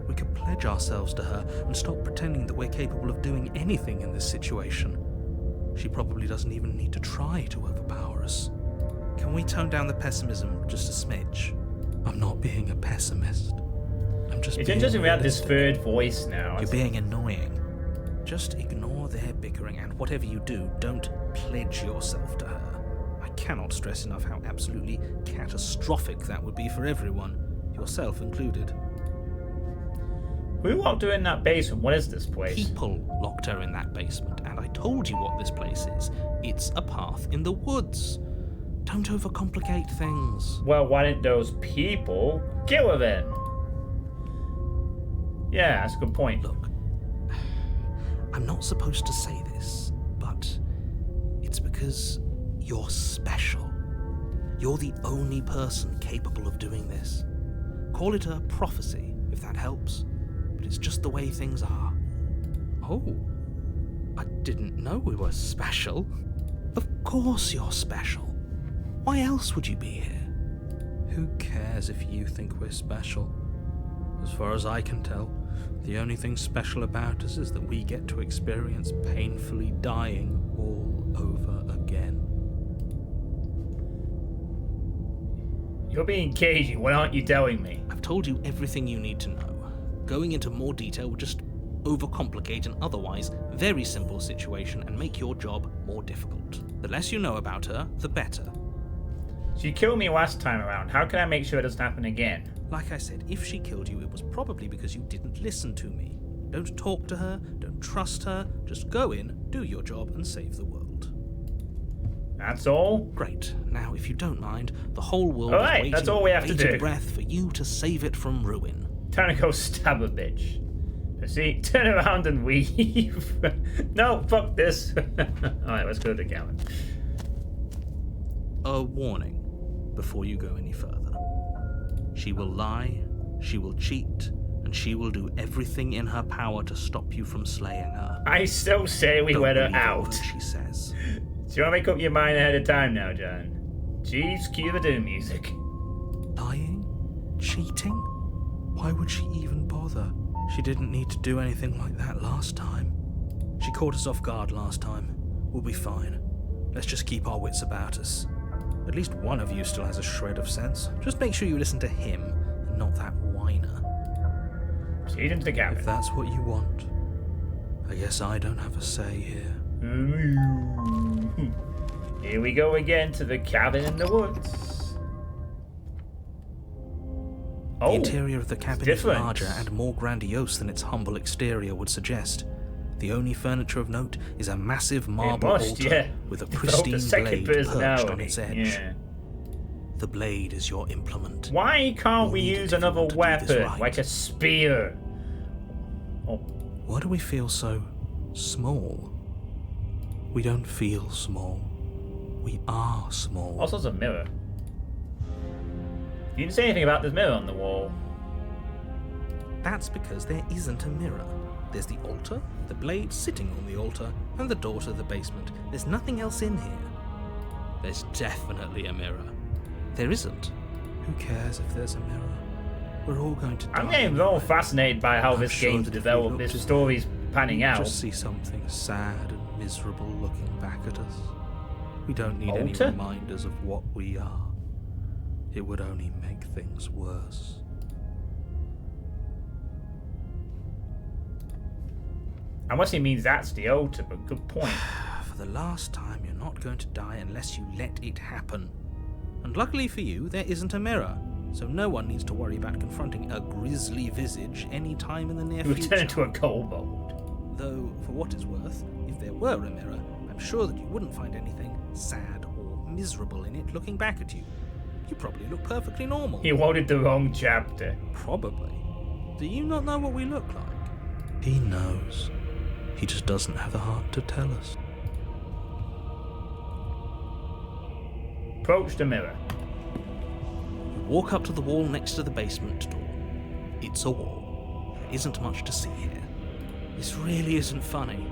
we could pledge ourselves to her and stop pretending that we're capable of doing anything in this situation. She probably doesn't even need to try to overpower us. Can we tone down the pessimism just a smidge? I'm not being a pessimist. I'm just It's being interesting we have this realistic. third voice now. You're being annoying. Just ignore their bickering, and whatever you do, don't pledge yourself to her. I cannot stress enough how absolutely catastrophic that would be for everyone, yourself included. Who locked her in that basement? What is this place? People locked her in that basement, and I told you what this place is. It's a path in the woods. Don't overcomplicate things. Well, why didn't those people kill her then? Yeah, that's a good point. Look, I'm not supposed to say this, but it's because you're special. You're the only person capable of doing this. Call it a prophecy, if that helps, but it's just the way things are. Oh, I didn't know we were special. Of course you're special. Why else would you be here? Who cares if you think we're special? As far as I can tell, the only thing special about us is that we get to experience painfully dying all over again. You're being cagey. What aren't you telling me? I've told you everything you need to know. Going into more detail would just overcomplicate an otherwise very simple situation and make your job more difficult. The less you know about her, the better. She killed me last time around. How can I make sure it doesn't happen again? Like I said, if she killed you, it was probably because you didn't listen to me. Don't talk to her, don't trust her, just go in, do your job, and save the world. That's all? Great. Now, if you don't mind, the whole world All is right, waiting that's all we have to with bated do. breath for you to save it from ruin. Time to go stab a bitch. See, turn around and leave. No, fuck this. Alright, let's go to the cabin. A warning before you go any further. She will lie, she will cheat, and she will do everything in her power to stop you from slaying her. I still say we Don't let her believe all out. that she says. Do you want to make up your mind ahead of time now, John? Jeeves, cue the doom music. Lying? Cheating? Why would she even bother? She didn't need to do anything like that last time. She caught us off guard last time. We'll be fine. Let's just keep our wits about us. At least one of you still has a shred of sense. Just make sure you listen to him, and not that whiner. Proceed into the cabin. If that's what you want, I guess I don't have a say here. Here we go again to the cabin in the woods. The interior of the cabin is different. larger and more grandiose than its humble exterior would suggest. The only furniture of note is a massive marble altar with a pristine blade perched on its edge. Yeah. The blade is your implement. Why can't You'll we need it use if you another want to do this weapon, right. like a spear Oh, Why do we feel so small? We don't feel small. We are small. also there's a mirror. You didn't say anything about this mirror on the wall. That's because there isn't a mirror. There's the altar, the blade sitting on the altar, and the door to the basement. There's nothing else in here. There's definitely a mirror. There isn't. Who cares if there's a mirror? We're all going to die. I'm getting real anyway. fascinated by how I'm this sure game's that if we developed, looked this at story's panning We'd out. just see something sad and miserable looking back at us. We don't need any Altar? reminders of what we are. It would only make things worse. Unless he means that's the altar, but good point. For the last time, you're not going to die unless you let it happen. And luckily for you, there isn't a mirror, so no one needs to worry about confronting a grisly visage any time in the near We've future. turned into a kobold. Though, for what it's worth, if there were a mirror, I'm sure that you wouldn't find anything sad or miserable in it looking back at you. You probably look perfectly normal. He wanted the wrong chapter. Probably. Do you not know what we look like? He knows. He just doesn't have the heart to tell us. Approach the mirror. You walk up to the wall next to the basement door. It's a wall. There isn't much to see here. This really isn't funny.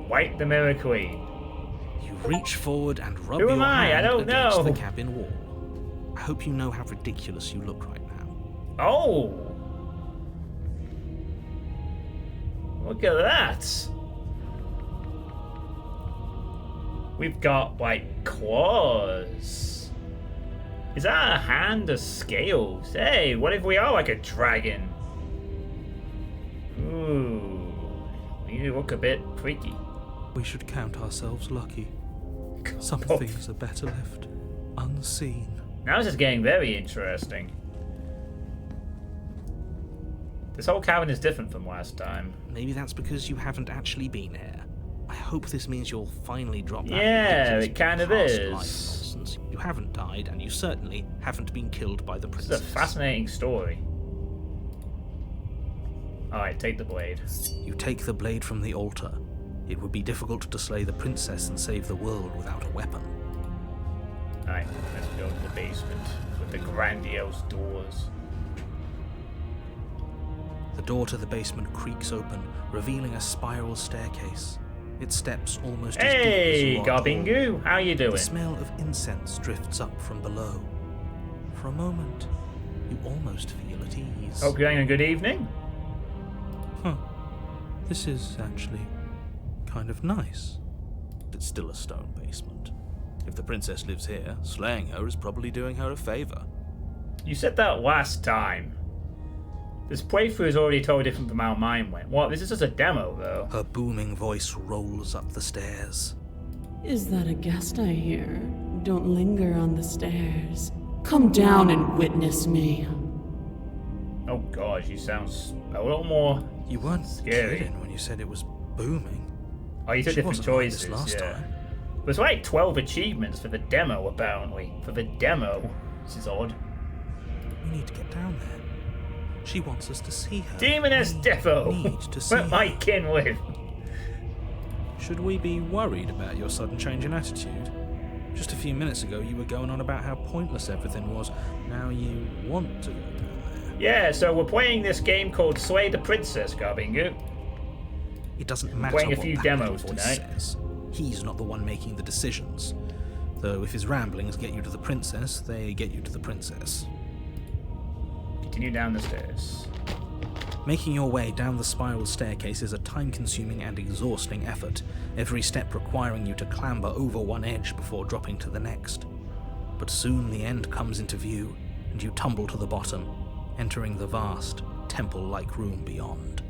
Wipe the mirror clean. You reach forward and rub Who your am I? I hand don't against know. the cabin wall. I hope you know how ridiculous you look right now. Oh! Look at that! We've got, like, claws. Is that a hand or scales? Hey, what if we are like a dragon? Ooh. You look a bit freaky. We should count ourselves lucky. Some Oh. things are better left unseen. Now this is getting very interesting. This whole cabin is different from last time. Maybe that's because you haven't actually been here. I hope this means you'll finally drop that Yeah, ridiculous it kind of past is. life nonsense. You haven't died, and you certainly haven't been killed by the This princess. is a fascinating story. Alright, take the blade. You take the blade from the altar. It would be difficult to slay the princess and save the world without a weapon. Alright, let's go to the basement with the grandiose doors. The door to the basement creaks open, revealing a spiral staircase. Its steps almost as deep as Hey, you are tall. Garbingu, how you doing? The smell of incense drifts up from below. For a moment, you almost feel at ease. Hope you're having a good evening. Huh. This is actually kind of nice. It's still a stone basement. If the princess lives here, slaying her is probably doing her a favor. You said that last time. This playthrough is already totally different from how mine went. What? This is just a demo, though. Her booming voice rolls up the stairs. Is that a guest I hear? Don't linger on the stairs. Come down and witness me. Oh god, you sound a little more. You weren't Scary. kidding when you said it was booming. Oh, you took She different wasn't like this choices. last Yeah. time. There's like 12 achievements for the demo, apparently. For the demo. This is odd. We need to get down there. She wants us to see her. Demoness We Defo! need to see Where my her. kin live. Should we be worried about your sudden change in attitude? Just a few minutes ago, you were going on about how pointless everything was. Now you want to go down there. Yeah, so we're playing this game called Slay the Princess, Garbingu. It doesn't matter Playing a what few that demos little voice tonight. says. He's not the one making the decisions. Though if his ramblings get you to the princess, they get you to the princess. Continue down the stairs. Making your way down the spiral staircase is a time-consuming and exhausting effort, every step requiring you to clamber over one edge before dropping to the next. But soon the end comes into view, and you tumble to the bottom, entering the vast, temple-like room beyond.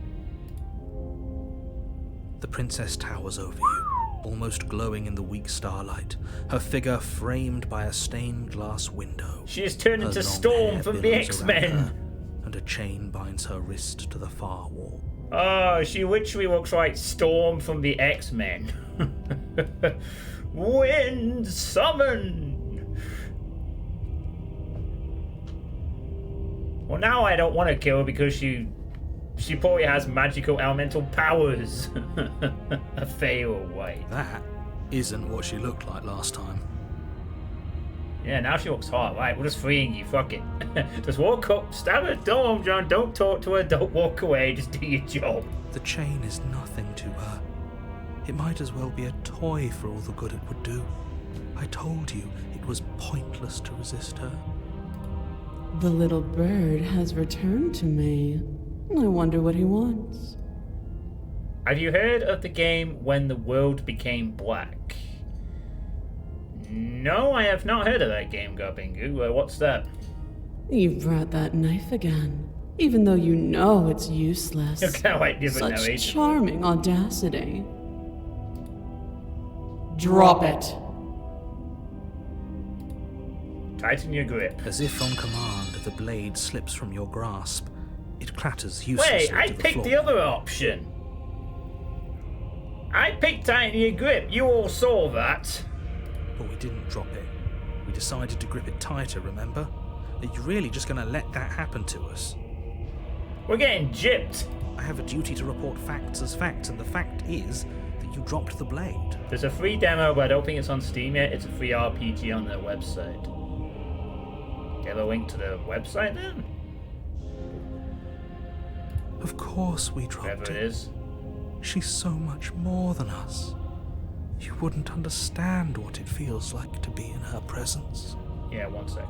The princess towers over you, almost glowing in the weak starlight, her figure framed by a stained glass window. She has turned Her into long Storm hair from the billows around X-Men. her, and a chain binds her wrist to the far wall. Oh, she literally looks like Storm from the X-Men. Wind summon! Well, now I don't want to kill her because she She probably has magical elemental powers. A fail away. That isn't what she looked like last time. Yeah, now she looks hot. Right, we're just freeing you. Fuck it. Just walk up, stab her. Don't, John. Don't talk to her. Don't walk away. Just do your job. The chain is nothing to her. It might as well be a toy for all the good it would do. I told you it was pointless to resist her. The little bird has returned to me. I wonder what he wants. Have you heard of the game When the World Became Black? No, I have not heard of that game, Garbingu. What's that? You've brought that knife again, even though you know it's useless. Okay, wait, different Such narration. charming audacity. Drop it. Tighten your grip. As if on command, the blade slips from your grasp. It clatters uselessly Wait, I to the picked floor. the other option. I picked tighten your grip. You all saw that. But we didn't drop it. We decided to grip it tighter, remember? Are you really just going to let that happen to us? We're getting gypped. I have a duty to report facts as facts, and the fact is that you dropped the blade. There's a free demo, but I don't think it's on Steam yet. It's a free RPG on their website. Get a link to the website then? Of course we dropped Whatever it it. is. She's so much more than us. You wouldn't understand what it feels like to be in her presence. Yeah, 1 sec.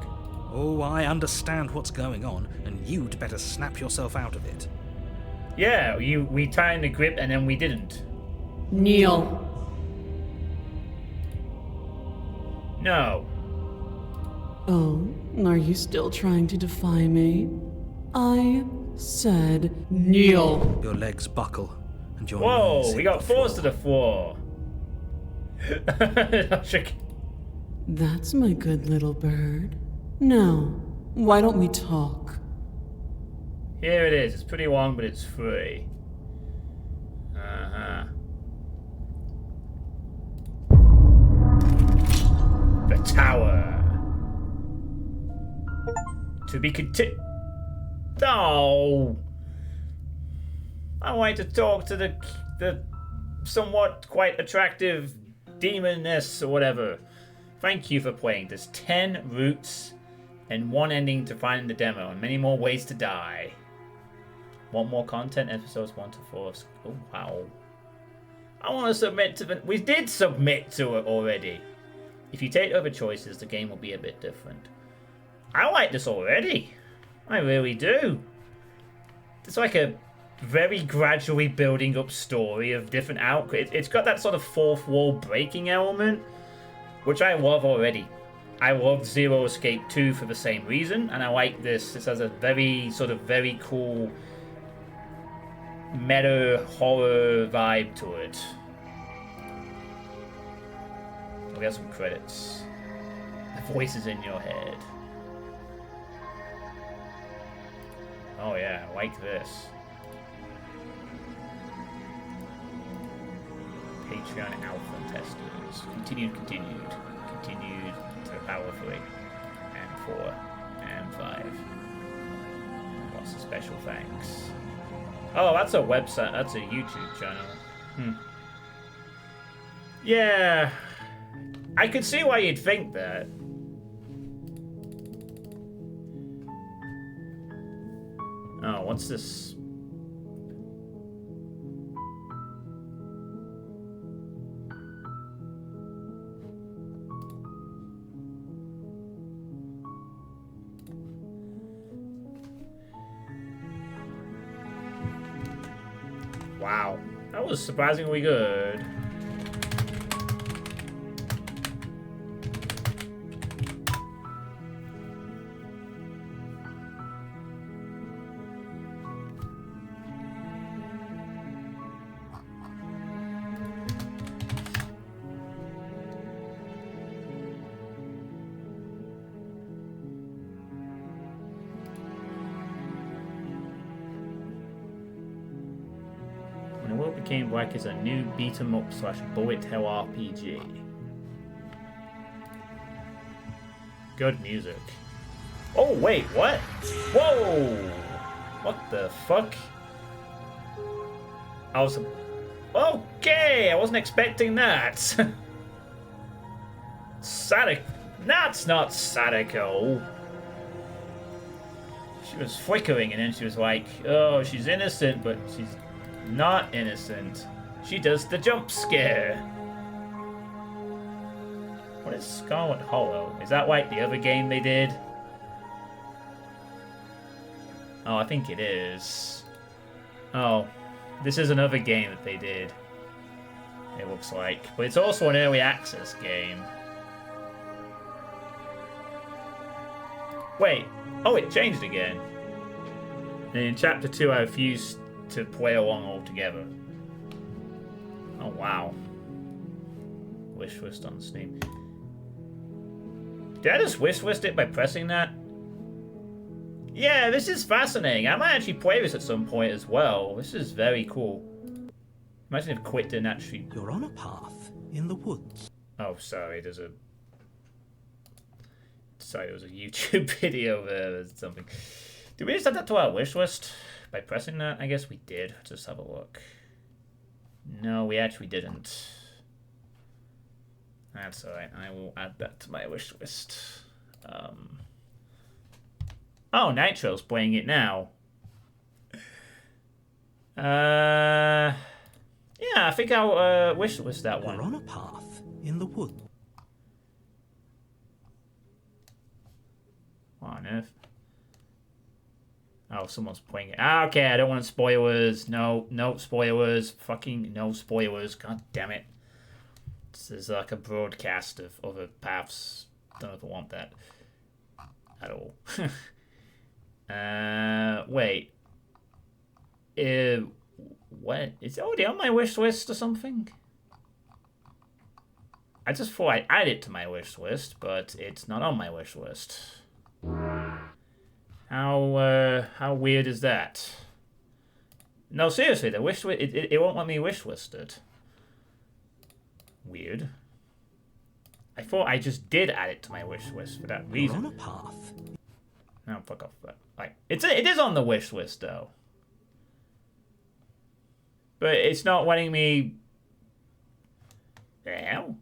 Oh, I understand what's going on, and you'd better snap yourself out of it. Yeah, we tightened the grip and then we didn't. Kneel. No. Oh, are you still trying to defy me? I said kneel. Your legs buckle, and your Whoa, knees we hit got the forced to floor. the floor. That's my good little bird. Now, why don't we talk? Here it is. It's pretty long, but it's free. Uh-huh. The tower. To be Oh! I wanted to talk to the somewhat quite attractive demoness or whatever. Thank you for playing. There's 10 routes and 1 ending to find in the demo, and many more ways to die. Want more content? Episodes 1 to 4. Oh, wow. I want to submit to the... We did submit to it already. If you take other choices, the game will be a bit different. I like this already. I really do. It's like a very gradually building up story of different outcomes. It's got that sort of fourth wall breaking element, which I love already. I loved Zero Escape 2 for the same reason, and I like this. This has a very cool meta horror vibe to it. We got some credits. The voices in your head. Oh yeah, I like this. Patreon alpha testers. Continued to the power 3. And 4. And 5. Lots of special thanks. Oh, that's a website. That's a YouTube channel. Yeah. I could see why you'd think that. Oh, what's this? Wow, that was surprisingly good. When the World Became Black is a new beat-em-up / bullet hell RPG. Good music. Oh wait, what? Whoa! What the fuck? I was... Okay, I wasn't expecting that. Sadako... That's not Sadako. She was flickering and then she was like, oh, she's innocent, but she's not innocent. She does the jump scare. What is Scarlet Hollow? Is that like the other game they did? Oh, I think it is. Oh, this is another game that they did. It looks like. But it's also an early access game. Wait. Oh, it changed again. And in Chapter 2, I refused to play along altogether. Oh, wow. Wishlist on Steam. Did I just wishlist it by pressing that? Yeah, this is fascinating. I might actually play this at some point as well. This is very cool. Imagine if Quit didn't actually... You're on a path in the woods. Oh, sorry, there's a... Sorry, there was a YouTube video there or something. Did we just add that to our wish list by pressing that? I guess we did. Let's just have a look. No, we actually didn't. That's alright. I will add that to my wish list. Oh, Nitro's playing it now. Yeah, I think I'll wish list that one. You're on a path in the woods. What on earth? Oh, someone's playing it. Ah, okay, I don't want spoilers. No, no spoilers. Fucking no spoilers. God damn it. This is like a broadcast of other paths. Don't know if I want that at all. Wait. What? It's already on my wish list or something? I just thought I'd add it to my wish list, but it's not on my wish list. How weird is that? No, seriously, the wish list, it won't let me wish list it. Weird. I thought I just did add it to my wish list for that reason. You're on a path. No, fuck off. Like, it is on the wish list though. But it's not letting me. The hell?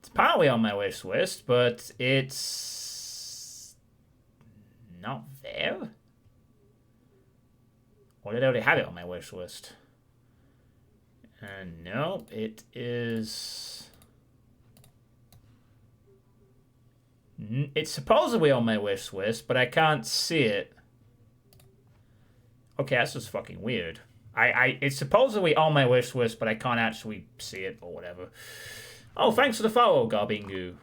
It's partly on my wish list, but it's not there. Or did I already have it on my wish list? No, it is. It's supposedly on my wish list, but I can't see it. Okay, that's just fucking weird. It's supposedly on my wish list, but I can't actually see it or whatever. Oh, thanks for the follow, Garbingu.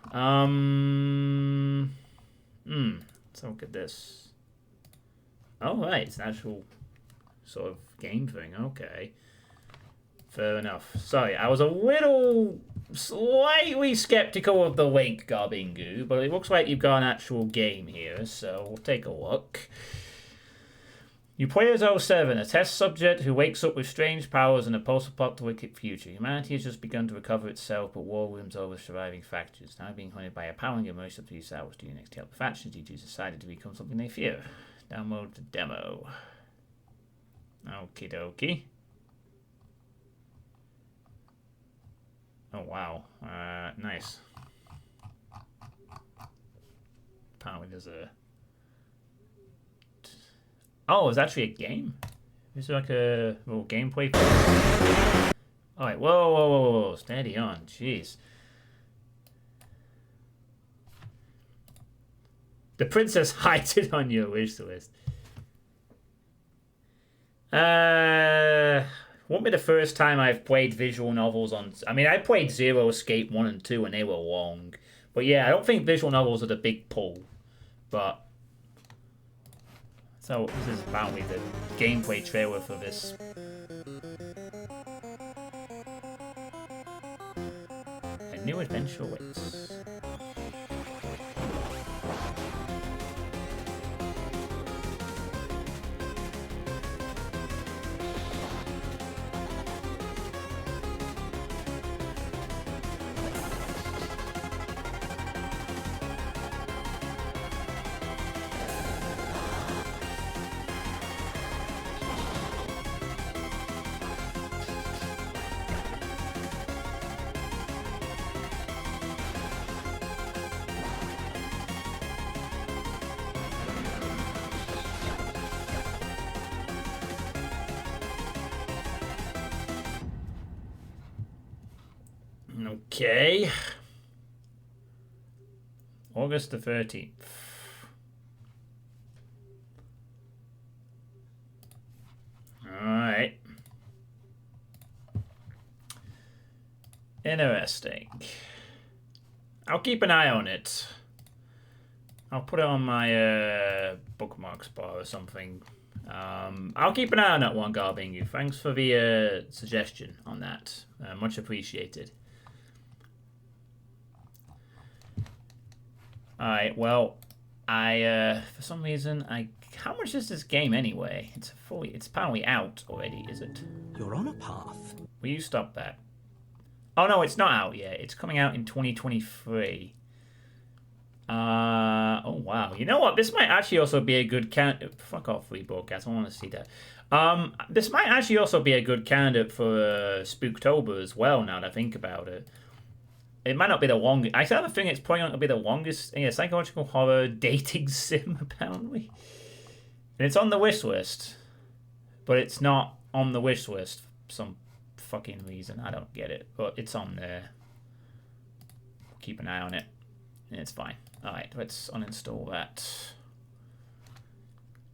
Let's look at this. Oh, right, it's an actual sort of game thing. Okay. Fair enough. Sorry, I was a little slightly skeptical of the link, Garbingu, but it looks like you've got an actual game here, so we'll take a look. You play as 07, a test subject who wakes up with strange powers in a post-apocalyptic future. Humanity has just begun to recover itself, but war looms over surviving factions. Now being hunted by a power and most up to these hours. Do you next help the factions? You decided to become something they fear. Download the demo. Okie dokie. Oh, wow. Nice. Apparently there's a... Oh, it's actually a game? Is it like a little gameplay? Alright, whoa. Steady on. Jeez. The princess hides it on your wish list. Won't be the first time I've played visual novels on... I mean, I played Zero Escape 1 and 2 and they were long. But yeah, I don't think visual novels are the big pull. But... So, this is apparently the gameplay trailer for this. A new adventure awaits. Okay. August the 13th. Alright. Interesting. I'll keep an eye on it. I'll put it on my bookmarks bar or something. I'll keep an eye on that one, Garbingu. Thanks for the suggestion on that. Much appreciated. Alright, well, for some reason, how much is this game anyway? It's apparently out already, is it? You're on a path. Will you stop that? Oh no, it's not out yet. It's coming out in 2023. Oh wow. You know what? This might actually also be a good fuck off, free broadcast. I want to see that. This might actually also be a good candidate for Spooktober as well, now that I think about it. It might not be the longest. I have a feeling it's probably not going to be the longest psychological horror dating sim, apparently. And it's on the wish list. But it's not on the wish list for some fucking reason. I don't get it. But it's on there. Keep an eye on it. And it's fine. Alright, let's uninstall that.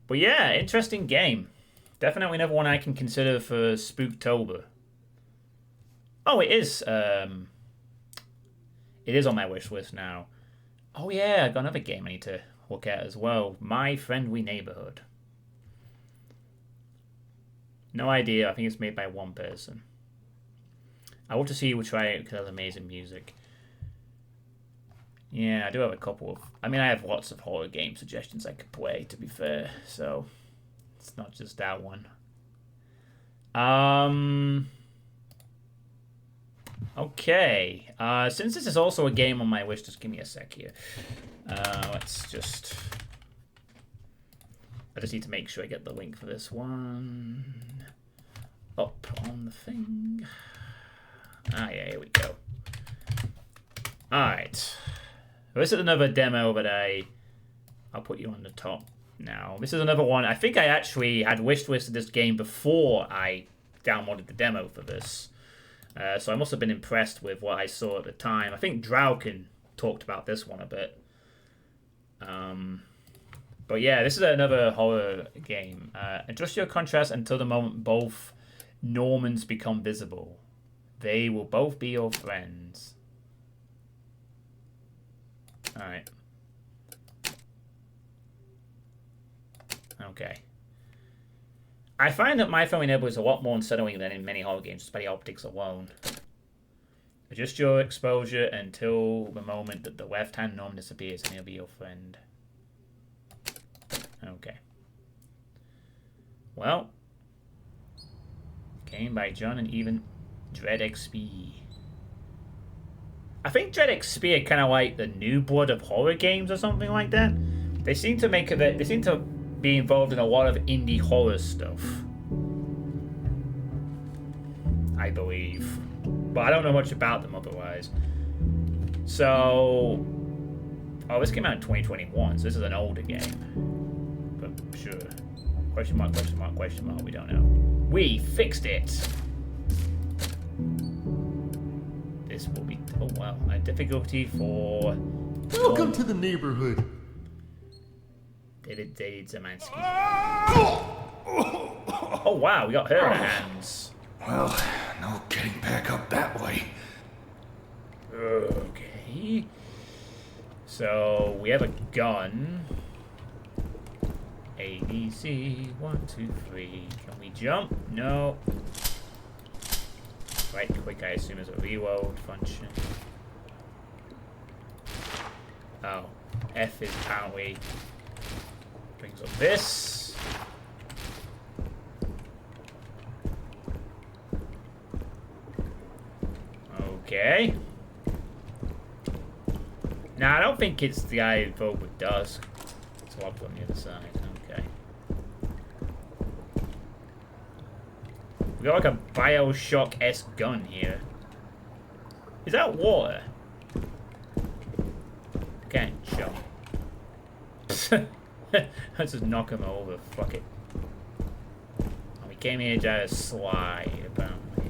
But yeah, interesting game. Definitely another one I can consider for Spooktober. Oh, it is. It is on my wish list now. Oh yeah, I've got another game I need to look at as well. My Friendly Neighborhood. No idea. I think it's made by one person. I want to see you try it because it has amazing music. Yeah, I do have a couple of... I mean, I have lots of horror game suggestions I could play, to be fair. So, it's not just that one. Okay. Since this is also a game on my wish, just give me a sec here. Let's just... I just need to make sure I get the link for this one. Up on the thing. Ah, yeah, here we go. Alright. This is another demo that I'll put you on the top now. This is another one. I think I actually had wish listed this game before I downloaded the demo for this. So I must have been impressed with what I saw at the time. I think Drauken talked about this one a bit. But yeah, this is another horror game. Adjust your contrast until the moment both Normans become visible. They will both be your friends. Alright. Okay. I find that My Friendly Neighborhood is a lot more unsettling than in many horror games, just by the optics alone. Adjust your exposure until the moment that the left-hand Norman disappears and he'll be your friend. Okay. Well. Game by John and even Dread XP. I think Dread XP are kind of like the new blood of horror games or something like that. They seem to make it. They seem to be involved in a lot of indie horror stuff. I believe, but I don't know much about them otherwise. So, oh, this came out in 2021, so this is an older game. But sure. Question mark, question mark, question mark. We don't know. We fixed it. This will be, oh wow, a difficulty for... Welcome to the neighborhood. David Zemansky. Oh wow, we got her hands. Well, no getting back up that way. Okay. So, we have a gun. A, B, C, 1, 2, 3. Can we jump? No. Right click, I assume, is a reload function. Oh. F is apparently brings up this. Okay. Now, I don't think it's the guy involved with Dusk. It's locked on the other side. Okay. We got like a Bioshock-esque gun here. Is that water? Can't jump. Let's just knock him over. Fuck it. We came here to slide, apparently.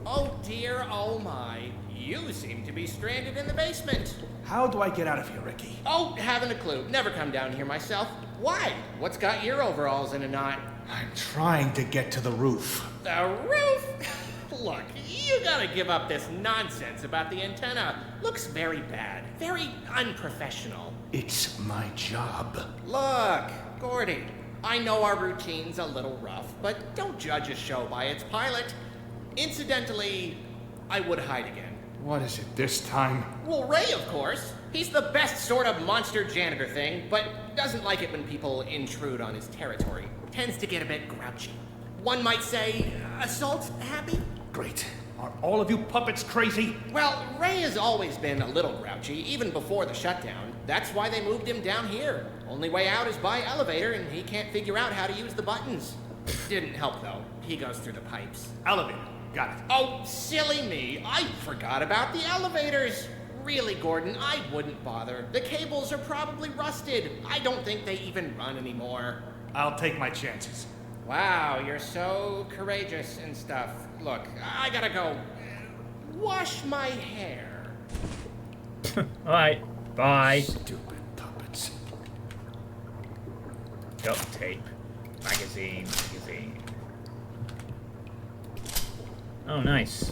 Oh dear, oh my. You seem to be stranded in the basement. How do I get out of here, Ricky? Oh, haven't a clue. Never come down here myself. Why? What's got your overalls in a knot? I'm trying to get to the roof. The roof? Look, you gotta give up this nonsense about the antenna. Looks very bad. Very unprofessional. It's my job. Look, Gordy, I know our routine's a little rough, but don't judge a show by its pilot. Incidentally, I would hide again. What is it this time? Well, Ray, of course. He's the best sort of monster janitor thing, but doesn't like it when people intrude on his territory. Tends to get a bit grouchy. One might say, assault happy? Great. Are all of you puppets crazy? Well, Ray has always been a little grouchy, even before the shutdown. That's why they moved him down here. Only way out is by elevator, and he can't figure out how to use the buttons. Didn't help, though. He goes through the pipes. Elevator. Got it. Oh, silly me. I forgot about the elevators. Really, Gordon, I wouldn't bother. The cables are probably rusted. I don't think they even run anymore. I'll take my chances. Wow, you're so courageous and stuff. Look, I gotta go wash my hair. Alright, bye. Stupid puppets. Duct tape. Magazine. Oh, nice.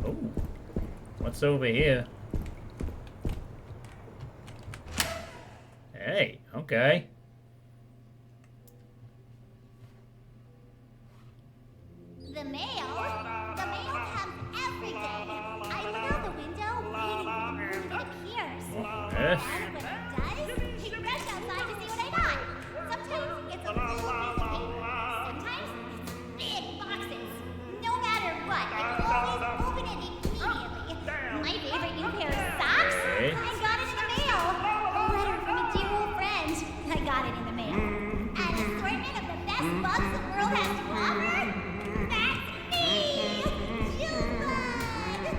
Oh, what's over here? Hey, okay. The mail? The mail comes every day. I look out the window waiting for the moon it appears. Earth? And when it does, I rush outside to see what I got. Sometimes it's a little piece of paper. Sometimes it's big boxes. No matter what, I always open it immediately. My favorite new pair of socks? Okay. I got it in the mail. A letter from a dear old friend. I got it in the mail. An assortment of the best bugs the world has to offer? That's me! Junebug!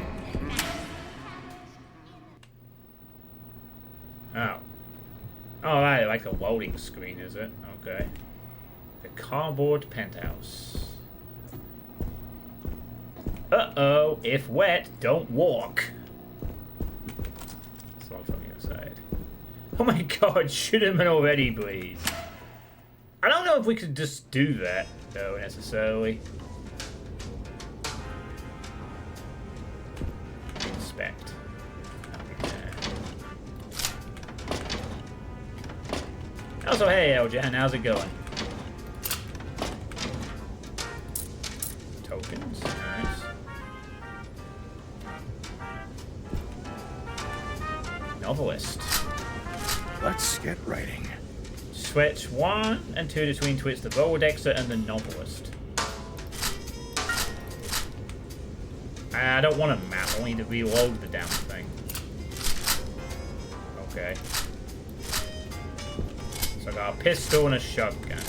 Oh. Oh, right, like a loading screen, is it? Okay. The cardboard penthouse. Uh-oh, if wet, don't walk. Someone from the outside. Oh my god, shoot him already, please. I don't know if we could just do that, though, necessarily. Inspect. Also, hey, Eljan, how's it going? Tokens, nice. Novelist. Let's get writing. Switch 1 and 2 between Twitch, the Rolodexer and the Novelist. I don't want a map, I need to reload the damn thing. Okay. So I got a pistol and a shotgun.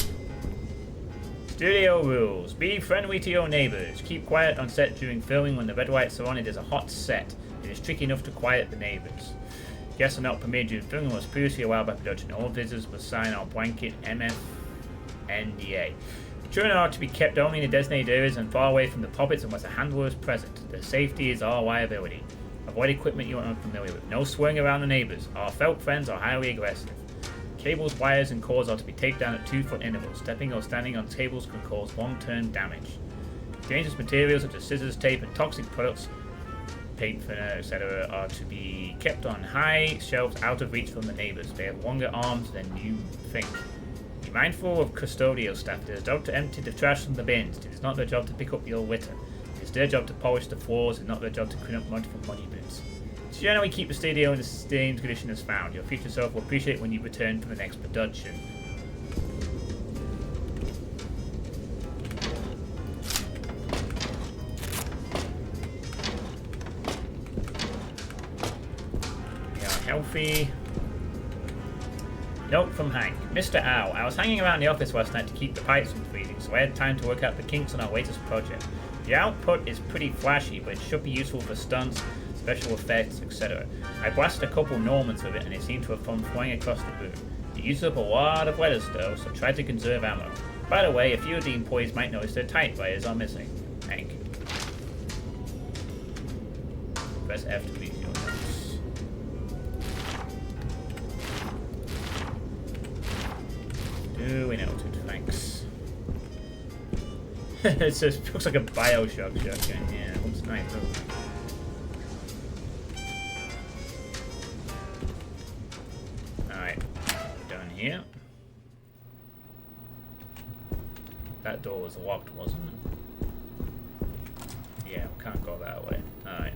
Studio rules. Be friendly to your neighbors. Keep quiet on set during filming when the red lights are on. It is a hot set. It is tricky enough to quiet the neighbors. Guests are not permitted during filming was previously allowed by production. All visitors must sign our blanket MFNDA. Children are to be kept only in the designated areas and far away from the puppets unless a handler is present. Their safety is our liability. Avoid equipment you are unfamiliar with. No swearing around the neighbors. Our felt friends are highly aggressive. Cables, wires, and cords are to be taken down at 2-foot intervals. Stepping or standing on tables can cause long-term damage. Dangerous materials such as scissors, tape, and toxic products, paint thinner, etc., are to be kept on high shelves out of reach from the neighbors. They have longer arms than you think. Be mindful of custodial staff. It is their job to empty the trash from the bins. It is not their job to pick up your litter. It is their job to polish the floors and not their job to clean up mud from muddy bits. Generally keep the studio in the same condition as found. Your future self will appreciate when you return for the next production. We are healthy. Note from Hank. Mr. Owl, I was hanging around the office last night to keep the pipes from freezing, so I had time to work out the kinks on our latest project. The output is pretty flashy, but it should be useful for stunts, special effects, etc. I blasted a couple Normans with it and it seemed to have gone flying across the room. It used up a lot of letters though, so try to conserve ammo. By the way, a few of the employees might notice their typewriters are missing. Press F to reach your notes. Duly noted, thanks. It looks like a Bioshock shotgun. Yeah, it looks nice, doesn't it? Alright, done here. That door was locked, wasn't it? Yeah, we can't go that way. Alright.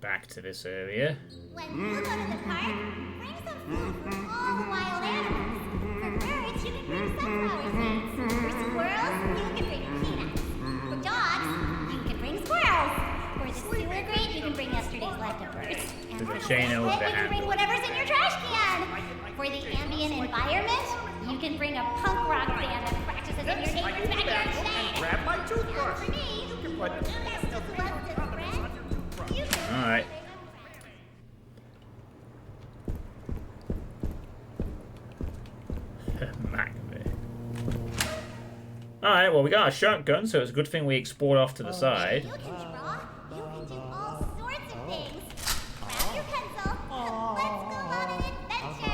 Back to this area. When you go to the park, bring some food for all the wild animals. For birds, you can bring sunflower seeds. For squirrels, you can bring peanuts. For dogs, you can bring squirrels. For the sewer grate, you can bring yesterday's leftovers. And With for the chain over pet, the you can bring handle. whatever's in your trash can. For the ambient environment, you can bring a punk rock band that practices in your neighbor's backyard shade. Grab my And toothbrush. for me, You can put best of luck to friends. You can Alright. Alright, well we got a shotgun, so it's a good thing we explored off to the side. You can draw. You can do all sorts of things. Grab your pencil. Let's go on an adventure.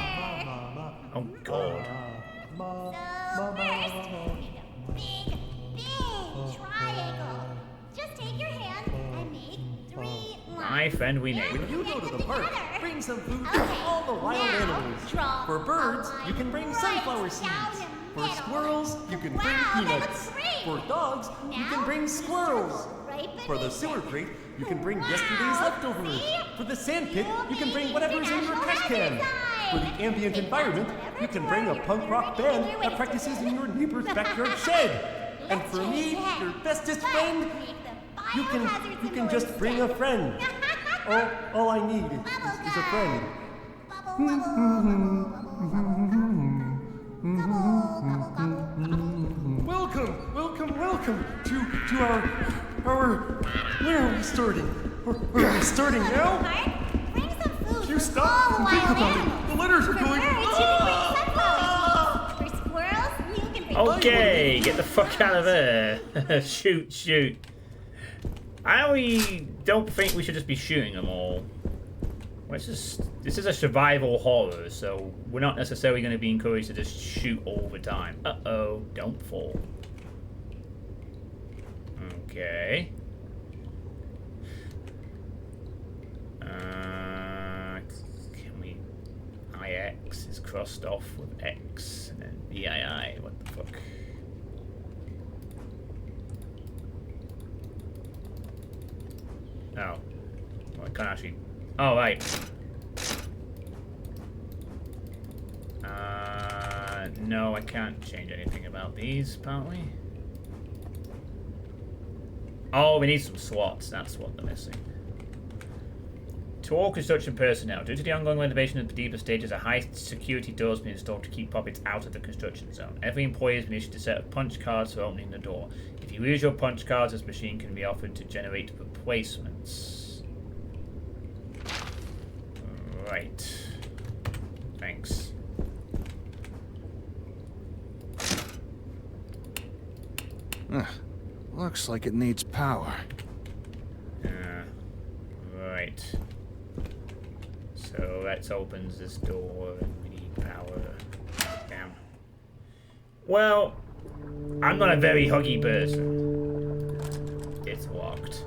Oh god. So first, make a big triangle. Just take your hand and make 3 lines. My friend we named. When You go to the park, bring some food Okay, for all the wild now animals. draw For birds, a you can bring line sunflower right seeds. down the For middle. squirrels, you can bring Wow, that peanuts. looks great. For dogs, you Now, can bring squirrels. right For the beneath sewer it. grate, you can bring Wow, yesterday's leftovers. see? For the sand pit, you can bring You'll whatever's be in your trash National can. Hazard For the ambient Take environment, whatever you can toy bring a you're punk rock bringing band your that way practices to. in your neighbor's backyard shed. And Let's for me, change that. your bestest But friend, make the you biohazard can symbol just bring a instead. friend. All I need is a friend. Bubble, bubble, bubble, bubble, bubble, bubble, bubble, bubble. Welcome to our where are we starting? Where are we starting now? Park, bring some food You for stop all and think wild about animals. it. The letters are For going. birds, you can bring sunflower seeds. For squirrels, you can bring Okay, get the fuck out of there. Shoot. I don't think we should just be shooting them all. This is a survival horror, so we're not necessarily going to be encouraged to just shoot all the time. Uh-oh, don't fall. Okay. Can we... IX is crossed off with X, and then BII, what the fuck? Oh. Well, I can't actually... Oh, right. No, I can't change anything about these, apparently. Oh, we need some slots. That's what they're missing. To all construction personnel, due to the ongoing renovation of the deeper stages, a high-security door has been installed to keep puppets out of the construction zone. Every employee has been issued a set of punch cards for opening the door. If you lose your punch cards, this machine can be offered to generate replacements. Right. Thanks. Looks like it needs power. Right. So that opens this door and we need power. Damn. Well, I'm not a very huggy person. It's locked.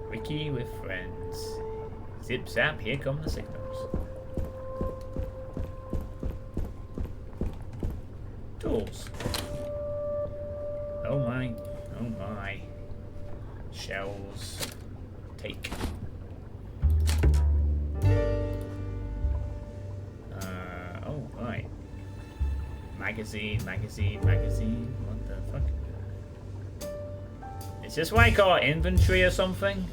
Ricky with friends. Zip zap, here come the signals. Tools. Oh my, oh my. Shells. Take. Oh, right. Magazine. What the fuck? Is this like our inventory or something?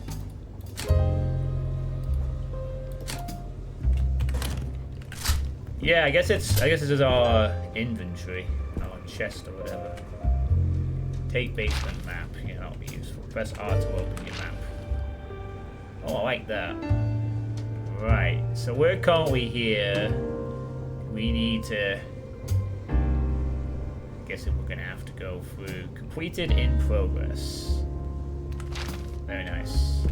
Yeah, I guess this is our inventory, our chest or whatever. Take basement map. Yeah, that'll be useful. Press R to open your map. Oh, I like that. Right, so we're currently here. We need to guessing we're gonna have to go through. Completed in progress. Very nice.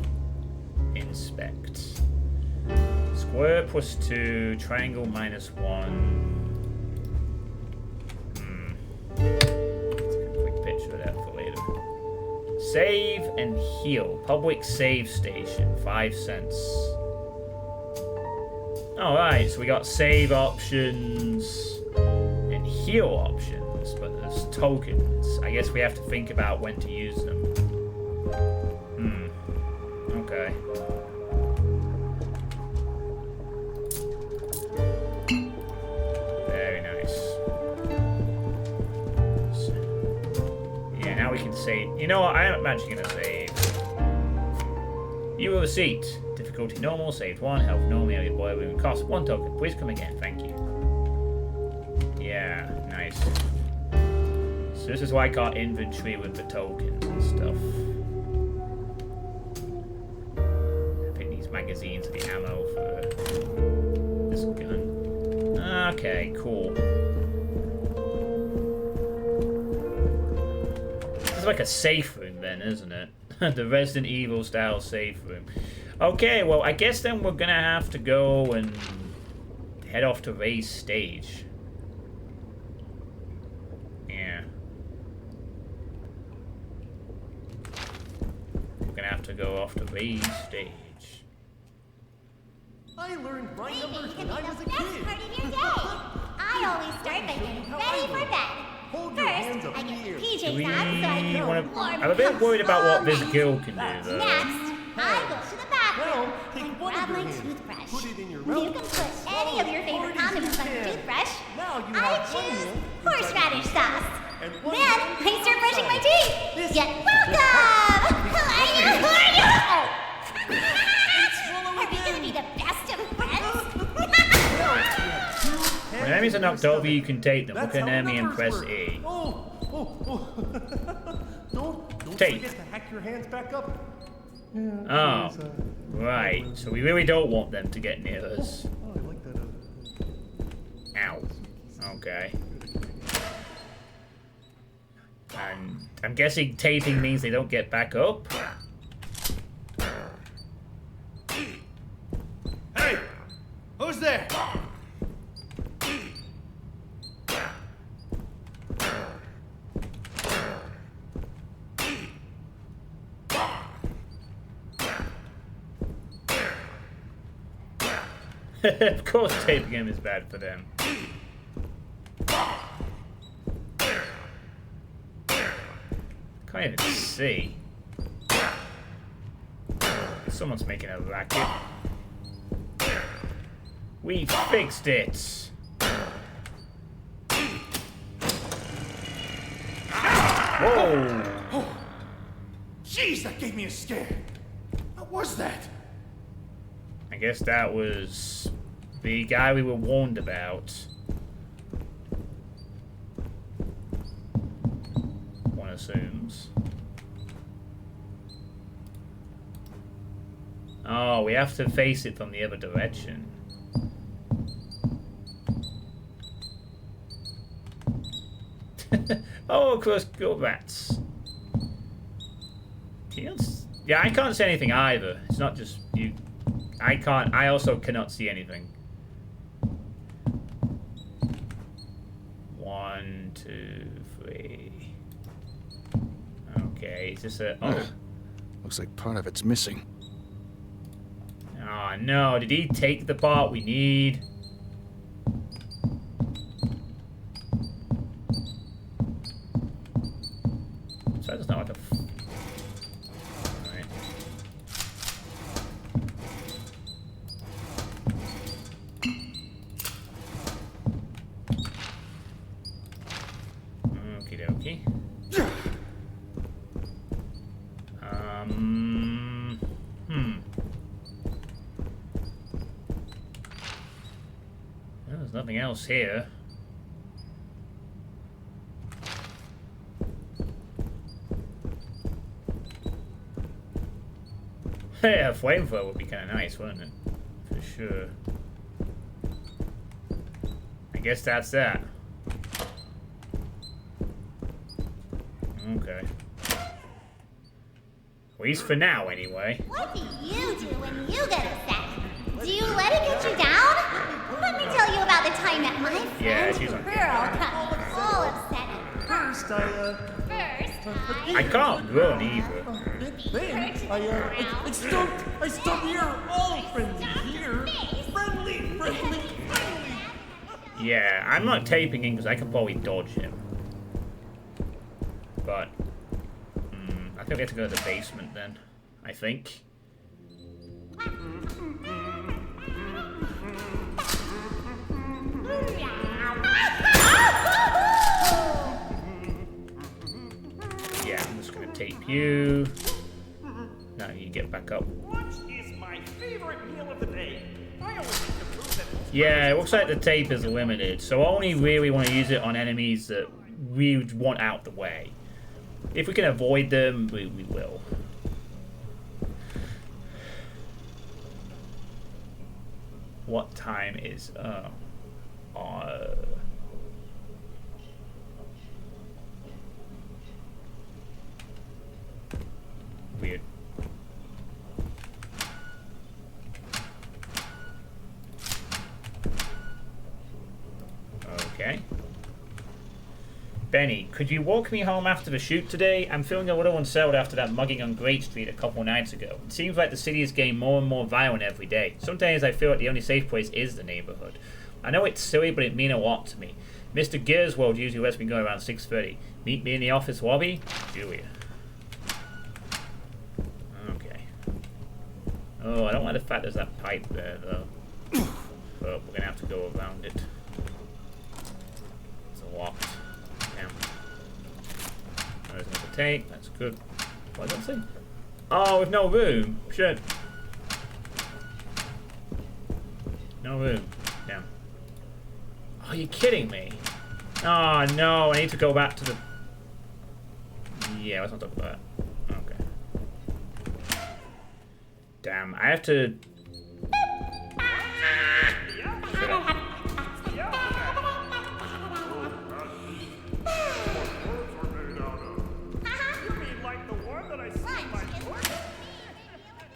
Inspect. Square +2, triangle -1. Take a quick picture of that for later. Save and heal. Public save station, 5 cents. Alright, so we got save options and heal options, but there's tokens. I guess we have to think about when to use them. Okay. Very nice. So, yeah, now we can save. You know what? I am actually gonna save. You will receipt. Difficulty normal, saved 1, health normal, area boiler room, cost 1 token. Please come again, thank you. Yeah, nice. So this is why I got inventory with the tokens and stuff. I pick these magazines and the ammo for this gun. Okay, cool. This is like a safe room then, isn't it? The Resident Evil style safe room. Okay, well, I guess then we're gonna have to go and head off to Ray's stage. Yeah. We're gonna have to go off to Ray's stage. I learned my Maybe numbers it when could I be was the a best kid. part of your day. I always start by getting ready for bed. Hold your hands First, up I in get the my air. PJs Do we on so I can wanna... warm I'm a bit cups worried about all what this night. girl can do, though. Next, I go to the bathroom Well, take and one of grab your my hands, toothbrush. put it in your You mouth, can put any of your favorite hard as condiments you on your can. toothbrush. Now you I have one choose hand horseradish sauce. and Then one I hand start brushing my outside. teeth. This Get is the welcome! best Are we gonna be the best of friends? When enemies are knocked over, you can take them. Look That's at an how enemy and numbers press work. E. Don't Take. forget to hack your hands back up. Oh, right. So we really don't want them to get near us. Oh, I like that. Ow. Okay. And I'm guessing taping means they don't get back up? Hey! Who's there? Of course taping him is bad for them. Can't even see. Someone's making a racket. We fixed it. Whoa! Jeez, that gave me a scare. What was that? I guess that was the guy we were warned about. One assumes. Oh, we have to face it from the other direction. Oh, of course, go rats. Yeah, I can't see anything either. It's not just you. I can't. I also cannot see anything. 1, 2, 3. Okay, it's just a. Oh. Looks like part of it's missing. Oh no! Did he take the part we need? So that's not like a. Alright. Okie dokie. Well, there's nothing else here. Yeah, a flamethrower would be kind of nice, wouldn't it? For sure. I guess that's that. Okay. At least for now, anyway. What do you do when you get upset? Do you let it get you down? Let me tell you about the time that my friend she's on girl got all upset. First, I can't run either. then I stopped here, all friendly here. Friendly. Yeah, I'm not taping him because I can probably dodge him. But, I think we have to go to the basement then. I think. Yeah, I'm just gonna tape you. Now you get back up. What is my favorite meal of the day? I always like to prove that. Yeah, it looks like the tape is limited, so I only really want to use it on enemies that we want out the way. If we can avoid them, we will. What time is weird. Okay. Benny, could you walk me home after the shoot today? I'm feeling a little unsettled after that mugging on Great Street a couple nights ago. It seems like the city is getting more and more violent every day. Sometimes I feel like the only safe place is the neighborhood. I know it's silly, but it means a lot to me. Mr. Gearswold usually lets me go around 6:30. Meet me in the office lobby, Julia. Okay. Oh, I don't like the fact there's that pipe there, though. But we're gonna have to go around it. It's locked. Damn. There's another tank. That's good. What did I say? Oh, with no room. Shit. No room. Damn. Are you kidding me? Oh no, I need to go back to the... Yeah, let's not talk about that. Okay. Damn, I have to... Shut up.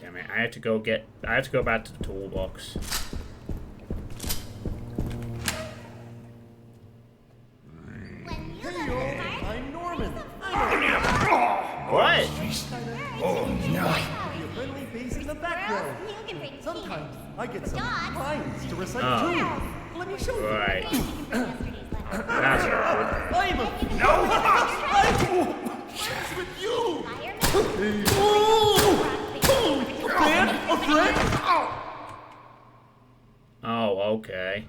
Damn it, I have to go back to the toolbox. I'm Norman. What? Oh, no. A friendly face in the background. Sometimes I get some lines to recite too. Let me show you. Right. That's awkward. I'm a... No! What's with you? A friend? Oh, okay.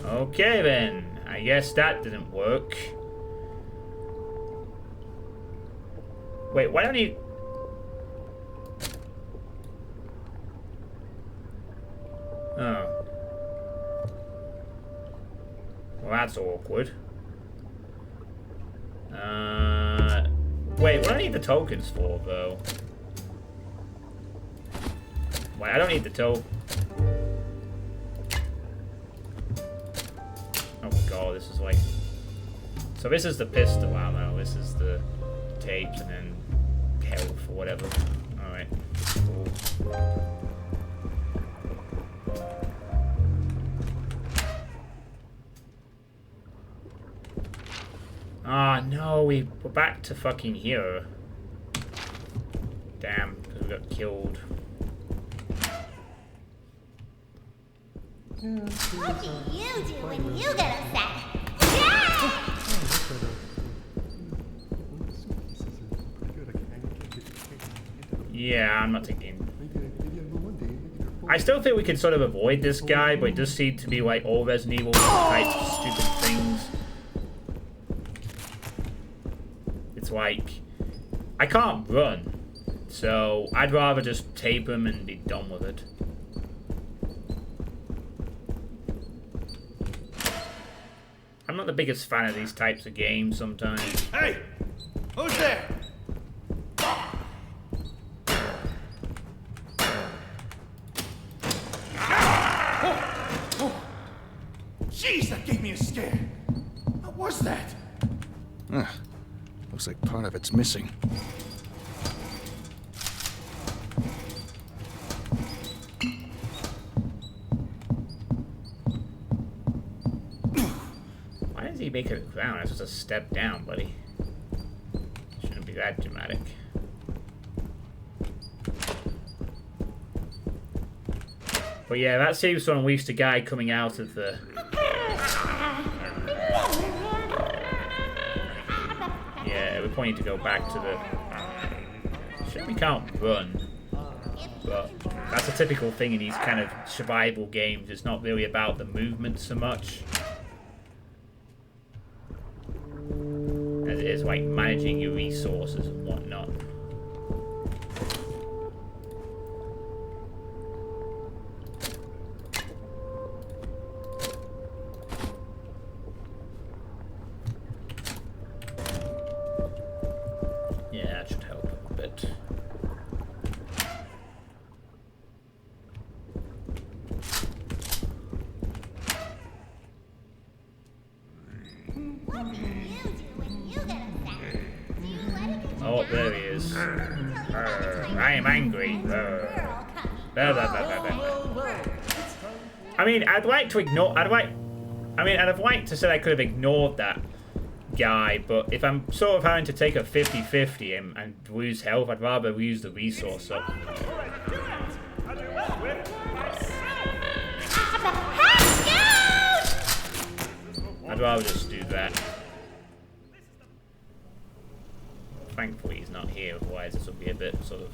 Okay then. I guess that didn't work. Wait, why don't he... Oh. Well, that's awkward. Wait, what do I need the tokens for, though? Wait, I don't need the token. Oh god, this is like... So this is the pistol ammo, this is the tapes, and then health or whatever. Alright, cool. Ah, no, we're back to fucking here. Damn, because we got killed. What do you do when you get upset? Yeah, I'm not taking... I still think we can sort of avoid this guy, but it does seem to be like all Resident Evil types of stupid things. It's like... I can't run, so I'd rather just tape him and be done with it. I'm not the biggest fan of these types of games sometimes. Hey! Who's there? Jeez, that gave me a scare. was that? Looks like part of it's missing. Why does he make it ground? That's just a step down, buddy. Shouldn't be that dramatic. But yeah, that seems to unleash the guy coming out of the... Yeah, we probably need to go back to the... Sure, we can't run. But that's a typical thing in these kind of survival games. It's not really about the movement so much as it is like managing your resources and whatnot. Yeah, that should help a bit. Oh, there he is. I am angry. I mean, I'd like to ignore. I'd have liked to say I could have ignored that guy, but if I'm sort of having to take a 50-50 and lose health, I'd rather use the resource up. I'd rather just do that. Thankfully he's not here, otherwise this will be a bit sort of...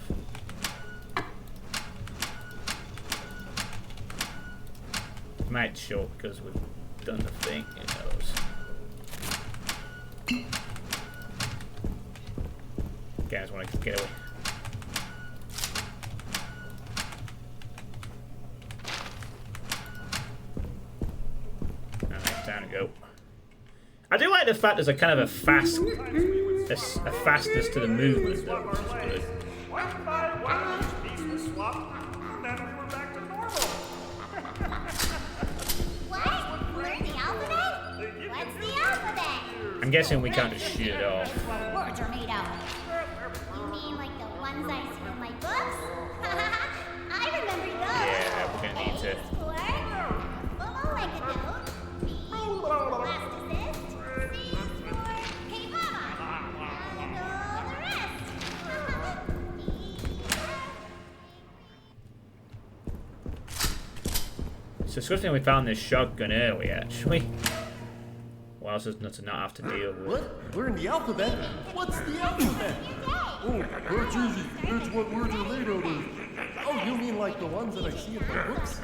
Might short because we've done the thing, who knows. Okay, I just want to get away. Alright, time to go. I do like the fact there's a kind of a fastness to the movement though, which is good. One by one, each piece was swapped, and then we were back to normal. What? Learn the alphabet? What's the alphabet? I'm guessing we can't just shoot it off. What words are made out of? You mean like the ones I see in my books? I remember those. Yeah, we're gonna need to. So it's a good thing we found this shotgun early, actually. Well, else is not to not have to deal with. What? Learn the alphabet? What's the alphabet? Oh, that's easy. It's what words are made out of. Oh, you mean like the ones that I see in the books?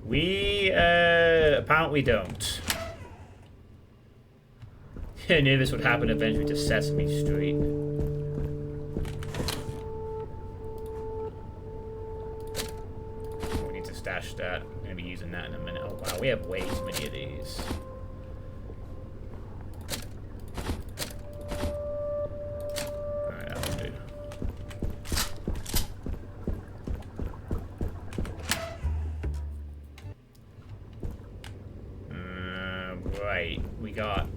We apparently don't. I knew this would happen eventually to Sesame Street. We need to stash that. I'm going to be using that in a minute. Oh wow, we have way too many of these. Alright, that'll do. Right, we got...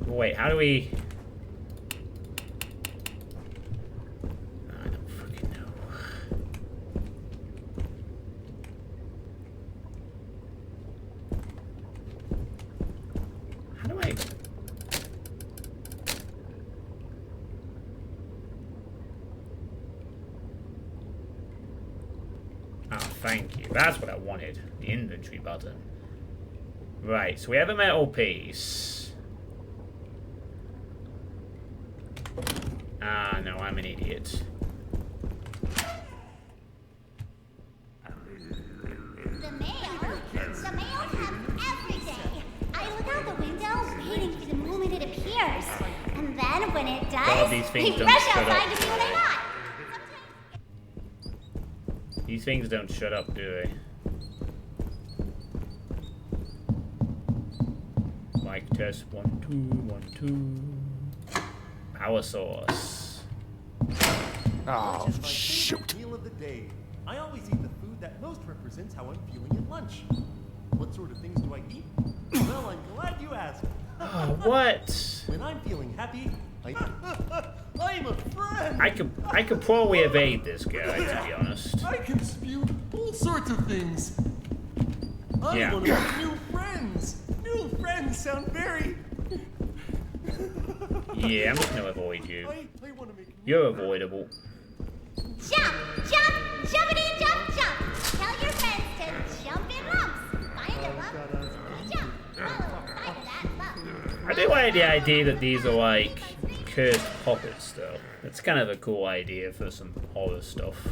Wait, how do we... I don't fucking know. How do I... Oh, thank you. That's what I wanted. The inventory button. Right, so we have a metal piece. Ah, no, I'm an idiot. The mail comes every day. I look out the window waiting for the moment it appears. And then when it does, God, these things we don't rush shut outside up. to see what I got. These things don't shut up, do they? Mic test 1 2 1 2. Power source. Oh, Lunch is my shoot. favorite meal of the day. I always eat the food that most represents how I'm feeling at lunch. What sort of things do I eat? Well, I'm glad you asked. Oh, what? When I'm feeling happy, I'm a friend. I could probably evade this guy, to be honest. I can spew all sorts of things. I'm Yeah. one of my new Friends. New friends sound very. Yeah, I'm just gonna avoid you. I want to make. You're avoidable. Jump, jump, jumpity jump, jump. Tell your friends to jump in lumps. Find a lump, jump. Follow a side of that lump. I do like the idea that these are like cursed puppets, though. It's kind of a cool idea for some horror stuff.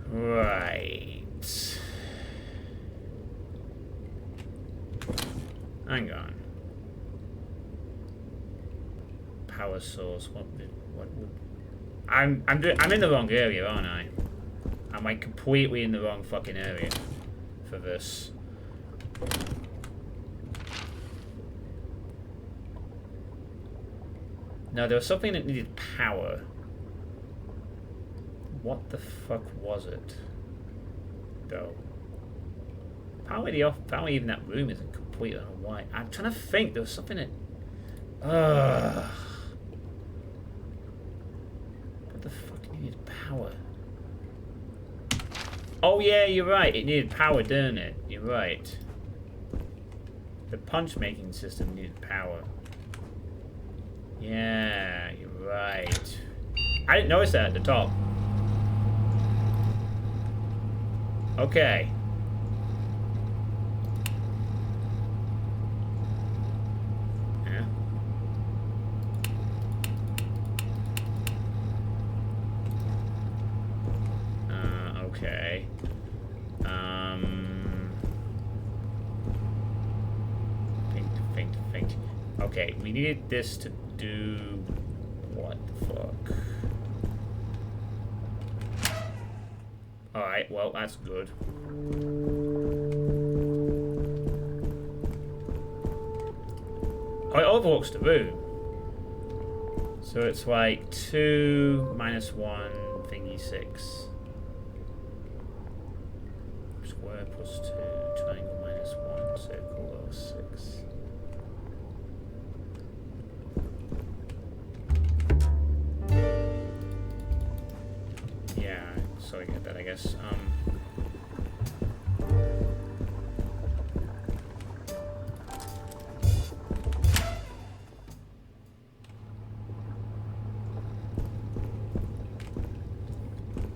Right. Hang on. Power source. What would? I'm in the wrong area, aren't I? I'm like completely in the wrong fucking area for this. No, there was something that needed power. What the fuck was it? Though. Apparently even that room isn't complete. I don't know why. I'm trying to think. There was something that. What the fuck needed power? Oh yeah, you're right. It needed power, didn't it? You're right. The punch making system needed power. Yeah, you're right. I didn't notice that at the top. Okay. Yeah. Okay. Think. Okay, we needed this to do what the fuck? Alright, well, that's good. Oh, it overlooks the room. So it's like 2 minus 1 thingy 6. Square plus 2, triangle minus 1, circle 6. Yeah, so I get that, I guess.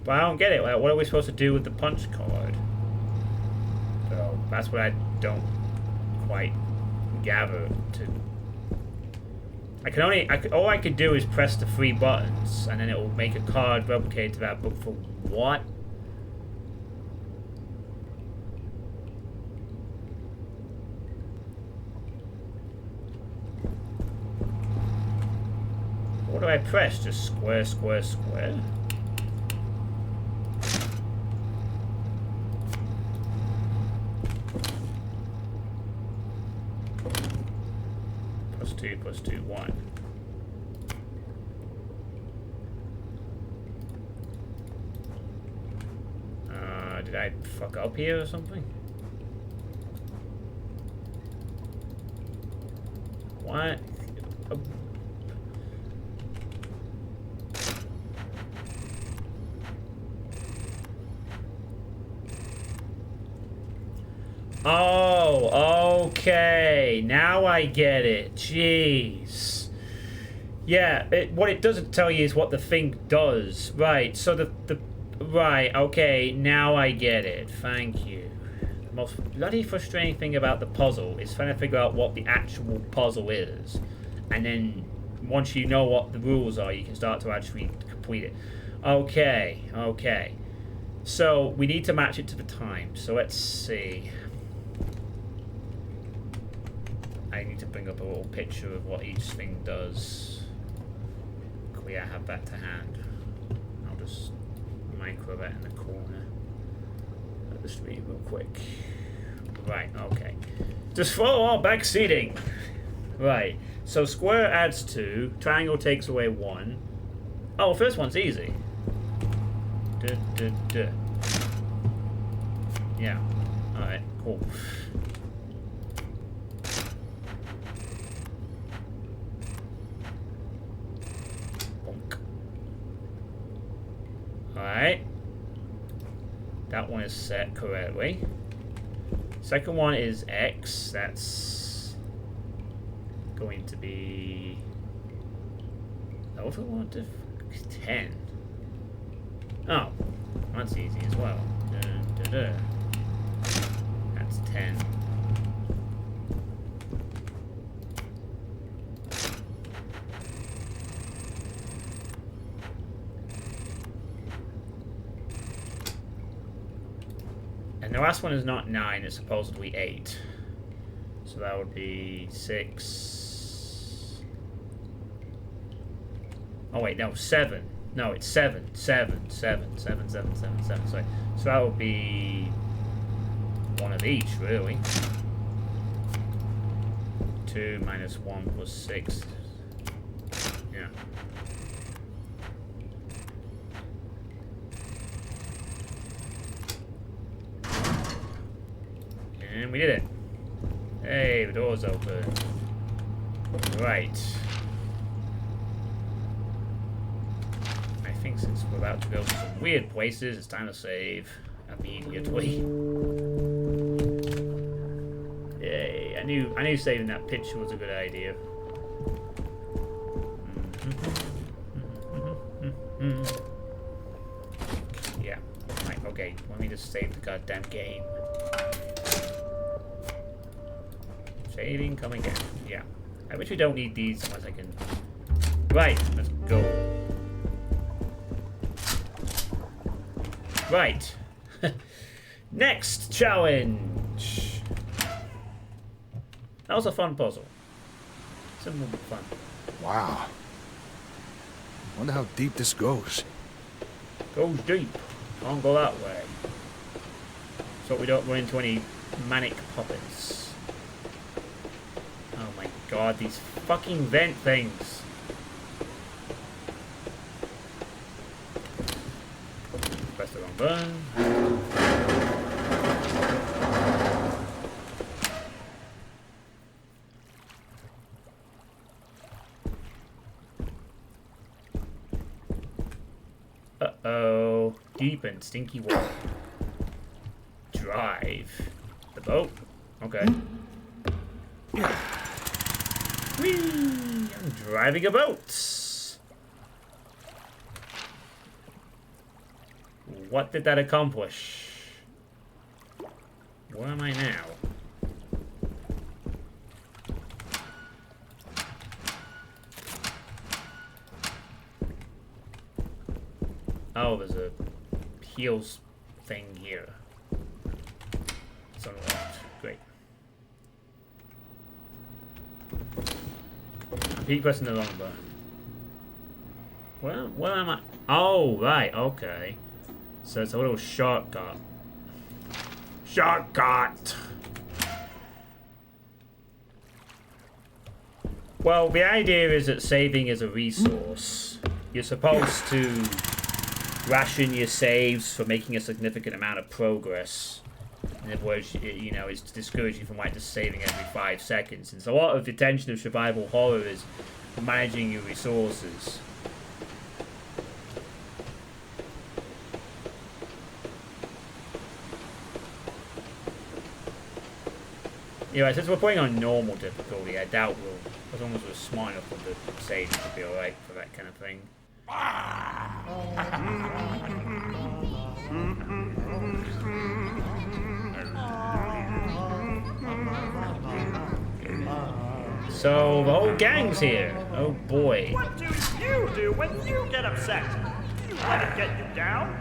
But I don't get it. Like, what are we supposed to do with the punch card? So that's what I don't quite gather. All I could do is press the 3 buttons, and then it will make a card replicated to that book for what? What do I press? Just square, square, square? Plus 2, 1. Did I fuck up here or something? What? Oh, okay. Now I get it. Jeez. Yeah, what it doesn't tell you is what the thing does. Right, so right, okay, now I get it. Thank you. The most bloody frustrating thing about the puzzle is trying to figure out what the actual puzzle is. And then, once you know what the rules are, you can start to actually complete it. Okay. So, we need to match it to the time. So, let's see. I need to bring up a little picture of what each thing does. Luckily, I have that to hand. I'll just micro that in the corner of the screen real quick. Right, okay. Just follow all back seating. Right. So square adds 2. Triangle takes away 1. Oh, first one's easy. Duh, duh, duh. Yeah. Alright, cool. Bonk. Alright. That one is set correctly. Second one is X. That's going to be over 1 to 10. Oh, that's easy as well. Duh, duh, duh. That's 10. And the last one is not 9, it's supposedly 8. So that would be 6. Oh wait, no, 7. No, it's 7. 7, 7, 7, 7, 7, 7. Sorry. So that would be one of each, really. 2 minus 1 plus 6. Yeah. And we did it. Hey, the door's open. Right. I think since we're about to go to some weird places, it's time to save immediately. Yay. I knew saving that picture was a good idea. Yeah. Right, okay. Let me just save the goddamn game. Saving, come again. Yeah. I wish we don't need these unless I can... Right, let's go. Right. Next challenge. That was a fun puzzle. Simple but fun. Wow. Wonder how deep this goes. Goes deep. Can't go that way. So we don't run into any manic puppets. Oh my god, these fucking vent things. Press the wrong button. Uh-oh. Deep and stinky water. Drive. The boat? Okay. Whee! I'm driving a boat. What did that accomplish? Where am I now? Oh, there's a heals thing here. It's unlocked. Great. I keep pressing the wrong button. Where am I? Oh, right, okay. So it's a little shortcut. Shortcut! Well, the idea is that saving is a resource. You're supposed to ration your saves for making a significant amount of progress. In other words, you know, it's to discourage you from like just saving every 5 seconds. And so a lot of the tension of survival horror is managing your resources. Yeah, since we're playing on normal difficulty, I doubt as long as we're smart enough with the saves, we'll be alright for that kind of thing. So, the whole gang's here. Oh boy. What do you do when you get upset? Do you let it get you down?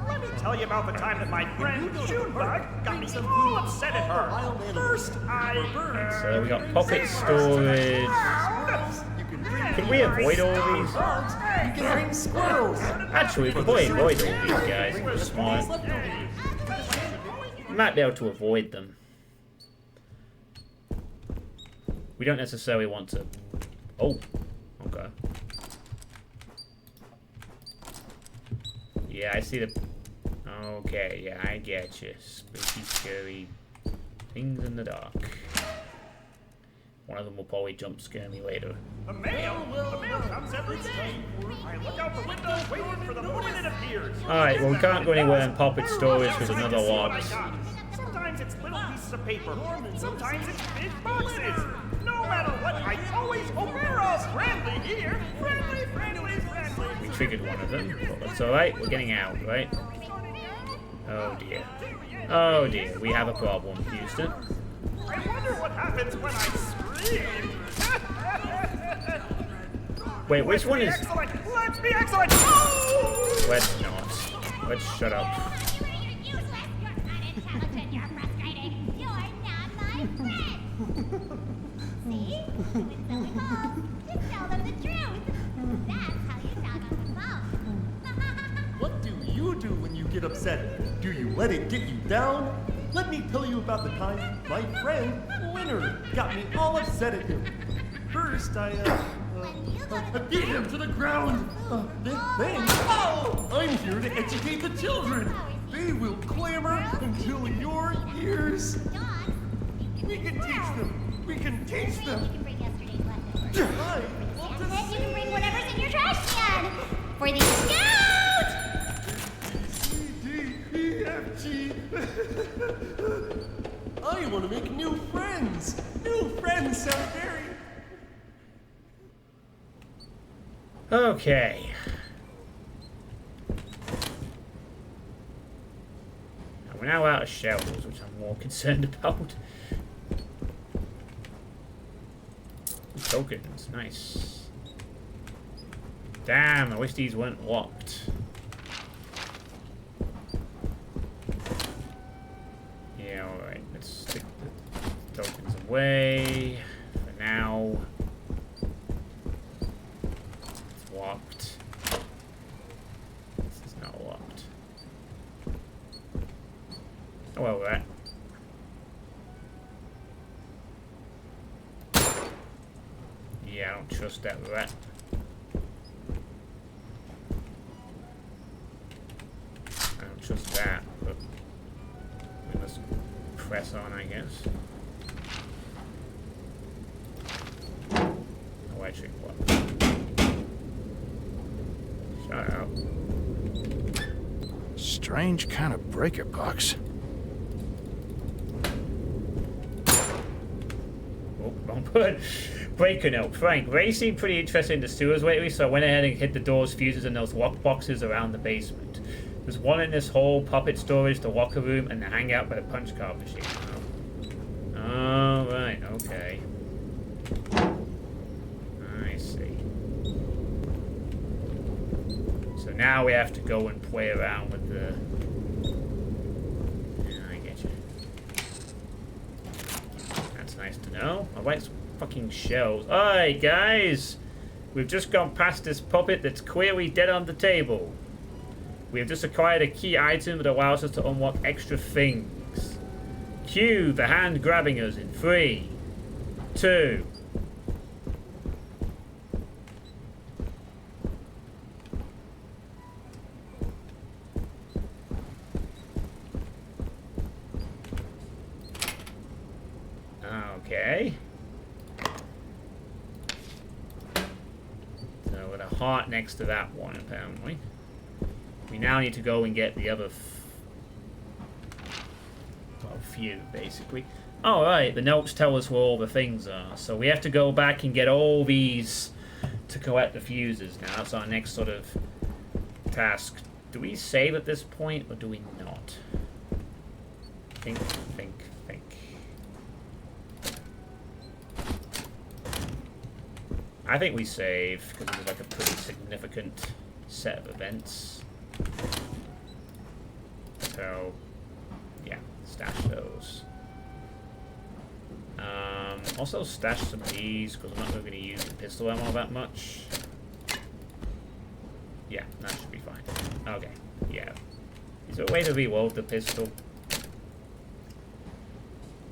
Let me tell you about the time that my friend Junebug got me all upset at her. First, So we got pocket storage. Can we avoid all of these? You can bring squirrels. Actually, we can probably avoid all these guys. We're smart. We might be able to avoid them. We don't necessarily want to... Oh, okay. Yeah, I see the... Okay, yeah, I get you. Spooky, scary things in the dark. One of them will probably jump scare me later. The mail comes every day. I look out the window waiting for the moment it appears. Alright, well we can't go anywhere in Puppet Stories with another lot. Sometimes it's little pieces of paper. Sometimes it's big boxes. No matter what, I always hope we're all friendly here. Friendly, friendly, friendly. We triggered one of them, but that's alright. We're getting out, right? Oh dear. Oh dear, we have a problem, Houston. I wonder what happens when I scream. Wait, which one is... Excellent. Let's be excellent. Oh! Let's not. Let's shut up. What do you do when you get upset? Do you let it get you down? Let me tell you about the time my friend, Winner, got me all upset at him. First, I beat him to the ground. Then, I'm here to educate the children. They will clamor until your ears. We can teach them. We can teach them. And then you can bring whatever's in your trash can for the scout! C, D, E, F, G. I want to make new friends. New friends sound very... Okay. We're now out of shells, which I'm more concerned about. Tokens, nice. Damn, I wish these weren't locked. Yeah, alright, let's stick the tokens away for now. It's locked. This is not locked. Oh well, that. Yeah, I don't trust that rat. I don't trust that, but we must press on, I guess. Oh, actually, what? Shut up. Strange kind of breaker box. Oh, wrong button. Breaker note. Frank, Ray seemed pretty interested in the sewers lately, so I went ahead and hit the doors, fuses, and those lock boxes around the basement. There's one in this whole puppet storage, the locker room, and the hangout by the punch card machine. Oh, right, okay. I see. So now we have to go and play around with the... Yeah, I get you. That's nice to know. I like some fucking shells. Alright, guys! We've just gone past this puppet that's clearly dead on the table. We have just acquired a key item that allows us to unlock extra things. Cue the hand grabbing us in 3, 2. Okay. So with a heart next to that one, apparently. We now need to go and get the other few, basically. Alright, the notes tell us where all the things are. So we have to go back and get all these to collect the fuses now. That's our next sort of task. Do we save at this point, or do we not? Think. I think we save, because it's like a pretty significant set of events. So, yeah, stash those. Also stash some of these, because I'm not really going to use the pistol ammo that much. Yeah, that should be fine. Okay, yeah. Is there a way to reload the pistol?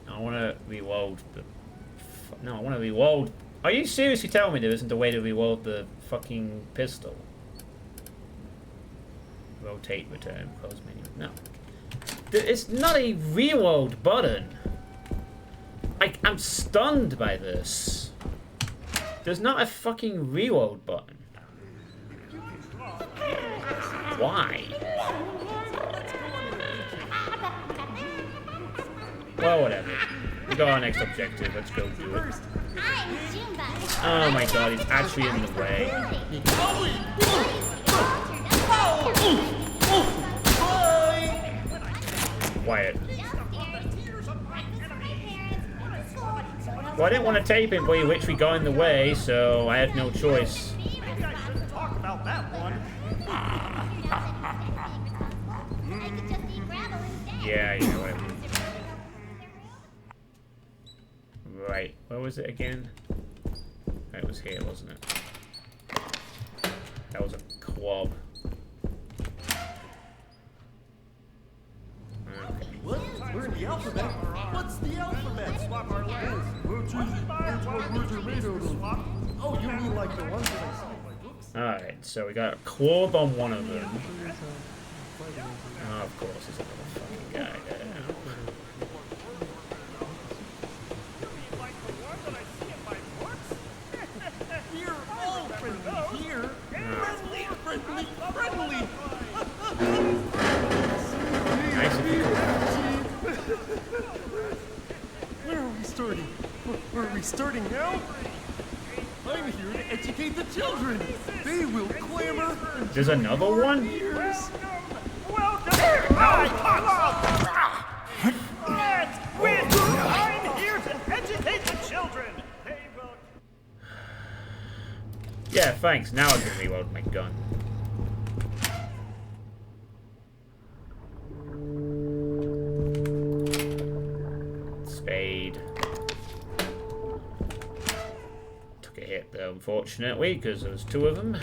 I want to reload the No, I want to reload. Are you seriously telling me there isn't a way to reload the fucking pistol? Rotate, return, close menu. No. It's not a reload button. I'm stunned by this. There's not a fucking reload button. Why? Well, whatever. We got our next objective. Let's go do it. Oh my god, he's actually in the way. Quiet. Well, I didn't want to tape it, but he literally got in the way, so I had no choice. Talk about that one. Yeah, whatever. Right, where was it again? It was here, wasn't it? That was a club. What? We're in the alphabet? What's the alphabet? Swap our letters. Well, it's easy. That's what words are made out of. Oh, you mean like the ones that I see in my books? Alright, so we got a club on one of them. Oh, of course, there's another fucking guy there. Like the one that I see in my books? Here, all friendly, here. Friendly. Nice of you. Where are we starting? Where are we starting now? I'm here to educate the children. They will clamor. There's another one? Welcome! Let's win! I'm here to educate the children! They will... Yeah, thanks. Now I can reload my gun. Spade. Took a hit though, unfortunately, because there was two of them.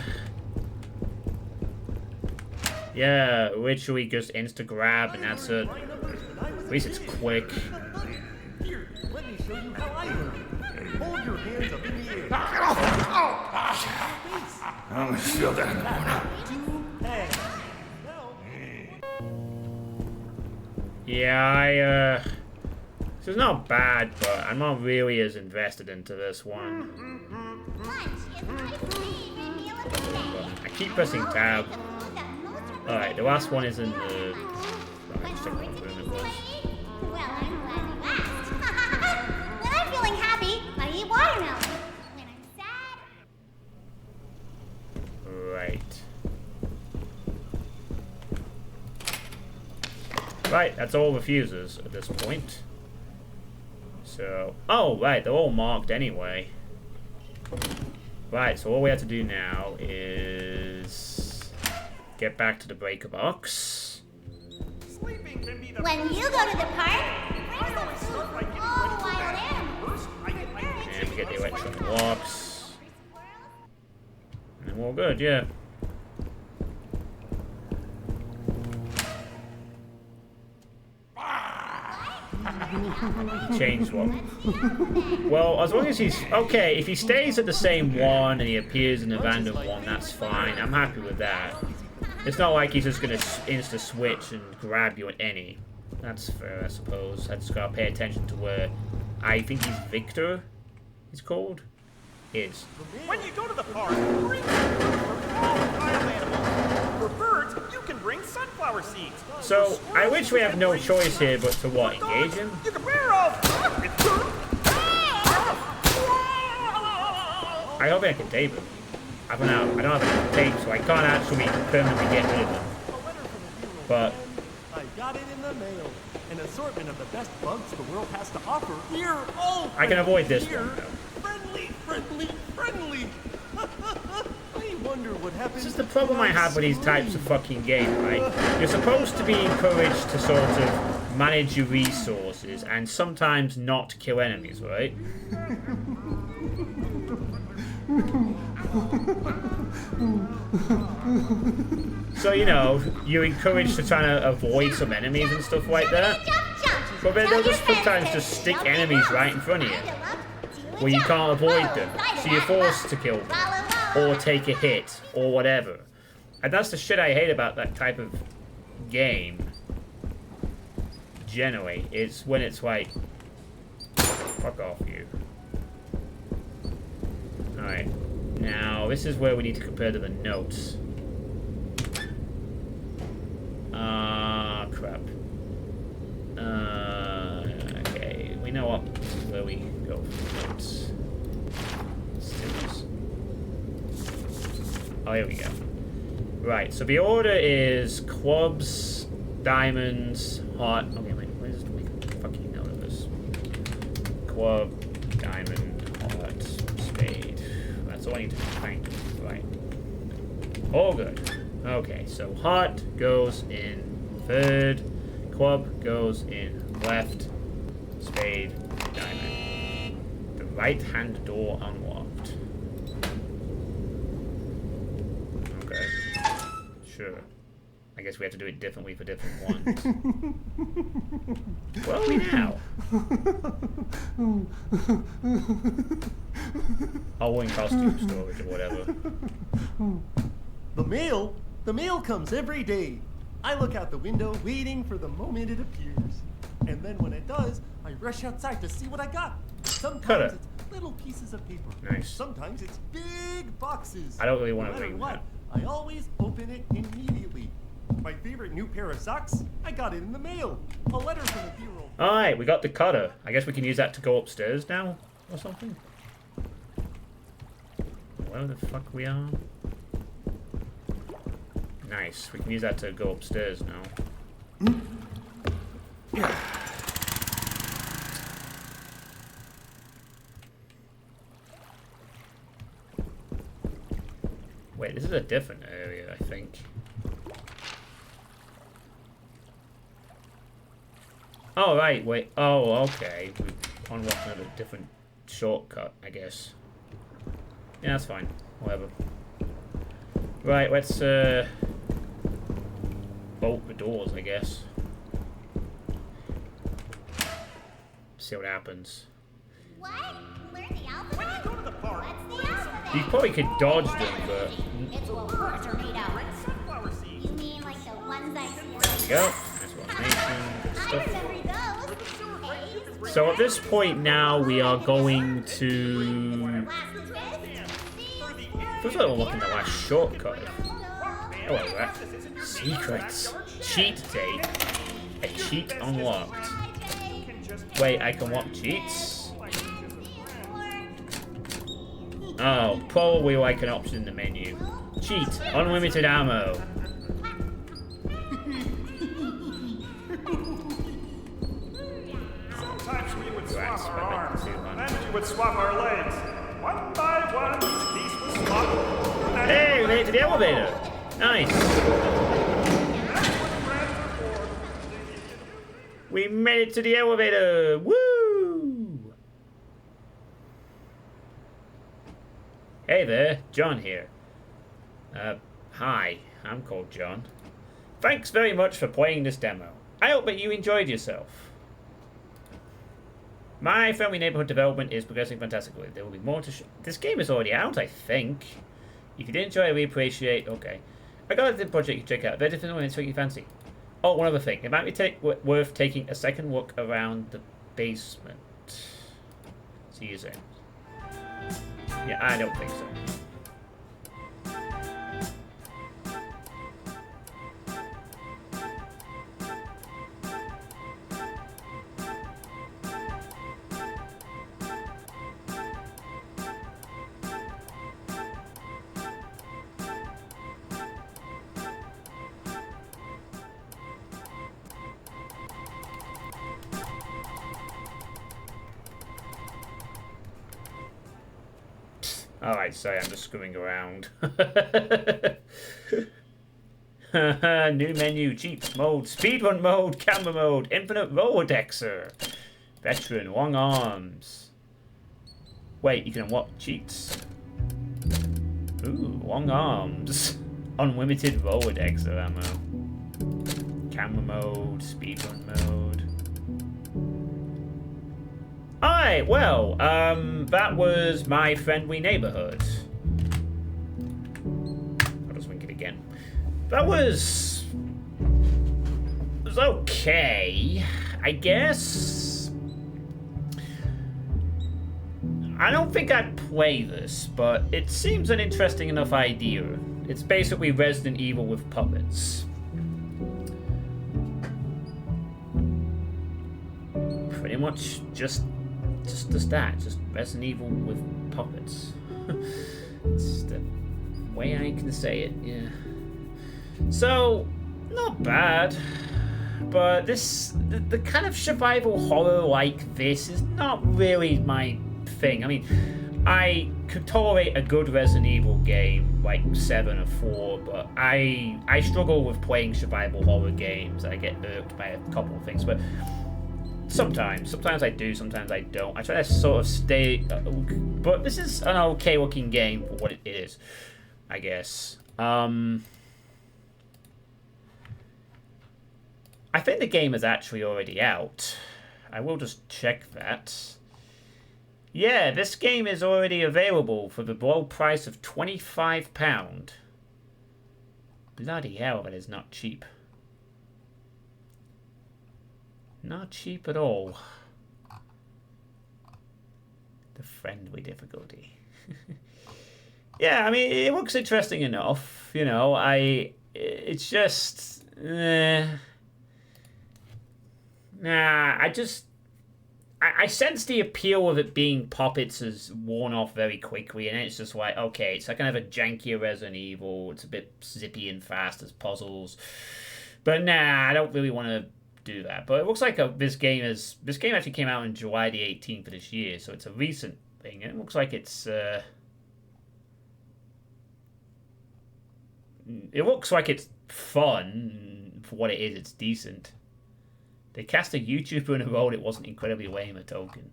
Yeah, literally just insta-grab and that's it. At least it's quick. Here, let me show you how I learn. Hold your hands up in the air. I don't feel that in the morning. Two hands. Yeah, this is not bad, but I'm not really as invested into this one. I keep pressing tab. Alright, the last one is in the... Right, just check what room it was. Well, I'm glad you asked. When I'm feeling happy, I eat watermelon. When I'm sad... Right. Right, that's all the fuses at this point. So... Oh, right, they're all marked anyway. Right, so all we have to do now is... get back to the breaker box. Sleeping can be the... When you go to the park, bring some food for all the wild animals. And we get the electronic locks. And we're all good, yeah. Change what? Well, as long as he's... Okay, if he stays at the same one and he appears in a random one, that's fine. I'm happy with that. It's not like he's just gonna insta-switch and grab you at any. That's fair, I suppose. I just gotta pay attention to where... I think he's Victor, he's called? Is. When you go to the park, bring food for all the wild animals. For birds, you can bring sunflower seeds. So, I literally have no choice here but to what? Engage him? You can wear all... I hope I can tape him. I don't know. I don't have a tape, so I can't actually permanently get rid of him. But... I got it in the mail. An assortment of the best bugs the world has to offer. Here, all I can avoid this here. one, though. Friendly. I wonder what happens. This is the problem I have with these types of fucking games, right? You're supposed to be encouraged to sort of manage your resources and sometimes not kill enemies, right? So, you know, you're encouraged to try to avoid some enemies and stuff like that. But they'll just sometimes just stick enemies right in front of you. where you can't avoid them. So you're forced to kill them. Or take a hit. Or whatever. And that's the shit I hate about that type of game. Generally. It's when it's like... Fuck off, you. Alright. Now, this is where we need to compare to the notes. Ah, crap. Okay, we know where we go for notes. Stills. Oh, here we go. Right, so the order is clubs, diamonds, heart. Okay, wait, where's the fucking note of this? Club, diamond, heart, spade. That's all I need to find. Right. All good. Okay, so heart goes in third, club goes in left, spade, diamond. The right-hand door unlocked. Okay. Sure. I guess we have to do it differently for different ones. Where are we now? Oh, we're in costume storage or whatever. The mail comes every day. I look out the window waiting for the moment it appears. And then when it does, I rush outside to see what I got. Sometimes it's little pieces of paper. Nice. Sometimes it's big boxes. I don't really want to No matter read what, that. I always open it immediately. My favorite new pair of socks, I got it in the mail. A letter from the bureau. Alright, we got the cutter. I guess we can use that to go upstairs now? Or something? Where the fuck we are? Nice. We can use that to go upstairs now. Wait, this is a different area, I think. Oh, right, wait. Oh, okay. We unlocked another different shortcut, I guess. Yeah, that's fine. Whatever. Right, let's, bolt the doors, I guess. See what happens. What? Learn the alphabet? When you go to the park, what's the alphabet? You probably could dodge them, but... It's what words are made out of. Sunflower seeds. You mean like the ones I see? There we go. That's what I'm making. Good I stuff. remember those. So at this point now, we are going to... Feels like we're looking at the last shortcut. Oh, what was that? Secrets. Cheat tape. A cheat unlocked. Wait, I can lock cheats? Oh, probably like an option in the menu. Cheat. Unlimited ammo. Sometimes we would swap our arms, then we would swap our legs. One by one, each piece was swapped. Hey, we made it to the elevator. Nice. We made it to the elevator. Woo! Hey there, John here. Hi, I'm called John. Thanks very much for playing this demo. I hope that you enjoyed yourself. My friendly neighborhood development is progressing fantastically. There will be more to show. This game is already out, I think. If you did enjoy it, we appreciate. Okay. I got a project you can check out. Very different when it's what you fancy. Oh, one other thing. It might be worth taking a second look around the basement. See you soon. Yeah, I don't think so. Alright, sorry, I'm just screwing around. New menu, cheats mode, speedrun mode, camera mode, infinite Rolodexer, veteran, long arms. Wait, you can unlock cheats. Ooh, long arms. Unlimited Rolodexer ammo. Camera mode, speedrun mode. Alright! right, well, that was My Friendly Neighborhood. I'll just wink it again. That was okay, I guess. I don't think I'd play this, but it seems an interesting enough idea. It's basically Resident Evil with puppets. Pretty much just that, just Resident Evil with puppets. It's the way I can say it, yeah. So, not bad. But the kind of survival horror like this is not really my thing. I mean, I could tolerate a good Resident Evil game, like 7 or 4, but I struggle with playing survival horror games. I get irked by a couple of things, but sometimes I do, sometimes I don't. I try to sort of stay, but this is an okay looking game for what it is, I guess. I think the game is actually already out. I will just check that. Yeah, this game is already available for the low price of £25. Bloody hell, that is not cheap. Not cheap at all. The friendly difficulty. Yeah, I mean, it looks interesting enough. You know, it's just... Nah, I sense the appeal of it being puppets has worn off very quickly, and it's just like, okay, it's like kind of a jankier Resident Evil. It's a bit zippy and fast as puzzles. But nah, I don't really want to do that. But it looks like this game actually came out on July the 18th of this year, so it's a recent thing, and it looks like it's fun for what it is. It's decent. They cast a YouTuber in a role that wasn't incredibly lame a token.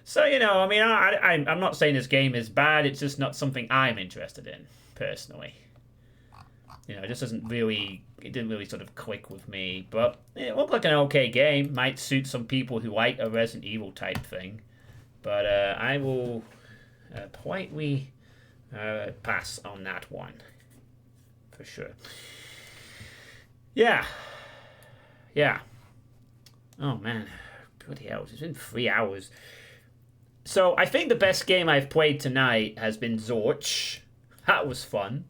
So, you know, I mean, I'm not saying this game is bad. It's just not something I'm interested in, personally. You know, it just didn't really sort of click with me. But it looked like an okay game. Might suit some people who like a Resident Evil type thing. But I will politely pass on that one. For sure. Yeah. Yeah. Oh, man. Bloody hell. It's been 3 hours. So, I think the best game I've played tonight has been Zorch. That was fun.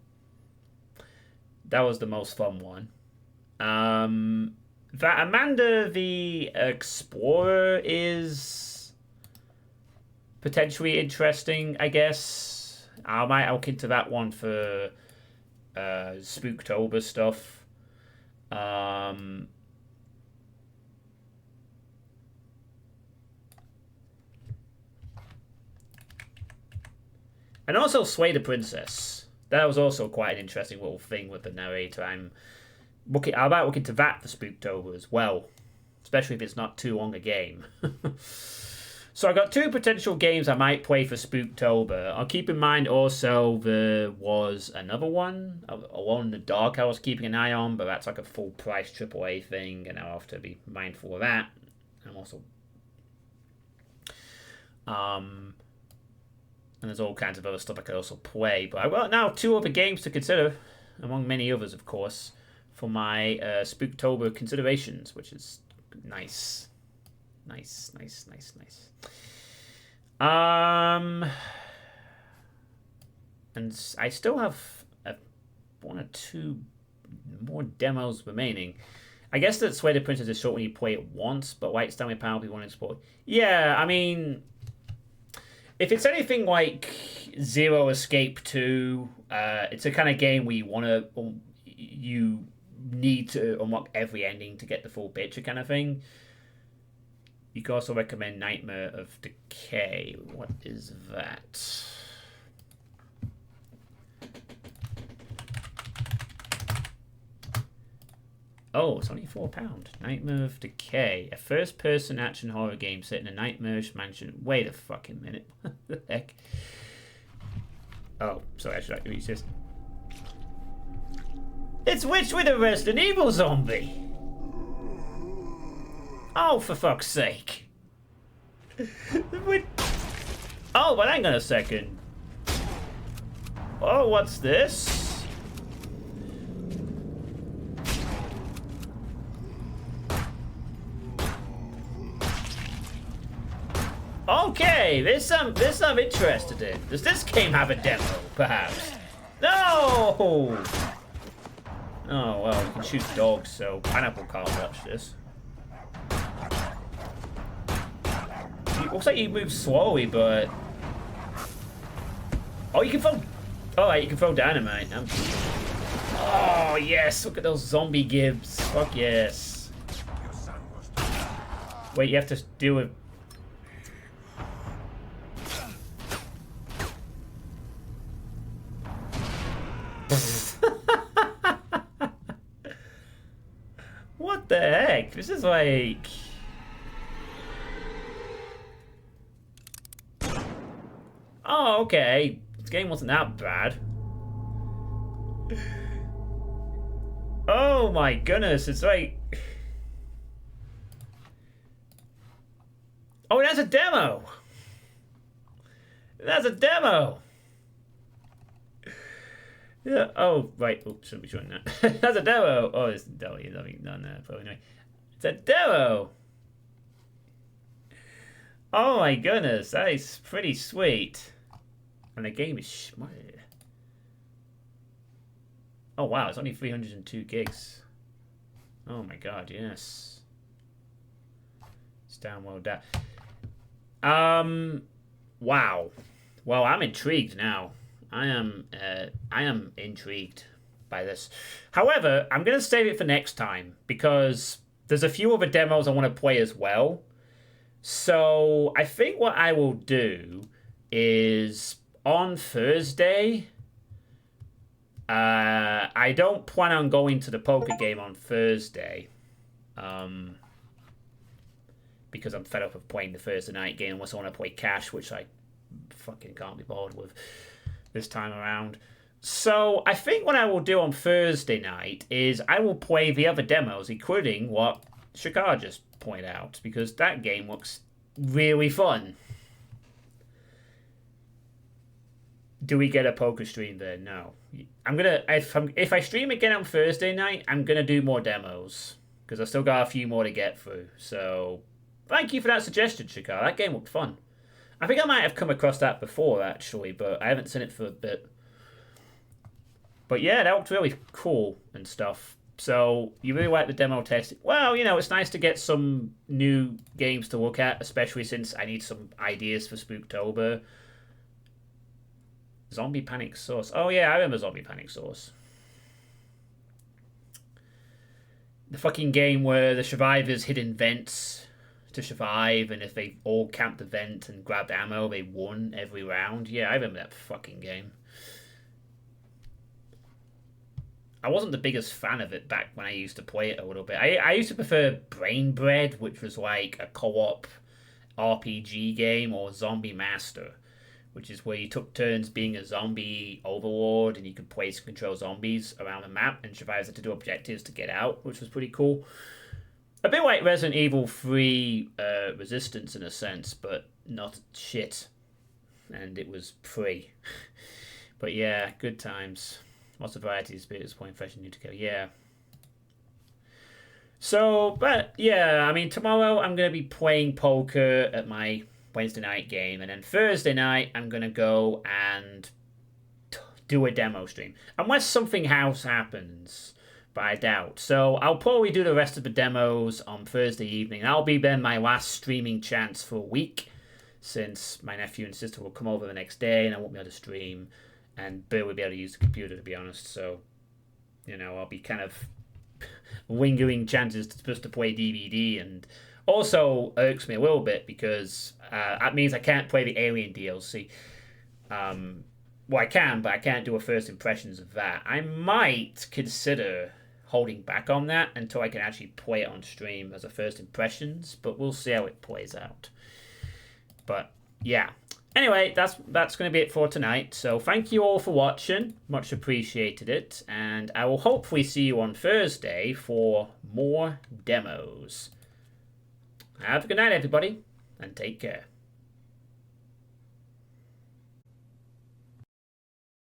That was the most fun one. That Amanda the Explorer is potentially interesting, I guess. I might look into that one for Spooktober stuff. And also Sway the Princess. That was also quite an interesting little thing with the narrator. I might look into that for Spooktober as well. Especially if it's not too long a game. So I got 2 potential games I might play for Spooktober. I'll keep in mind also there was another one, Alone in the Dark, I was keeping an eye on, but that's like a full price AAA thing, and I'll have to be mindful of that. I'm also... And there's all kinds of other stuff I could also play. But I've got now 2 other games to consider, among many others, of course, for my Spooktober considerations, which is nice. Nice. And I still have 1 or 2 more demos remaining. I guess that Sway the Princess is short when you play it once, but White Stanley Power if you want to explore. Yeah, I mean... If it's anything like Zero Escape 2, it's a kind of game where you need to unlock every ending to get the full picture kind of thing. You can also recommend Nightmare of Decay. What is that? Oh, it's only £4. Nightmare of Decay. A first-person action horror game set in a nightmarish mansion. Wait a fucking minute. What the heck? Oh, sorry, I should read this. It's Witch with a Resident Evil zombie! Oh, for fuck's sake. Oh, but hang on a second. Oh, what's this? Okay, there's some I'm interested in. Does this game have a demo, perhaps? No! Oh well, you can shoot dogs, so Pineapple can't watch this. It looks like you move slowly, but oh, you can throw. Oh, right, you can throw dynamite. Oh yes, look at those zombie gibs. Fuck yes. Wait, you have to deal with. What the heck? This is like. Oh, okay. This game wasn't that bad. Oh my goodness, it's like. Oh, that's a demo! That's a demo! Yeah, oh, right. Oh, shouldn't be showing that. That's a demo! Oh, it's a demo. You're not done there, probably. Anyway. It's a demo! Oh my goodness, that is pretty sweet. And the game is smart. Oh wow, it's only 302 gigs. Oh my god, yes. It's down well down. Wow. Well, I'm intrigued now. I am intrigued by this. However, I'm gonna save it for next time because there's a few other demos I want to play as well. So I think what I will do is on Thursday. I don't plan on going to the poker game on Thursday. Because I'm fed up of playing the Thursday night game unless I want to play cash, which I fucking can't be bothered with this time around. So I think what I will do on Thursday night is I will play the other demos, including what Shakar just pointed out, because that game looks really fun. Do we get a poker stream there? No. I'm gonna if I stream again on Thursday night, I'm gonna do more demos because I still got a few more to get through. So thank you for that suggestion, Shakar. That game looked fun. I think I might have come across that before actually, but I haven't seen it for a bit. But yeah, that looked really cool and stuff. So you really like the demo test? Well, you know, it's nice to get some new games to look at, especially since I need some ideas for Spooktober. Zombie Panic Sauce. Oh yeah, I remember Zombie Panic Sauce. The fucking game where the survivors hid in vents to survive, and if they all camped the vent and grabbed ammo, they won every round. Yeah, I remember that fucking game. I wasn't the biggest fan of it back when I used to play it a little bit. I used to prefer Brain Bread, which was like a co-op RPG game, or Zombie Master, which is where you took turns being a zombie overlord and you could place and control zombies around the map and survivors had to do objectives to get out, which was pretty cool. A bit like Resident Evil 3 Resistance in a sense, but not shit. And it was free. But yeah, good times. Lots of variety of spirits, point fresh and new to go. Yeah. So, but yeah, I mean, tomorrow I'm going to be playing poker at my Wednesday night game, and then Thursday night I'm gonna go and do a demo stream unless something else happens, but I doubt. So I'll probably do the rest of the demos on Thursday evening. That'll be then my last streaming chance for a week, since my nephew and sister will come over the next day and I won't be able to stream, and Bill will be able to use the computer, to be honest. So, you know, I'll be kind of lingering chances to play DVD, and also irks me a little bit because that means I can't play the Alien DLC. Well, I can, but I can't do a first impressions of that. I might consider holding back on that until I can actually play it on stream as a first impressions, but we'll see how it plays out. But yeah. Anyway, that's going to be it for tonight. So thank you all for watching. Much appreciated it. And I will hopefully see you on Thursday for more demos. Have a good night, everybody, and take care.